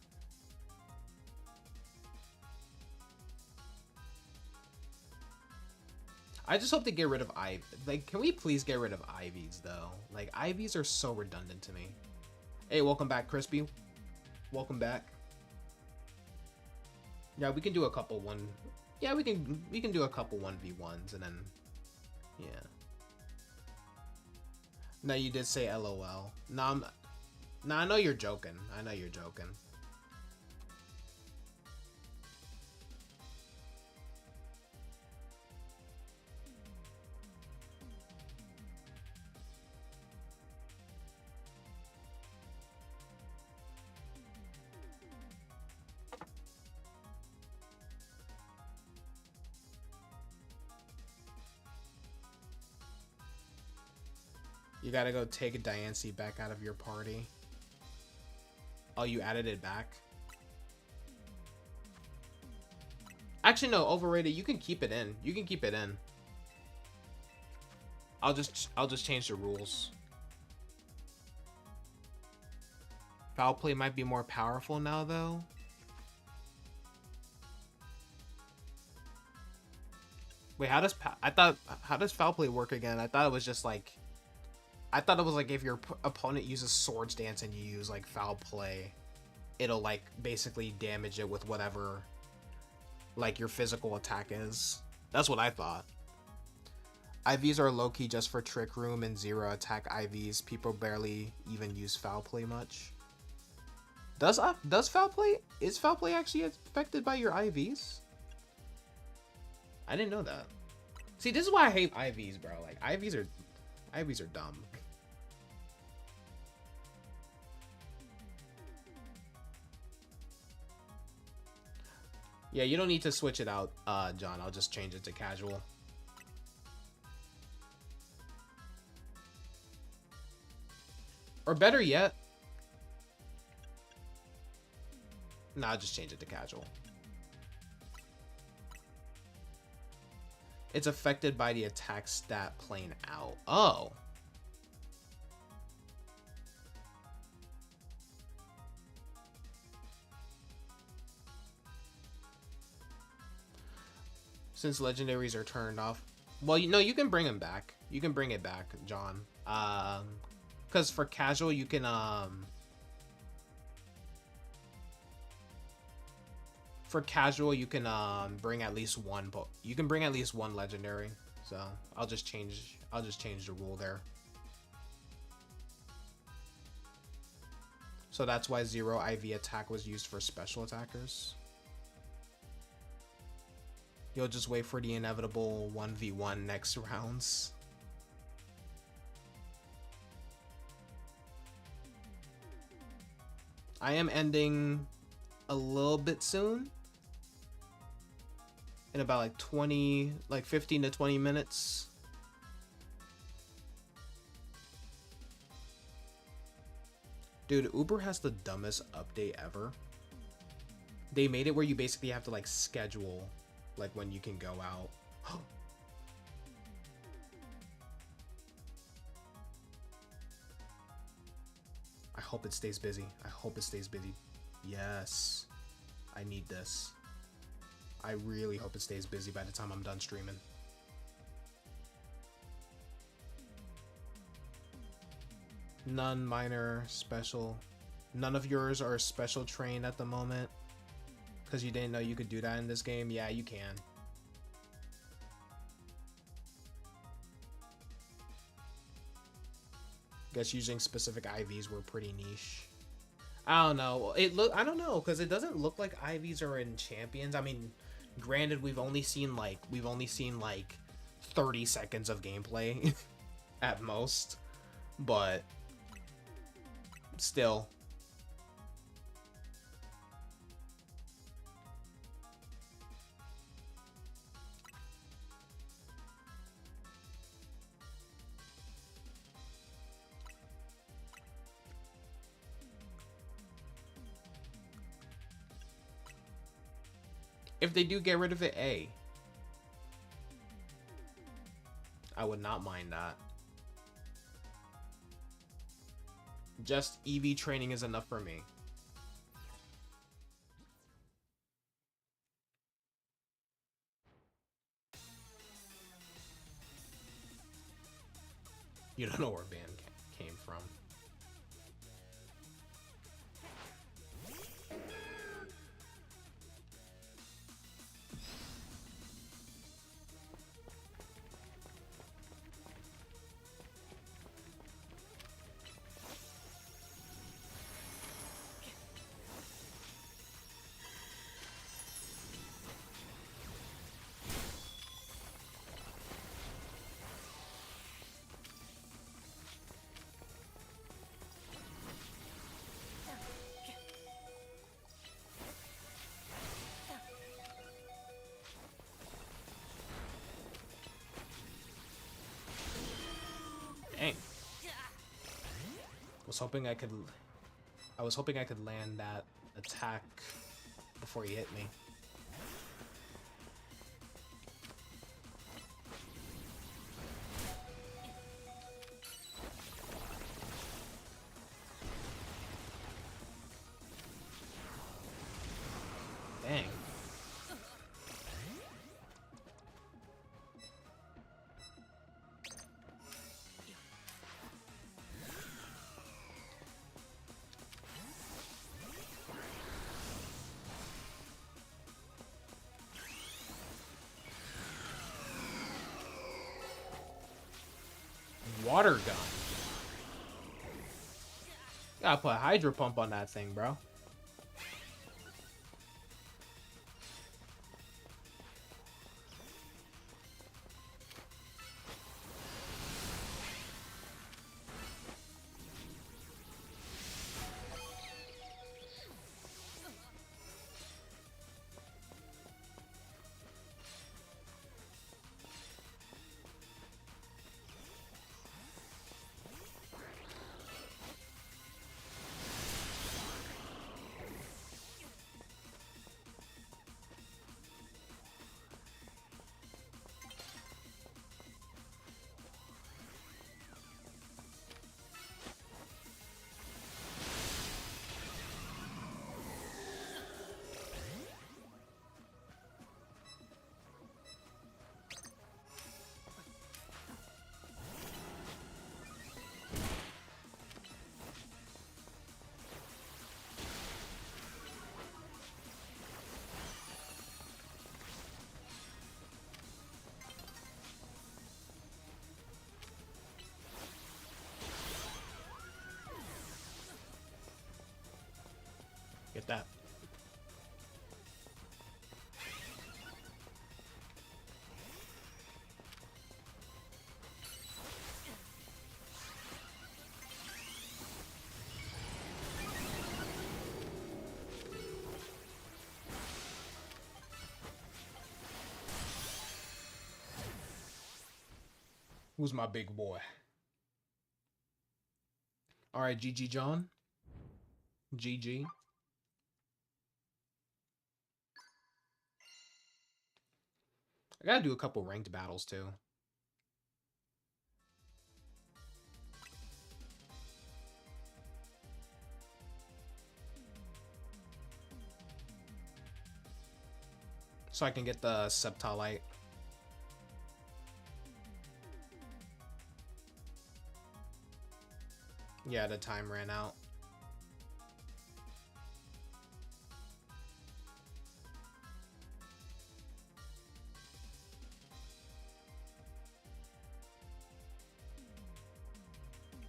I just hope to get rid of Ivy. Like, can we please get rid of Ivies, though? Like, Ivies are so redundant to me. Hey, welcome back, Crispy. Welcome back. Yeah, we can do a couple one... Yeah, we can do a couple 1v1s, and then... Yeah. No, you did say LOL. No, I know you're joking. I know you're joking. You gotta go take a Diancie back out of your party. Oh, you added it back? Actually, no, overrated. You can keep it in. You can keep it in. I'll just change the rules. Foul play might be more powerful now, though. Wait, how does foul play work again? I thought it was just like, I thought it was like if your opponent uses Swords Dance and you use like foul play, it'll like basically damage it with whatever like your physical attack is. That's what I thought. IVs are low-key just for Trick Room and zero attack IVs. People barely even use foul play much. Does foul play, is foul play actually affected by your IVs? I didn't know that. See, this is why I hate IVs, bro. Like IVs are dumb. Yeah, you don't need to switch it out, John. I'll just change it to casual. Or better yet, nah, I'll just change it to casual. It's affected by the attack stat playing out. Oh. Since legendaries are turned off. Well, you know, you can bring them back. You can bring it back, John. Because for casual, you can, for casual, you can, bring at least one, you can bring at least one legendary. So, I'll just change the rule there. So that's why zero IV attack was used for special attackers. You'll just wait for the inevitable 1v1 next rounds. I am ending a little bit soon. In about like 15 to 20 minutes. Dude, Uber has the dumbest update ever. They made it where you basically have to like schedule like when you can go out. I hope it stays busy. I hope it stays busy. Yes. I need this. I really hope it stays busy by the time I'm done streaming. None minor special. None of yours are special trained at the moment. Because you didn't know you could do that in this game? Yeah, you can. Guess using specific IVs were pretty niche. I don't know. I don't know, because it doesn't look like IVs are in champions. I mean, granted, we've only seen like 30 seconds of gameplay at most, but still. If they do get rid of it, I would not mind that. Just EV training is enough for me. You don't know where ban came from. Dang. Was hoping I I was hoping I could land that attack before he hit me. Dang. Water gun. Gotta put Hydro Pump on that thing, bro. Get that. Who's my big boy? All right, GG John. GG. I gotta do a couple ranked battles too. So I can get the Septalite. Yeah, the time ran out.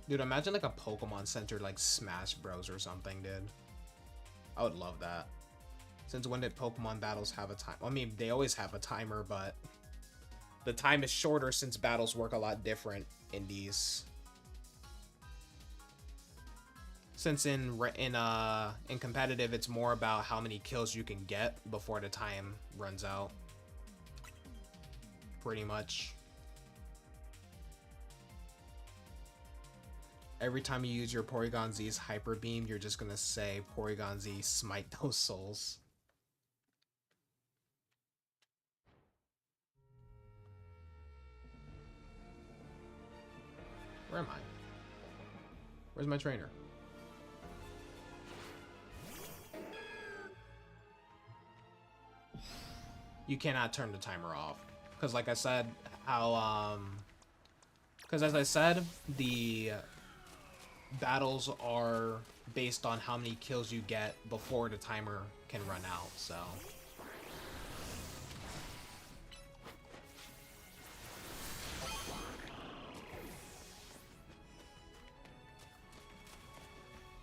Dude, imagine like a Pokemon Center like Smash Bros or something, dude. I would love that. Since when did Pokemon battles have a time? I mean, they always have a timer, but the time is shorter since battles work a lot different in these. Since in competitive, it's more about how many kills you can get before the time runs out. Pretty much. Every time you use your Porygon Z's Hyper Beam, you're just gonna say, Porygon Z, smite those souls. Where am I? Where's my trainer? You cannot turn the timer off. Because like I said, because as I said, the battles are based on how many kills you get before the timer can run out, so.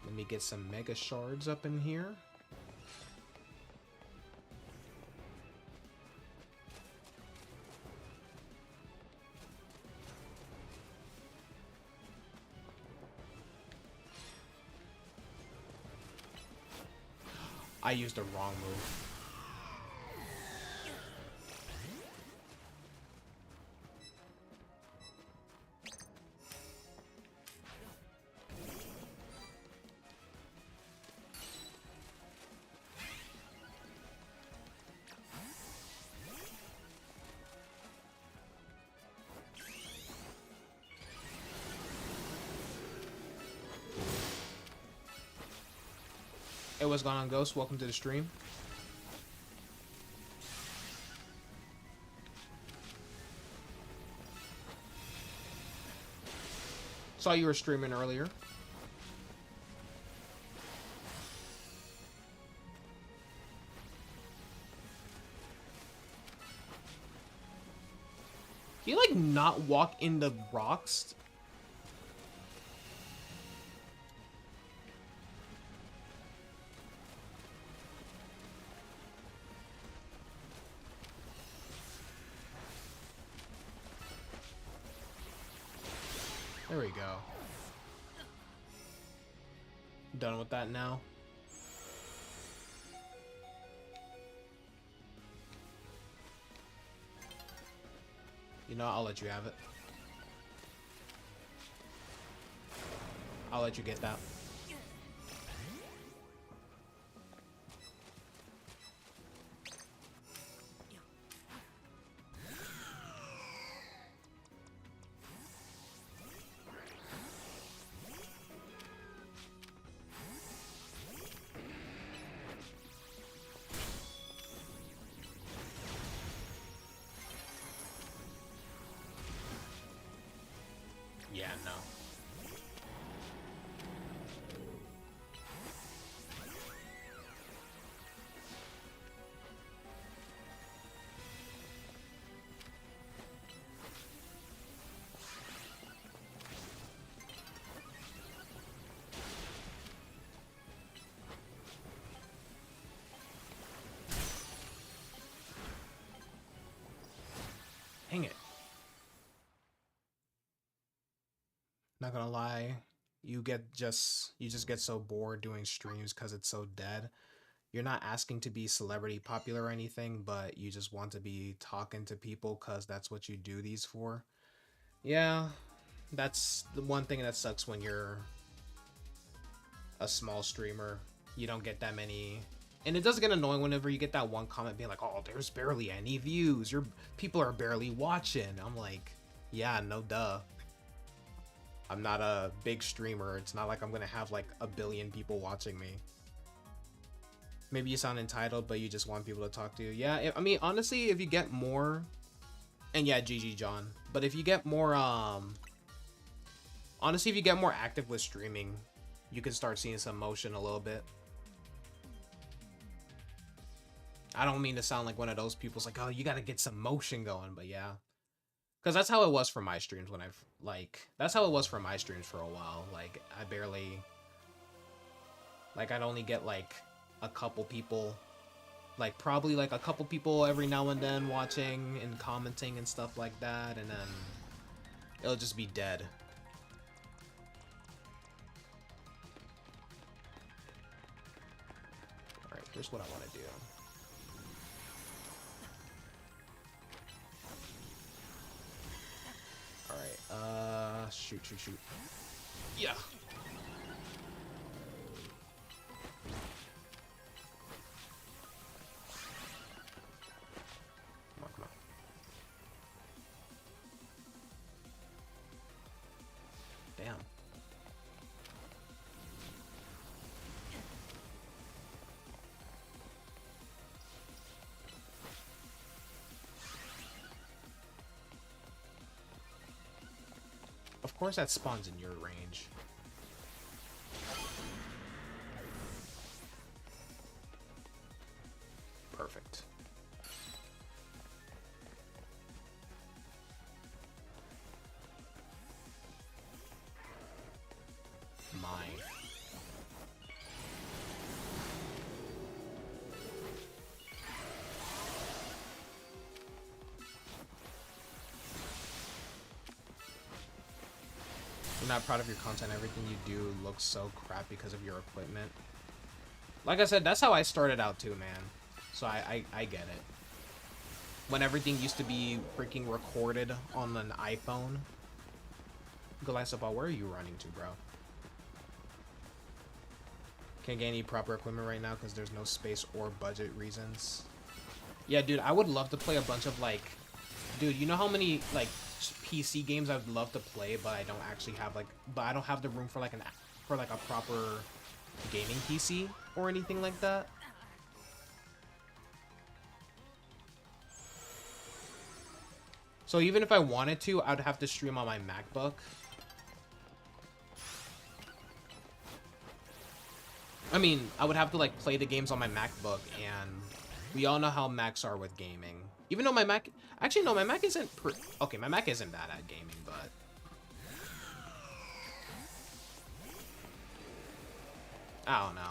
Let me get some Mega Shards up in here. I used the wrong move. what's going on, Ghost? Welcome to the stream. Saw you were streaming earlier. Can you, like, not walk in the rocks? There we go. Done with that now. You know, I'll let you have it. I'll let you get that. Yeah, no. Dang it. Not gonna lie, you just get so bored doing streams because it's so dead. You're not asking to be celebrity popular or anything, but you just want to be talking to people because that's what you do these for. Yeah, that's the one thing that sucks when you're a small streamer. You don't get that many, and it does get annoying whenever you get that one comment being like, "Oh, there's barely any views. Your people are barely watching." I'm like, yeah, no duh. I'm not a big streamer. It's not like I'm gonna have like a billion people watching me. Maybe you sound entitled, but you just want people to talk to you. Yeah, I mean, honestly, if you get more, and yeah, GG John. But if you get more, honestly, if you get more active with streaming, you can start seeing some motion a little bit. I don't mean to sound like one of those people's like, oh, you gotta get some motion going, but yeah. Because that's how it was for my streams when I've, like, that's how it was for my streams for a while. Like, I barely, like, I'd only get, like, a couple people, like, probably, like, a couple people every now and then watching and commenting and stuff like that, and then it'll just be dead. Alright, here's what I want to do. Alright, shoot. Yeah. Come on. Damn. Of course that spawns in your range. Perfect. Mine. You're not proud of your content. Everything you do looks so crap because of your equipment. Like I said, that's how I started out too, man. So I get it. When everything used to be freaking recorded on an iPhone. Galasapa, where are you running to, bro? Can't get any proper equipment right now because there's no space or budget reasons. Yeah, dude, I would love to play a bunch of, like... Dude, you know how many, like, PC games I would love to play, but I don't actually have, like... But I don't have the room for, like, a proper gaming PC or anything like that. So even if I wanted to, I'd have to stream on my MacBook. I mean, I would have to like play the games on my MacBook, and we all know how Macs are with gaming. Even though my Mac, actually no, my Mac isn't. Okay, my Mac isn't bad at gaming, but I don't know.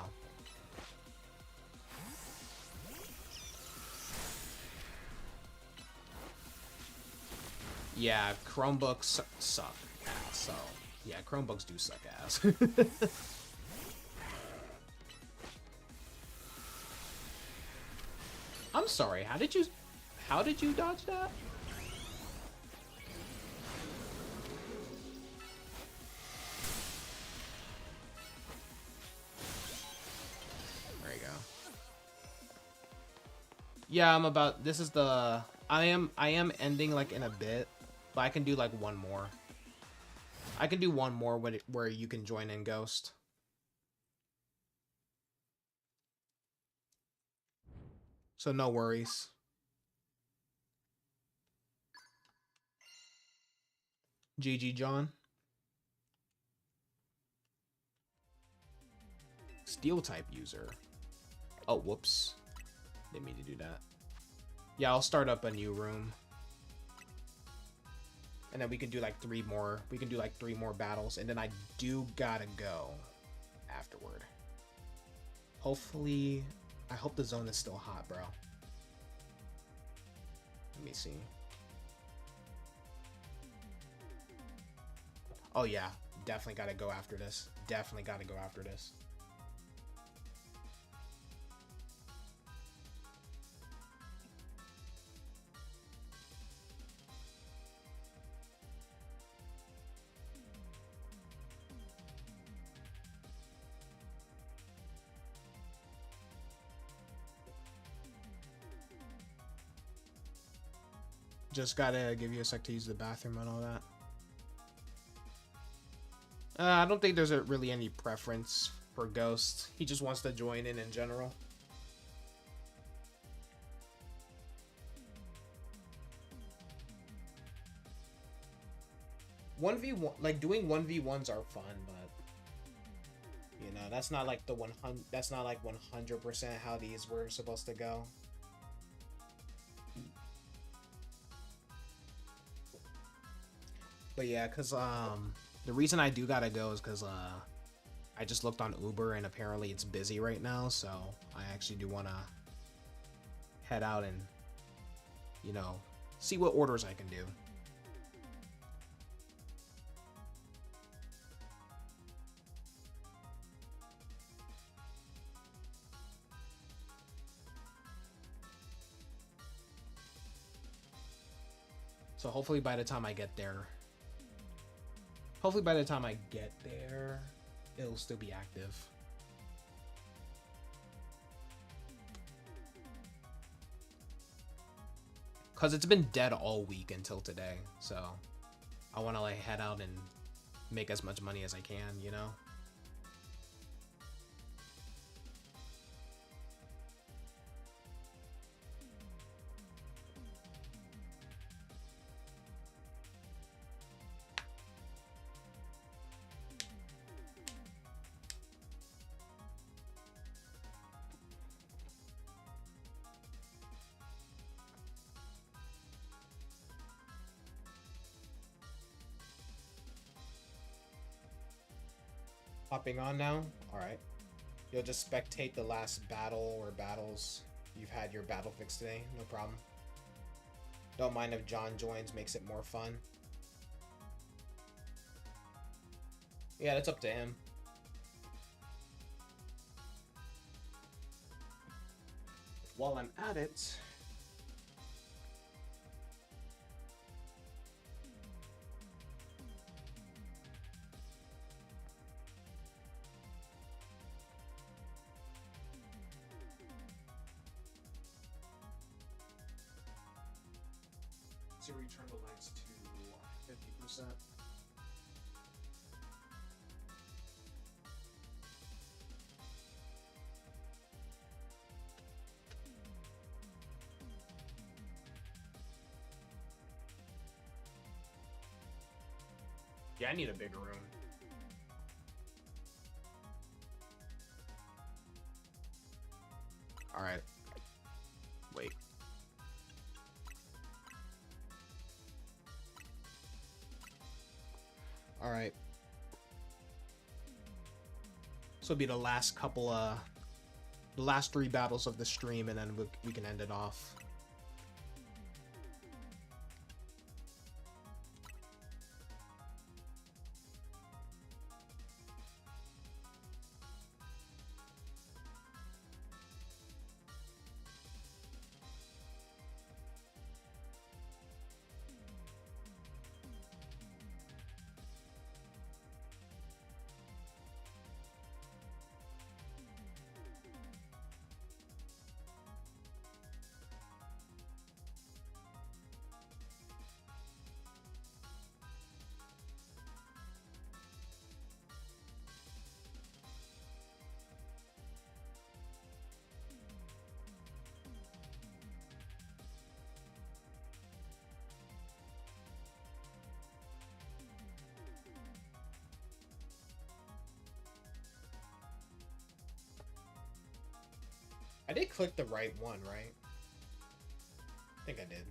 Yeah, Chromebooks suck ass. So yeah, Chromebooks do suck ass. I'm sorry. How did you dodge that? There you go. Yeah, I'm about. This is the. I am ending like in a bit, but I can do like one more. I can do one more where you can join in, Ghost. So no worries. GG, John. Steel type user. Oh, whoops. Didn't mean to do that. Yeah, I'll start up a new room. And then we can do like 3 more. We can do like 3 more battles. And then I do gotta go afterward. Hopefully, I hope the zone is still hot, bro. Let me see. Oh yeah, definitely gotta go after this. Definitely gotta go after this. Just gotta give you a sec to use the bathroom and all that. I don't think there's really any preference for Ghost. He just wants to join in general. One v one, like doing 1v1s are fun, but you know that's not like the 100. That's not like 100% how these were supposed to go. But yeah, cause the reason I do gotta go is cause I just looked on Uber and apparently it's busy right now, so I actually do wanna head out and, you know, see what orders I can do. So hopefully by the time I get there, it'll still be active. Cause it's been dead all week until today, so I want to like head out and make as much money as I can, you know? Hopping on now? Alright. You'll just spectate the last battle or battles. You've had your battle fix today, no problem. Don't mind if John joins, makes it more fun. Yeah, that's up to him. While I'm at it... to return the lights to 50%. Yeah, I need a bigger room. All right. Wait. All right. So it'll be the last couple, the last 3 battles of the stream, and then we can end it off. I did click the right one, right? I think I did.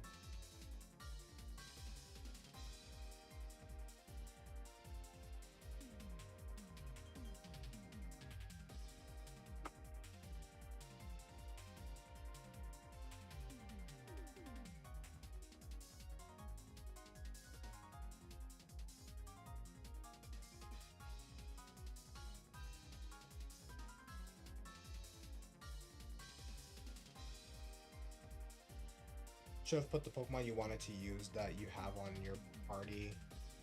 Should have put the Pokemon you wanted to use that you have on your party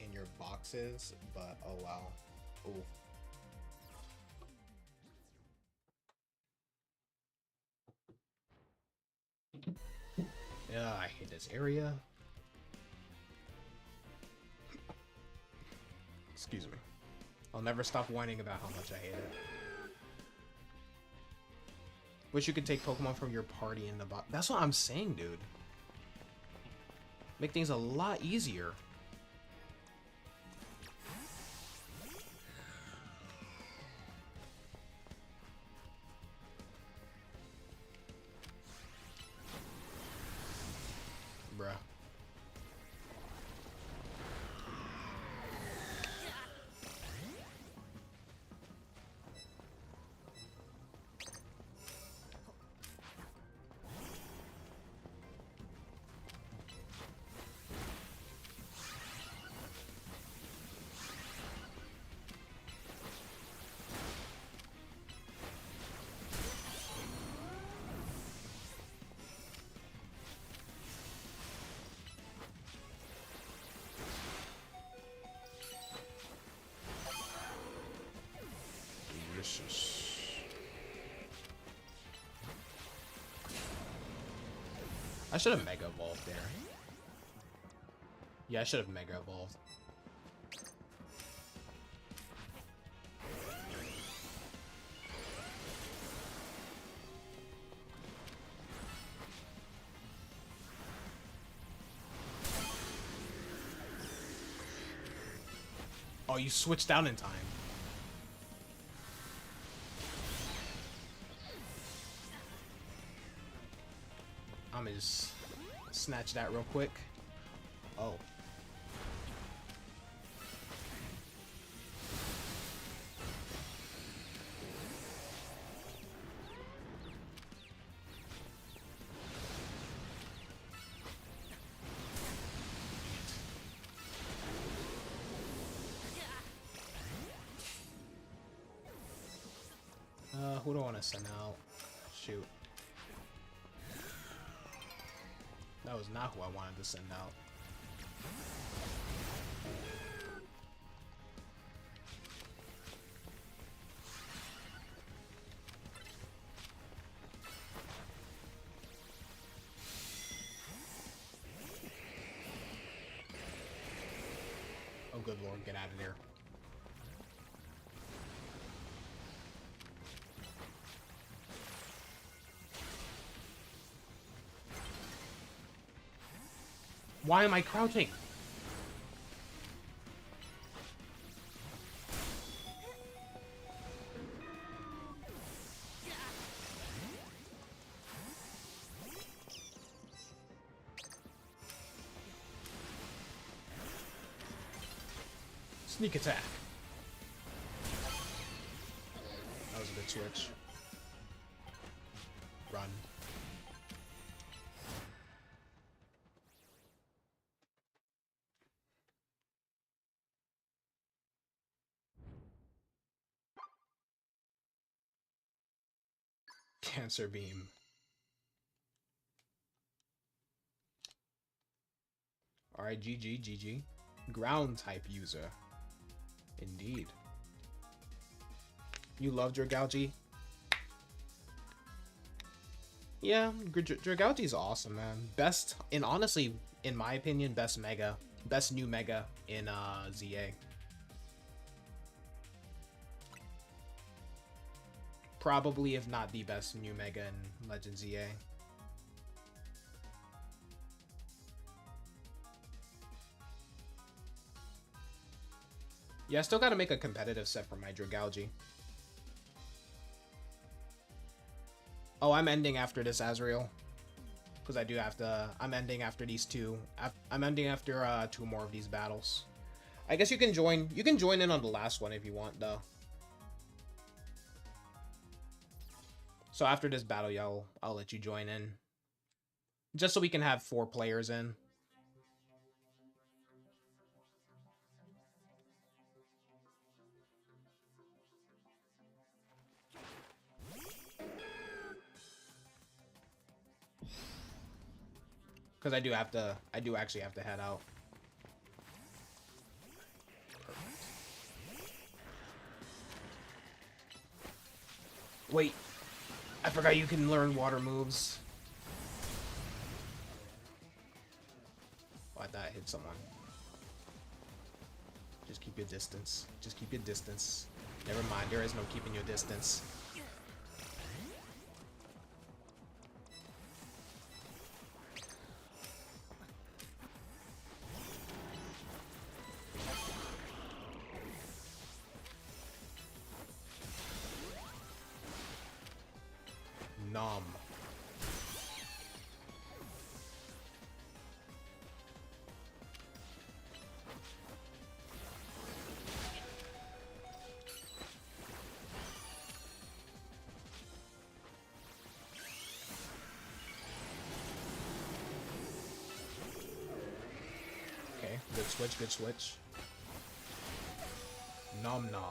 in your boxes, but oh well. Ooh. Yeah, I hate this area. Excuse me. I'll never stop whining about how much I hate it. Wish you could take Pokemon from your party in the box. That's what I'm saying, dude. Make things a lot easier. Bruh. I should have Mega Evolved there. Yeah, I should have Mega Evolved. Oh, you switched out in time. I'm gonna just snatch that real quick. Oh. Who do I want to send out? Shoot. That was not who I wanted to send out. Oh, good lord, get out of there. Why am I crouching? Sneak attack. That was a good switch. Run. Cancer beam. Alright, GG, GG. Ground type user. Indeed. You love Dragalge? Yeah, Dragalge's awesome, man. Best, and honestly, in my opinion, best mega. Best new mega in ZA. Probably, if not the best new mega in Legends ZA. Yeah, I still gotta make a competitive set for my Dragalge. Oh, I'm ending after this, Azrael. Because I do have to... I'm ending after these two. I'm ending after 2 more of these battles. I guess you can join... You can join in on the last one if you want, though. So after this battle, yeah, I'll let you join in. Just so we can have 4 players in. Because I do actually have to head out. Wait, I forgot you can learn water moves. Oh, I thought I hit someone. Just keep your distance. Just keep your distance. Never mind, there is no keeping your distance. Nom. Okay, good switch, good switch. Nom nom.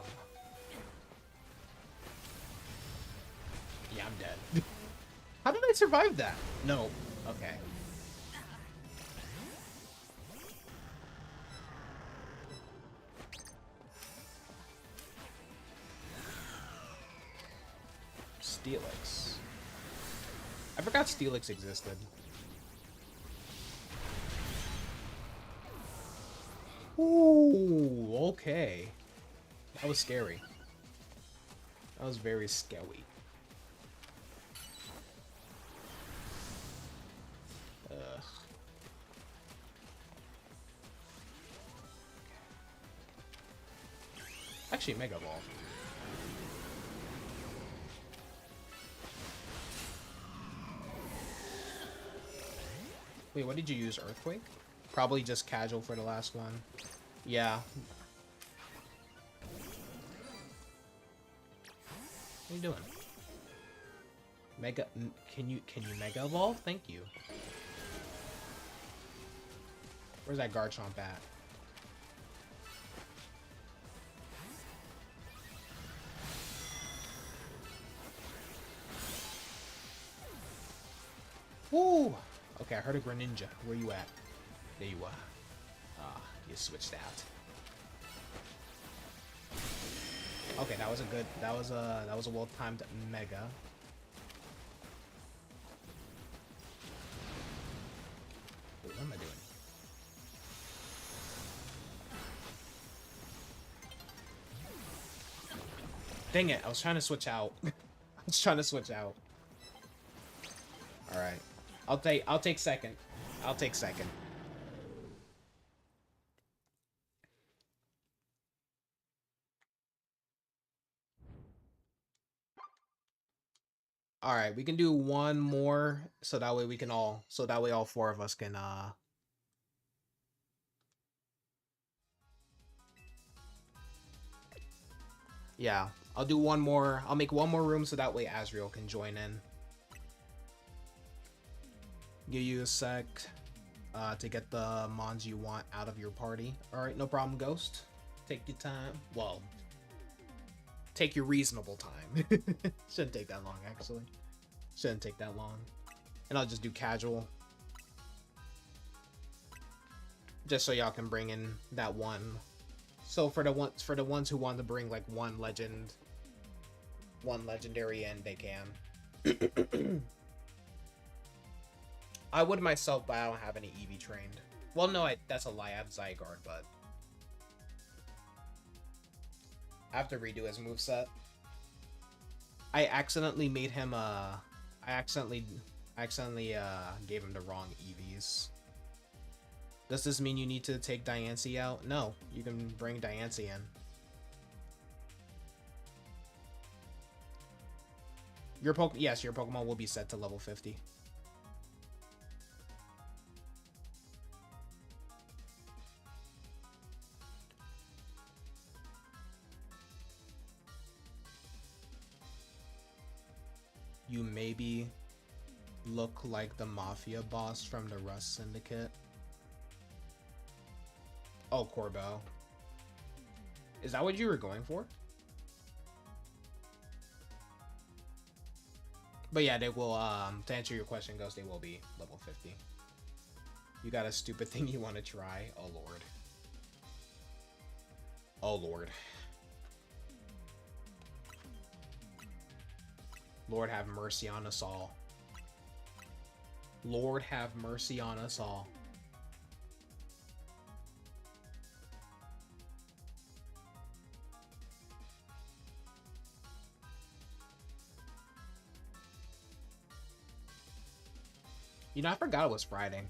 Yeah, I'm dead. How did I survive that? No. Okay. Steelix. I forgot Steelix existed. Ooh, okay. That was scary. That was very scary. Ugh. Actually, Mega Ball. Wait, what did you use? Earthquake? Probably just casual for the last one. Yeah. What are you doing? Mega... Can you Mega Evolve? Thank you. Where's that Garchomp at? Woo! Okay, I heard a Greninja. Where you at? There you are. Ah, you switched out. Okay, that was a good... That was a well-timed Mega. Wait, what am I doing? Dang it, I was trying to switch out. I was trying to switch out. Alright. I'll take second. I'll take second. Alright, we can do one more so that way we can all all 4 of us can Yeah, I'll do one more. I'll make one more room so that way Asriel can join in. Give you a sec to get the mons you want out of your party. Alright, no problem, Ghost. Take your time. Well, take your reasonable time. Shouldn't take that long, actually. Shouldn't take that long. And I'll just do casual. Just so y'all can bring in that one. So for the ones who want to bring like one legendary in, they can. I would myself, but I don't have any EV trained. Well, no, that's a lie. I have Zygarde, but I have to redo his moveset. I accidentally made him I accidentally gave him the wrong EVs. Does this mean you need to take Diancie out? No, you can bring Diancie in. Yes, your Pokemon will be set to level 50. You maybe look like the Mafia boss from the Rust Syndicate. Oh, Corbo. Is that what you were going for? But yeah, they will, to answer your question, Ghost, they will be level 50. You got a stupid thing you want to try? Oh, Lord. Oh, Lord. Lord have mercy on us all. Lord have mercy on us all. You know, I forgot it was Friday.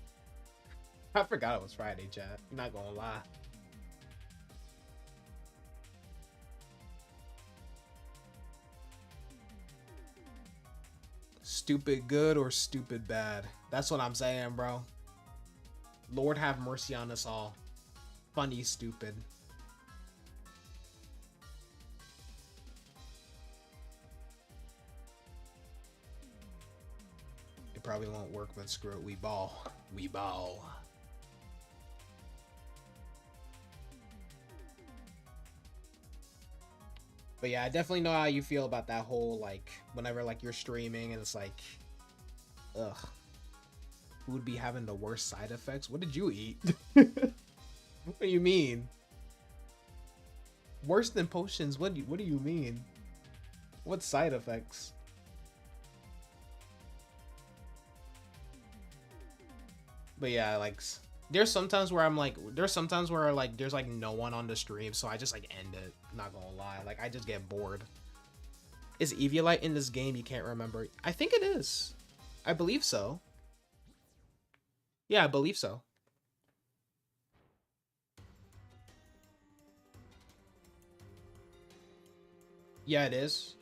I forgot it was Friday, chat. I'm not gonna lie. Stupid good or stupid bad? That's what I'm saying, bro. Lord have mercy on us all. Funny stupid. It probably won't work, but screw it. We ball. We ball. But yeah, I definitely know how you feel about that whole, like, whenever, like, you're streaming and it's like, ugh. Who would be having the worst side effects? What did you eat? What do you mean? Worse than potions? What do you mean? What side effects? But yeah, like, there's sometimes where I'm like, there's like no one on the stream, so I just like end it. Not gonna lie, like I just get bored. Is Eviolite in this game? You can't remember. I think it is. I believe so. Yeah, I believe so. Yeah, it is.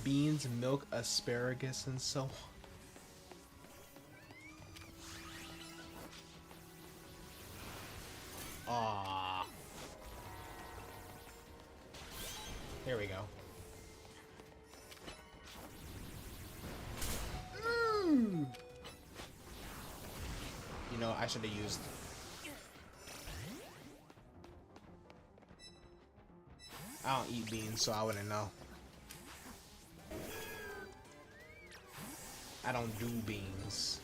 Beans, milk, asparagus, and so on. Aww. Here we go. You know, I should have used... I don't eat beans, so I wouldn't know. I don't do beans.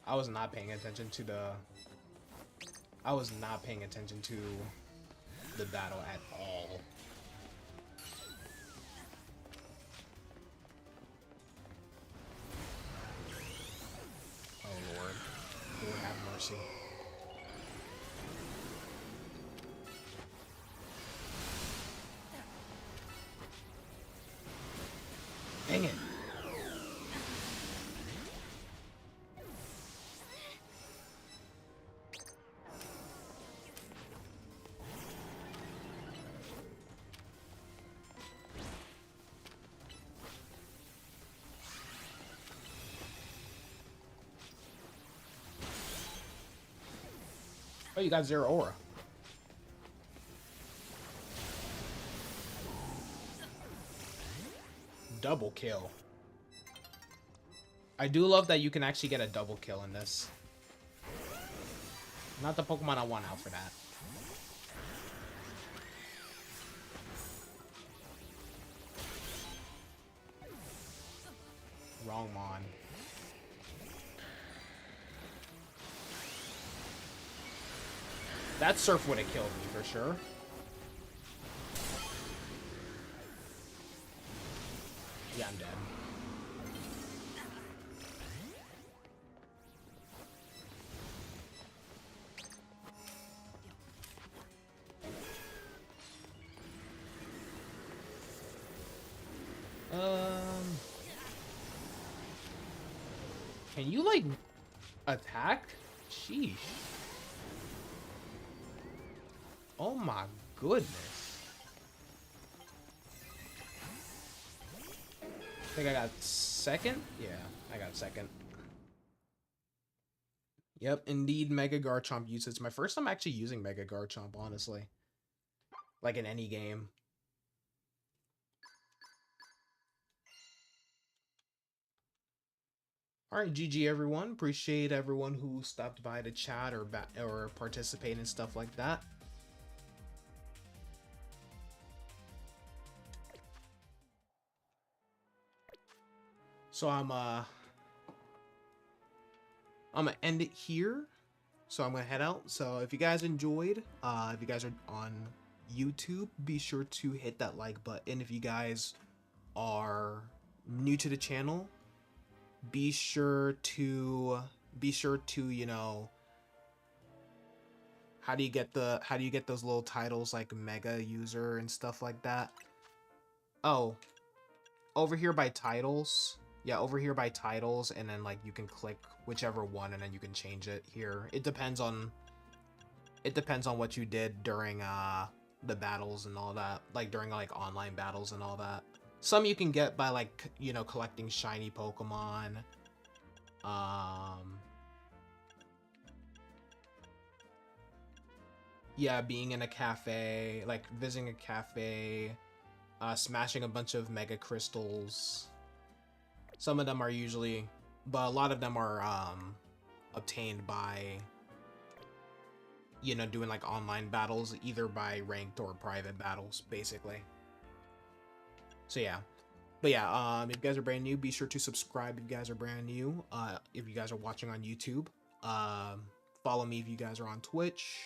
I was not paying attention to the... I was not paying attention to the battle at all. Oh, Lord. mercy. Dang it. Oh, you got 0 aura. Double kill. I do love that you can actually get a double kill in this. Not the Pokemon I want out for that. Wrong Mon. That Surf would have killed me for sure. Yeah, I'm dead. Can you, like, attack? Sheesh. Oh my goodness. I think I got second? Yeah, I got second. Yep, indeed, Mega Garchomp usage. It's my first time actually using Mega Garchomp, honestly. Like in any game. Alright, GG everyone. Appreciate everyone who stopped by to chat or participate and stuff like that. So I'm gonna end it here. So I'm gonna head out. So if you guys enjoyed, if you guys are on YouTube, be sure to hit that like button. If you guys are new to the channel, be sure to you know, how do you get those little titles like mega user and stuff like that? Oh, over here by titles. Yeah, over here by titles, and then like you can click whichever one and then you can change it here. It depends on what you did during the battles and all that, like during like online battles and all that. Some you can get by like, you know, collecting shiny Pokemon. Yeah, being in a cafe, like visiting a cafe, smashing a bunch of mega crystals. Some of them are usually, but a lot of them are obtained by, you know, doing like online battles, either by ranked or private battles, basically. So yeah. But yeah, if you guys are brand new, be sure to subscribe if you guys are brand new. If you guys are watching on YouTube, follow me if you guys are on Twitch.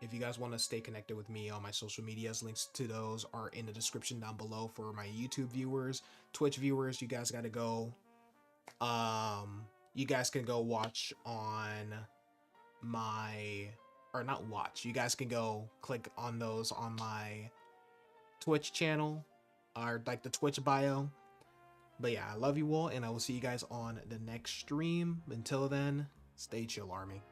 If you guys want to stay connected with me on my social medias, links to those are in the description down below for my YouTube viewers. Twitch viewers, you guys got to go. You guys can go watch on my, or not watch. You guys can go click on those on my Twitch channel, or like the Twitch bio. But yeah, I love you all, and I will see you guys on the next stream. Until then, stay chill, Army.